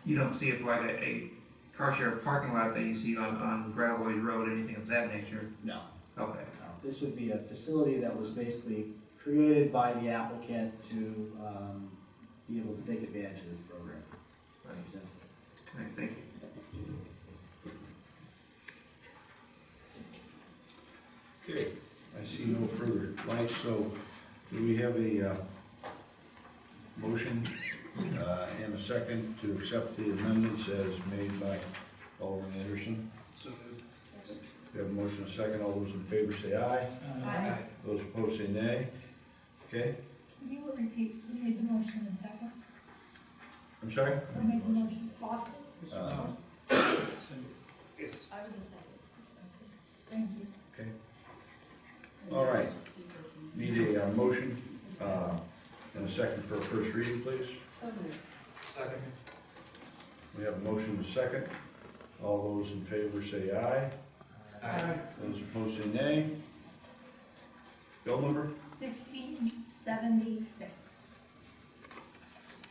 You don't see it for like a car share parking lot that you see on Gravelways Road, anything of that nature? No. Okay. No. This would be a facility that was basically created by the applicant to be able to take advantage of this program. That makes sense. All right, thank you. Okay, I see no further lights, so do we have a motion and a second to accept the amendments as made by Alderman Anderson? So moved. We have a motion and a second. All those in favor say aye. Aye. Those opposed say nay. Okay, Can you repeat, who made the motion in second? I'm sorry? Who made the motion? Boston? Yes. I was a second. Thank you. Okay. All right. Need a motion and a second for a first reading, please. So moved. Second. We have a motion and a second. All those in favor say aye. Aye. Those opposed say nay. Bill number 1576.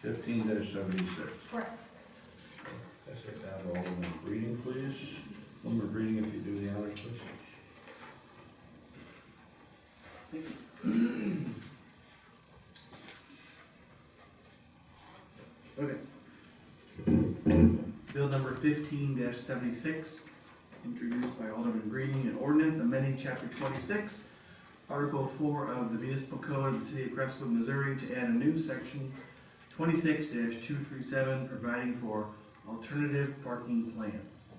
15-76. Correct. Pass it down to Alderman Breeding, please. Alderman Breeding, if you do the honors, please. Okay. Bill number 15-76, introduced by Alderman Breeding, an ordinance amending chapter 26, Article 4 of the Municipal Code of the City of Crestwood, Missouri, to add a new section 26-237, providing for alternative parking plans.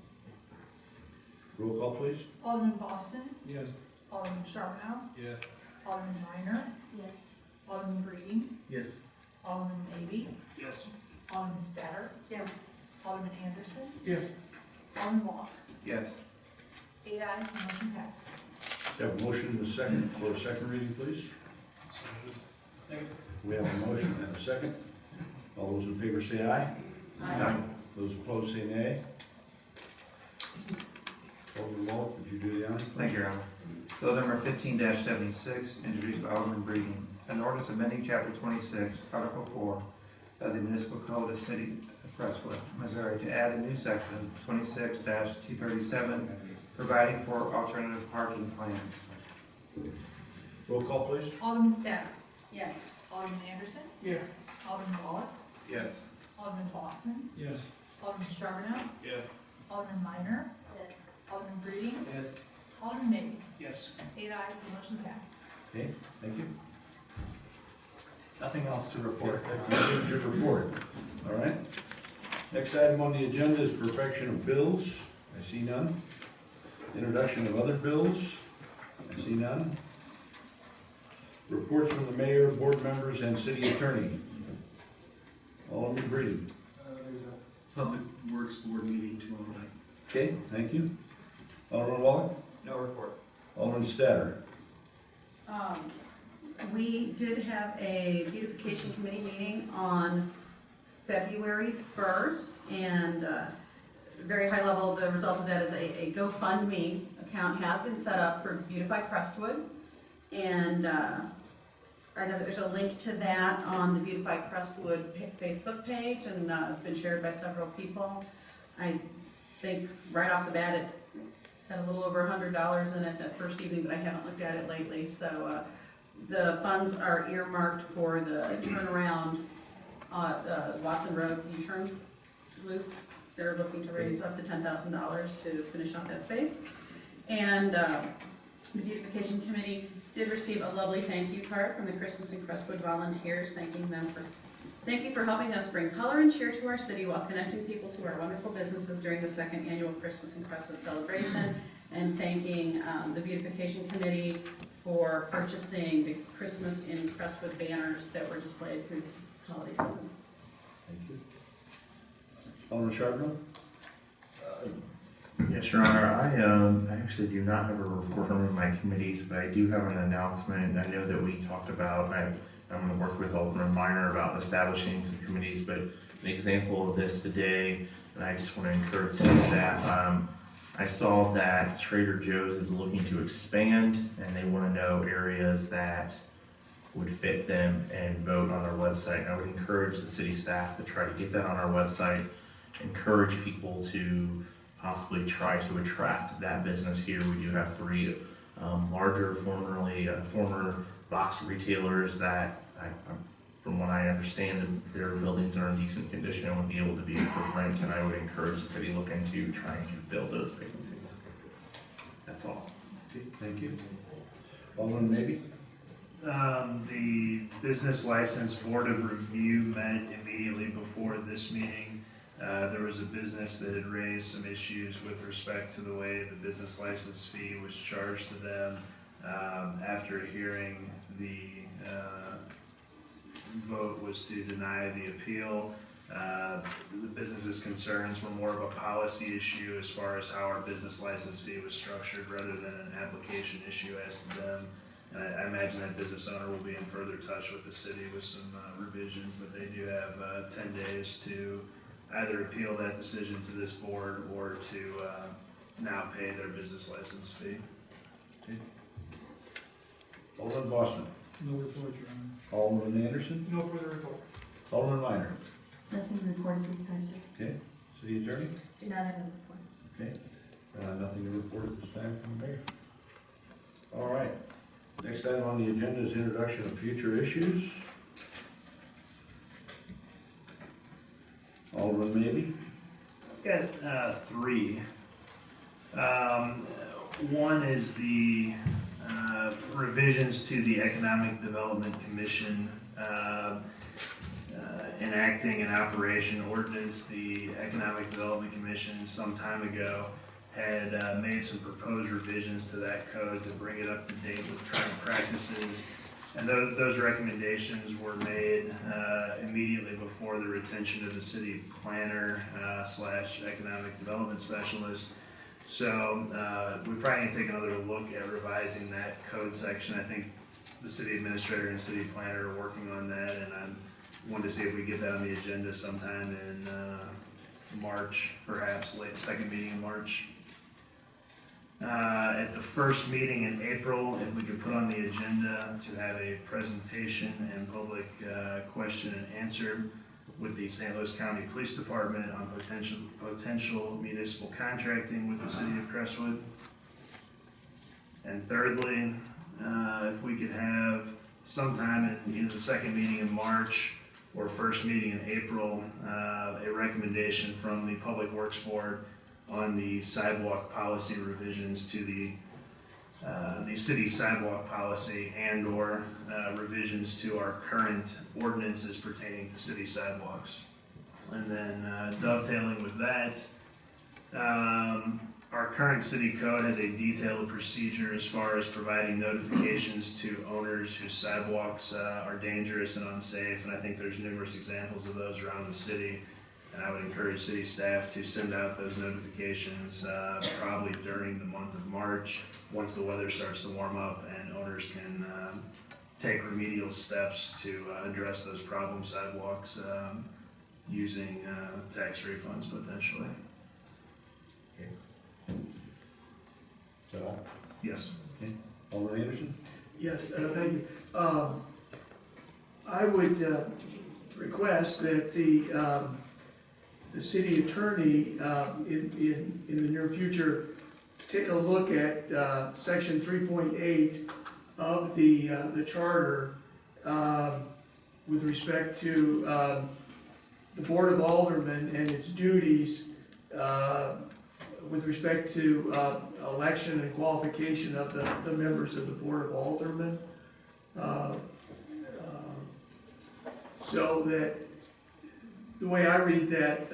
Roll call, please. Alderman Boston? Yes. Alderman Charbonneau? Yes. Alderman Minor? Yes. Alderman Breeding? Yes. Alderman Maybe? Yes. Alderman Statter? Yes. Alderman Anderson? Yes. Alderman Walk? Yes. 8 ayes, the motion passes. We have a motion and a second for a second reading, please. Second. We have a motion and a second. All those in favor say aye. Aye. Those opposed say nay. Alderman Wall, would you do the honors? Thank you, Your Honor. Bill number 15-76, introduced by Alderman Breeding, an ordinance amending chapter 26, Article 4 of the Municipal Code of the City of Crestwood, Missouri, to add a new section 26-237, providing for alternative parking plans. Roll call, please. Alderman Statter? Yes. Alderman Anderson? Yes. Alderman Wallach? Yes. Alderman Boston? Yes. Alderman Charbonneau? Yes. Alderman Minor? Yes. Alderman Breeding? Yes. Alderman Maybe? Yes. 8 ayes, the motion passes. Okay, thank you. Nothing else to report. That concludes your report. All right. Next item on the agenda is perfection of bills. I see none. Introduction of other bills. I see none. Reports from the mayor, board members, and city attorney. Alderman Breeding. There's a Public Works Board meeting tomorrow night. Okay, thank you. Alderman Wallach? No report. Alderman Statter? We did have a beautification committee meeting on February 1st, and very high level, the result of that is a GoFundMe account has been set up for Beautify Crestwood, and I know that there's a link to that on the Beautify Crestwood Facebook page, and it's been shared by several people. I think right off the bat it had a little over $100 in it that first evening, but I haven't looked at it lately, so the funds are earmarked for the turnaround, Watson Road U-turn loop. They're looking to raise up to $10,000 to finish out that space. And the beautification committee did receive a lovely thank you card from the Christmas in Crestwood volunteers, thank you for helping us bring color and cheer to our city while connecting people to our wonderful businesses during the second annual Christmas in Crestwood celebration. and thanking the beautification committee for purchasing the Christmas in Crestwood banners that were displayed through this holiday season. Thank you. Alderman Charbonneau? Yes, Your Honor, I actually do not have a report from my committees, but I do have an announcement. I know that we talked about, I'm gonna work with Alderman Minor about establishing some committees, but an example of this today, and I just wanna encourage the staff, I saw that Trader Joe's is looking to expand, and they wanna know areas that would fit them and vote on our website. I would encourage the city staff to try to get that on our website, encourage people to possibly try to attract that business here. We do have 3 larger former box retailers that, from what I understand, their buildings are in decent condition and would be able to be for rent, and I would encourage the city to look into trying to fill those vacancies. That's all. Okay, thank you. Alderman Maybe? The business license board of review met immediately before this meeting. There was a business that had raised some issues with respect to the way the business license fee was charged to them. After hearing the vote was to deny the appeal. The business's concerns were more of a policy issue as far as how our business license fee was structured rather than an application issue as to them. And I imagine that business owner will be in further touch with the city with some revisions, but they do have 10 days to either appeal that decision to this board or to now pay their business license fee. Okay. Alderman Boston? No report, Your Honor. Alderman Anderson? No further report. Alderman Minor? Nothing to report at this time, sir. Okay. City Attorney? Do not have a report. Okay. Nothing to report at this time from the mayor. All right. Next item on the agenda is introduction of future issues. Alderman Maybe? I've got 3. One is the revisions to the Economic Development Commission enacting an operation ordinance. The Economic Development Commission some time ago had made some proposed revisions to that code to bring it up to date with current practices. And those recommendations were made immediately before the retention of the city planner / economic development specialist. So we probably need to take another look at revising that code section. I think the city administrator and city planner are working on that, and I wanted to see if we get that on the agenda sometime in March, perhaps late second meeting in March. At the first meeting in April, if we could put on the agenda to have a presentation and public question and answer with the St. Louis County Police Department on potential municipal contracting with the city of Crestwood. And thirdly, if we could have sometime in either the second meeting in March or first meeting in April, a recommendation from the Public Works Board on the sidewalk policy revisions to the city sidewalk policy and or revisions to our current ordinances pertaining to city sidewalks. And then dovetailing with that, our current city code has a detailed procedure as far as providing notifications to owners whose sidewalks are dangerous and unsafe, and I think there's numerous examples of those around the city. And I would encourage city staff to send out those notifications probably during the month of March, once the weather starts to warm up and owners can take remedial steps to address those problem sidewalks using tax refunds potentially. Okay. Is that all? Yes. Okay. Alderman Anderson? Yes, thank you. I would request that the city attorney in the near future take a look at section 3.8 of the charter with respect to the Board of Aldermen and its duties with respect to election and qualification of the members of the Board of Aldermen. So that the way I read that,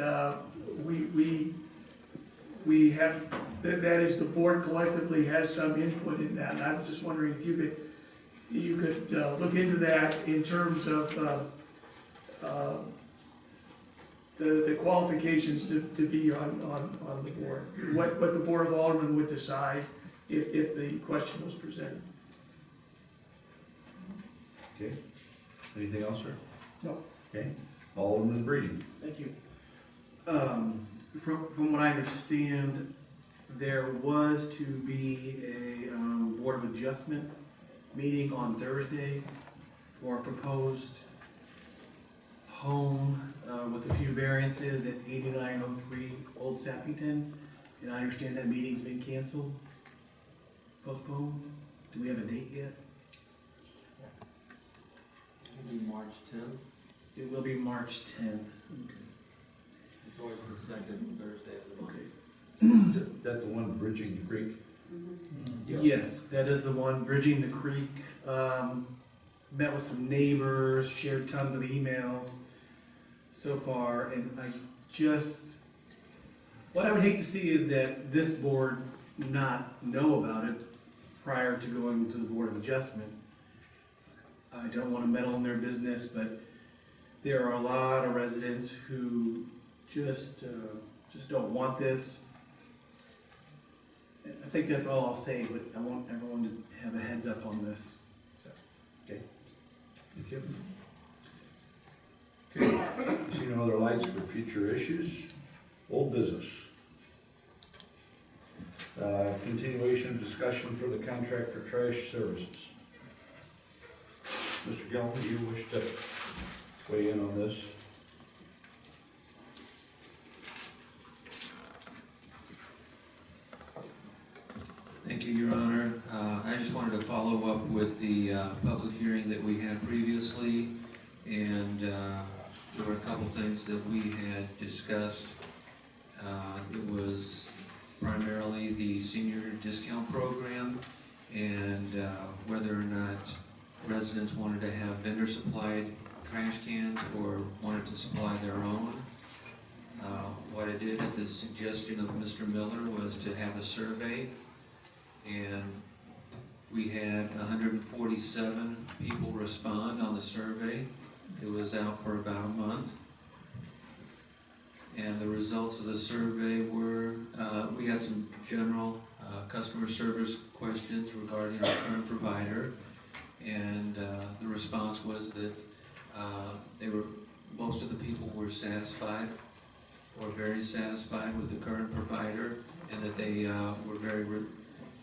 we we have, that is, the board collectively has some input in that, and I was just wondering if you could look into that in terms of the qualifications to be on the board, what the Board of Aldermen would decide if the question was presented. Okay, anything else, sir? No. Okay, Alderman Brady. Thank you. From what I understand, there was to be a Board of Adjustment meeting on Thursday for a proposed home with a few variances at 8903 Old Sappington. And I understand that meeting's been canceled, postponed. Do we have a date yet? It'll be March 10th. It will be March 10th. Okay. It's always the second Thursday of the month. Is that the one bridging the creek? Yes, that is the one, bridging the creek. Met with some neighbors, shared tons of emails so far, and what I would hate to see is that this board not know about it prior to going to the Board of Adjustment. I don't want to meddle in their business, but there are a lot of residents who just don't want this. I think that's all I'll say, but I want everyone to have a heads up on this. So, Okay. Thank you. Okay, see no other lights for future issues? Old business. Continuation of discussion for the contract for trash services. Mr. Gilman, do you wish to weigh in on this? Thank you, Your Honor. I just wanted to follow up with the public hearing that we had previously, and there were a couple things that we had discussed. It was primarily the senior discount program and whether or not residents wanted to have vendor-supplied trash cans or wanted to supply their own. What I did at the suggestion of Mr. Miller was to have a survey, and we had 147 people respond on the survey. It was out for about a month. And the results of the survey were, we had some general customer service questions regarding our current provider. And the response was that most of the people were satisfied or very satisfied with the current provider, and that they were very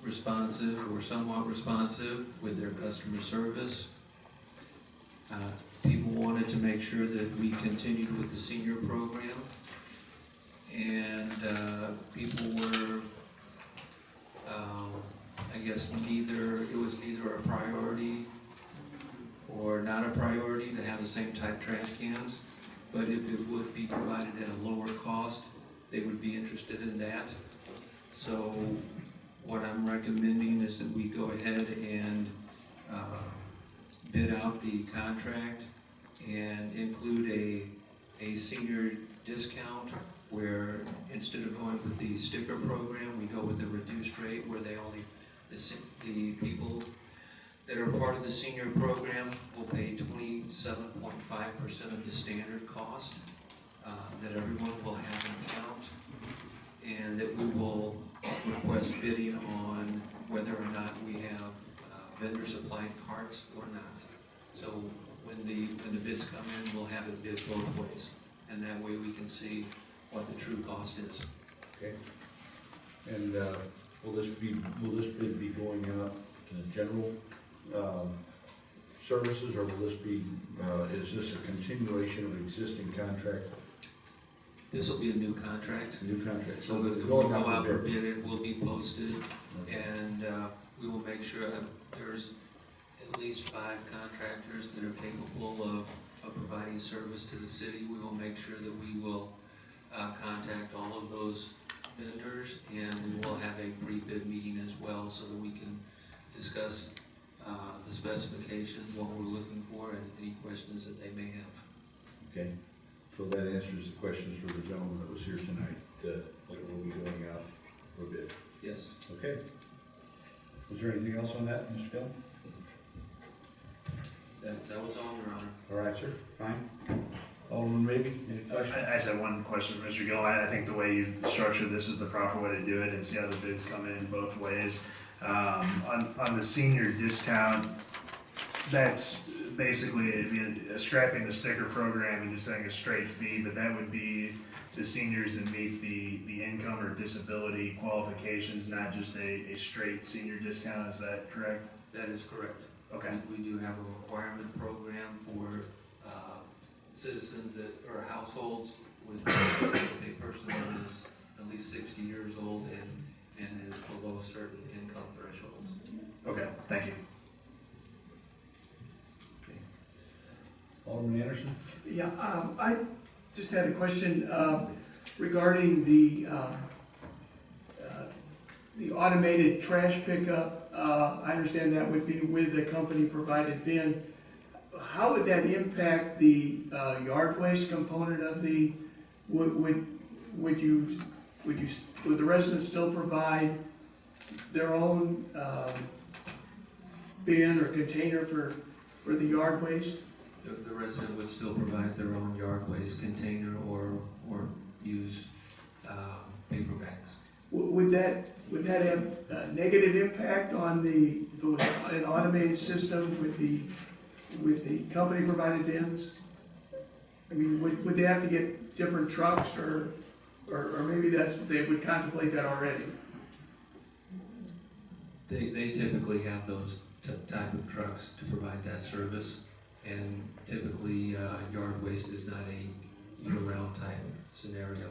responsive or somewhat responsive with their customer service. People wanted to make sure that we continued with the senior program, and people were, I guess, it was neither a priority or not a priority to have the same type trash cans, but if it would be provided at a lower cost, they would be interested in that. So what I'm recommending is that we go ahead and bid out the contract and include a senior discount where instead of going with the sticker program, we go with the reduced rate where the people that are part of the senior program will pay 27.5% of the standard cost, that everyone will have an account, and that we will request bidding on whether or not we have vendor supplied carts or not. So when the bids come in, we'll have it bid both ways, and that way we can see what the true cost is. Okay. And will this bid be going out to the general services, or will this be, is this a continuation of existing contract? This will be a new contract. New contract. So it will go out for bid, it will be posted, and we will make sure there's at least 5 contractors that are capable of providing service to the city. We will make sure that we will contact all of those vendors, and we will have a pre-bid meeting as well so that we can discuss the specifications, what we're looking for, and any questions that they may have. Okay, so that answers the questions for the gentleman that was here tonight, what will be going out. Okay. Was there anything else on that, Mr. Gill? That was all, Your Honor. All right, sir, fine. Alderman Raby, any questions? I just have one question for Mr. Gill. I think the way you've structured this is the proper way to do it and see how the bids come in both ways. On the senior discount, that's basically scrapping the sticker program and just saying a straight fee, but that would be to seniors that meet the income or disability qualifications, not just a straight senior discount, is that correct? That is correct. Okay. We do have a requirement program for citizens that, or households with a person that is at least 60 years old and is below certain income thresholds. Okay, thank you. Alderman Anderson? Yeah, I just had a question regarding the automated trash pickup. I understand that would be with the company-provided bin. How would that impact the yard waste component of the, would the residents still provide their own bin or container for the yard waste? The resident would still provide their own yard waste container or use paper bags. Would that have a negative impact on if it was an automated system with the company provided bins? I mean, would they have to get different trucks or maybe they would contemplate that already? They typically have those type of trucks to provide that service, and typically yard waste is not a year-round type scenario.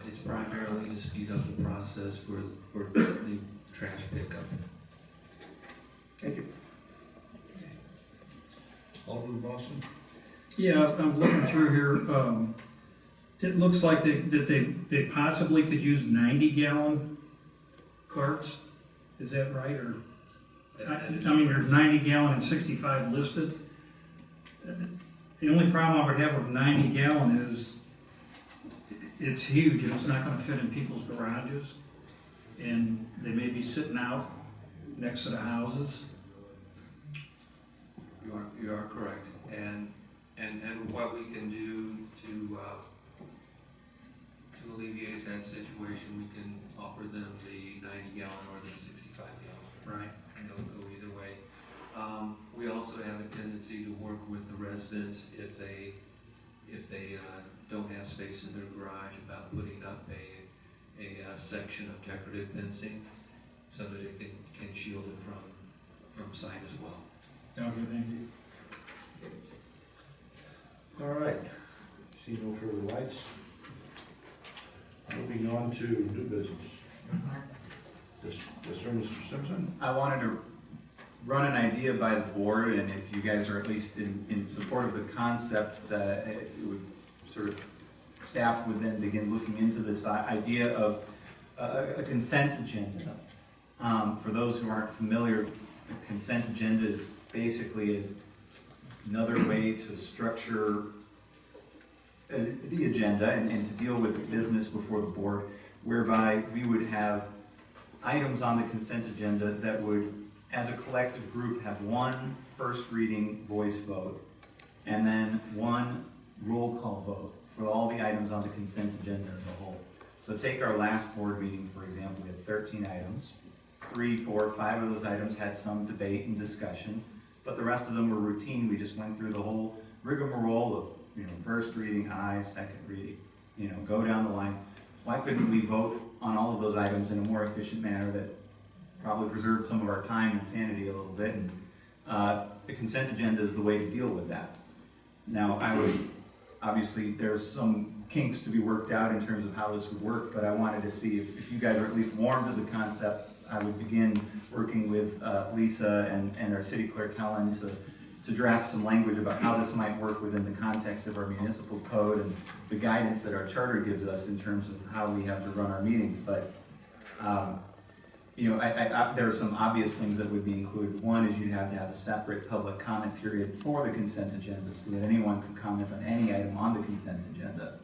It's primarily to speed up the process for the trash pickup. Thank you. Alderman Boston? Yeah, I'm looking through here, it looks like they possibly could use 90-gallon carts, is that right, or? I mean, there's 90-gallon and 65 listed. The only problem I would have with 90-gallon is it's huge and it's not gonna fit in people's garages. And they may be sitting out next to the houses. You are correct, and what we can do to alleviate that situation, we can offer them the 90-gallon or the 65-gallon. Right. And they'll go either way. We also have a tendency to work with the residents if they don't have space in their garage about putting up a section of decorative fencing so that it can shield it from sight as well. Okay, thank you. All right. See no further lights. Moving on to new business. Yes, sir, Mr. Simpson? I wanted to run an idea by the board, and if you guys are at least in support of the concept, it would sort of, staff would then begin looking into this idea of a consent agenda. For those who aren't familiar, a consent agenda is basically another way to structure the agenda and to deal with the business before the board, whereby we would have items on the consent agenda that would, as a collective group, have one first reading voice vote and then one roll call vote for all the items on the consent agenda as a whole. So take our last board meeting, for example, we had 13 items. 3, 4, 5 of those items had some debate and discussion, but the rest of them were routine. We just went through the whole rigmarole of, first reading, aye, second reading, go down the line. Why couldn't we vote on all of those items in a more efficient manner that probably preserved some of our time and sanity a little bit? And the consent agenda is the way to deal with that. Now, obviously, there's some kinks to be worked out in terms of how this would work, but I wanted to see if you guys are at least warm to the concept. I would begin working with Lisa and our city clerk, Helen, to draft some language about how this might work within the context of our municipal code and the guidance that our charter gives us in terms of how we have to run our meetings. But there are some obvious things that would be included. One is you'd have to have a separate public comment period for the consent agenda so that anyone could comment on any item on the consent agenda.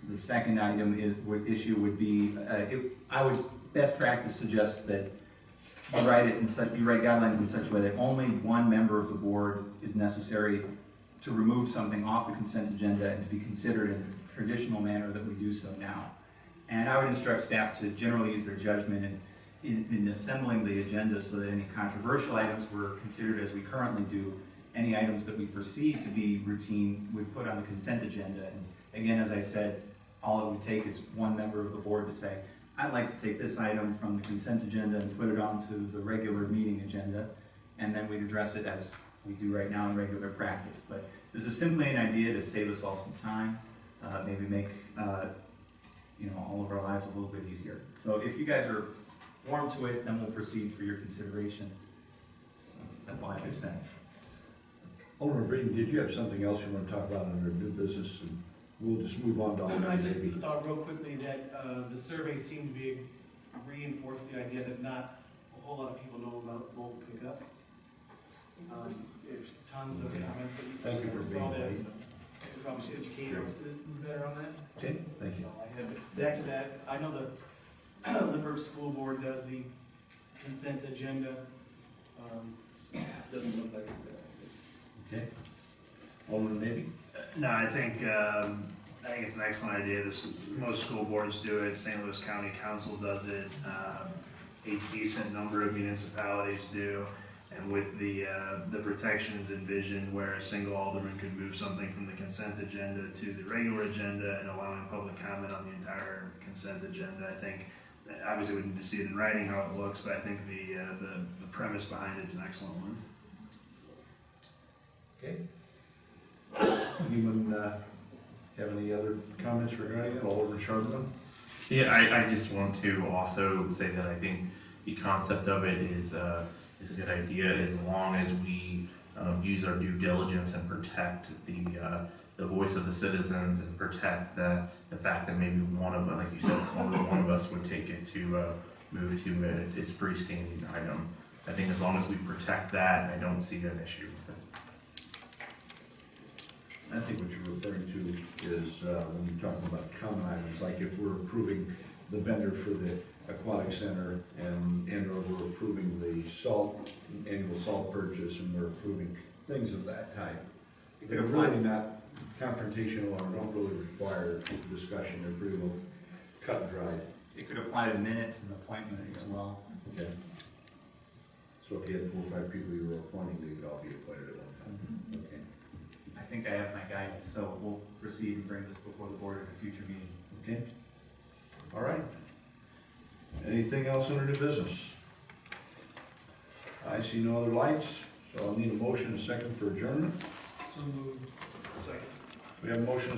The second item would be, I would, best practice suggests that you write guidelines in such a way that only one member of the board is necessary to remove something off the consent agenda and to be considered in the traditional manner that we do so now. And I would instruct staff to generally use their judgment in assembling the agenda so that any controversial items were considered as we currently do. Any items that we foresee to be routine would put on the consent agenda. And again, as I said, all it would take is one member of the board to say, I'd like to take this item from the consent agenda and put it onto the regular meeting agenda, and then we'd address it as we do right now in regular practice. But this is simply an idea to save us all some time, maybe make all of our lives a little bit easier. So if you guys are warm to it, then we'll proceed for your consideration. That's all I can say. Alderman Breen, did you have something else you want to talk about under new business? And we'll just move on to Alderman I just Maybe. thought real quickly that the survey seemed to be reinforce the idea that not a whole lot of people know about mobile pickup. There's tons of comments, but Thank you for being that. late. We probably should educate our citizens better on that. Okay, thank you. Back to that, I know the Lindbergh School Board does the consent agenda. Doesn't look like that. Okay. Alderman Maybe? No, I think it's an excellent idea. Most school boards do it. St. Louis County Council does it. A decent number of municipalities do. And with the protections envisioned where a single alderman could move something from the consent agenda to the regular agenda and allowing public comment on the entire consent agenda, I think, obviously we need to see it in writing how it looks, but I think the premise behind it's an excellent one. Okay. Anyone have any other comments regarding it? Alderman Chardon? Yeah, I just want to also say that I think the concept of it is a good idea as long as we use our due diligence and protect the voice of the citizens and protect the fact that maybe one of, like you said, only one of us would take it to move to its freestanding item. I think as long as we protect that, I don't see an issue with it. I think what you're referring to is when you're talking about common items, like if we're approving the vendor for the aquatic center and or we're approving the annual salt purchase and we're approving things of that type. They're really not confrontational or don't really require discussion. They're pretty well cut and dried. It could apply to minutes and appointments as well. Okay. So if you had 4 or 5 people you were appointing, they could all be appointed at one time. Okay. I think I have my guidance, so we'll proceed and bring this before the board at a future meeting. Okay. All right. Anything else under new business? I see no other lights, so I'll need a motion and a second for adjournment. So moved. Second. We have a motion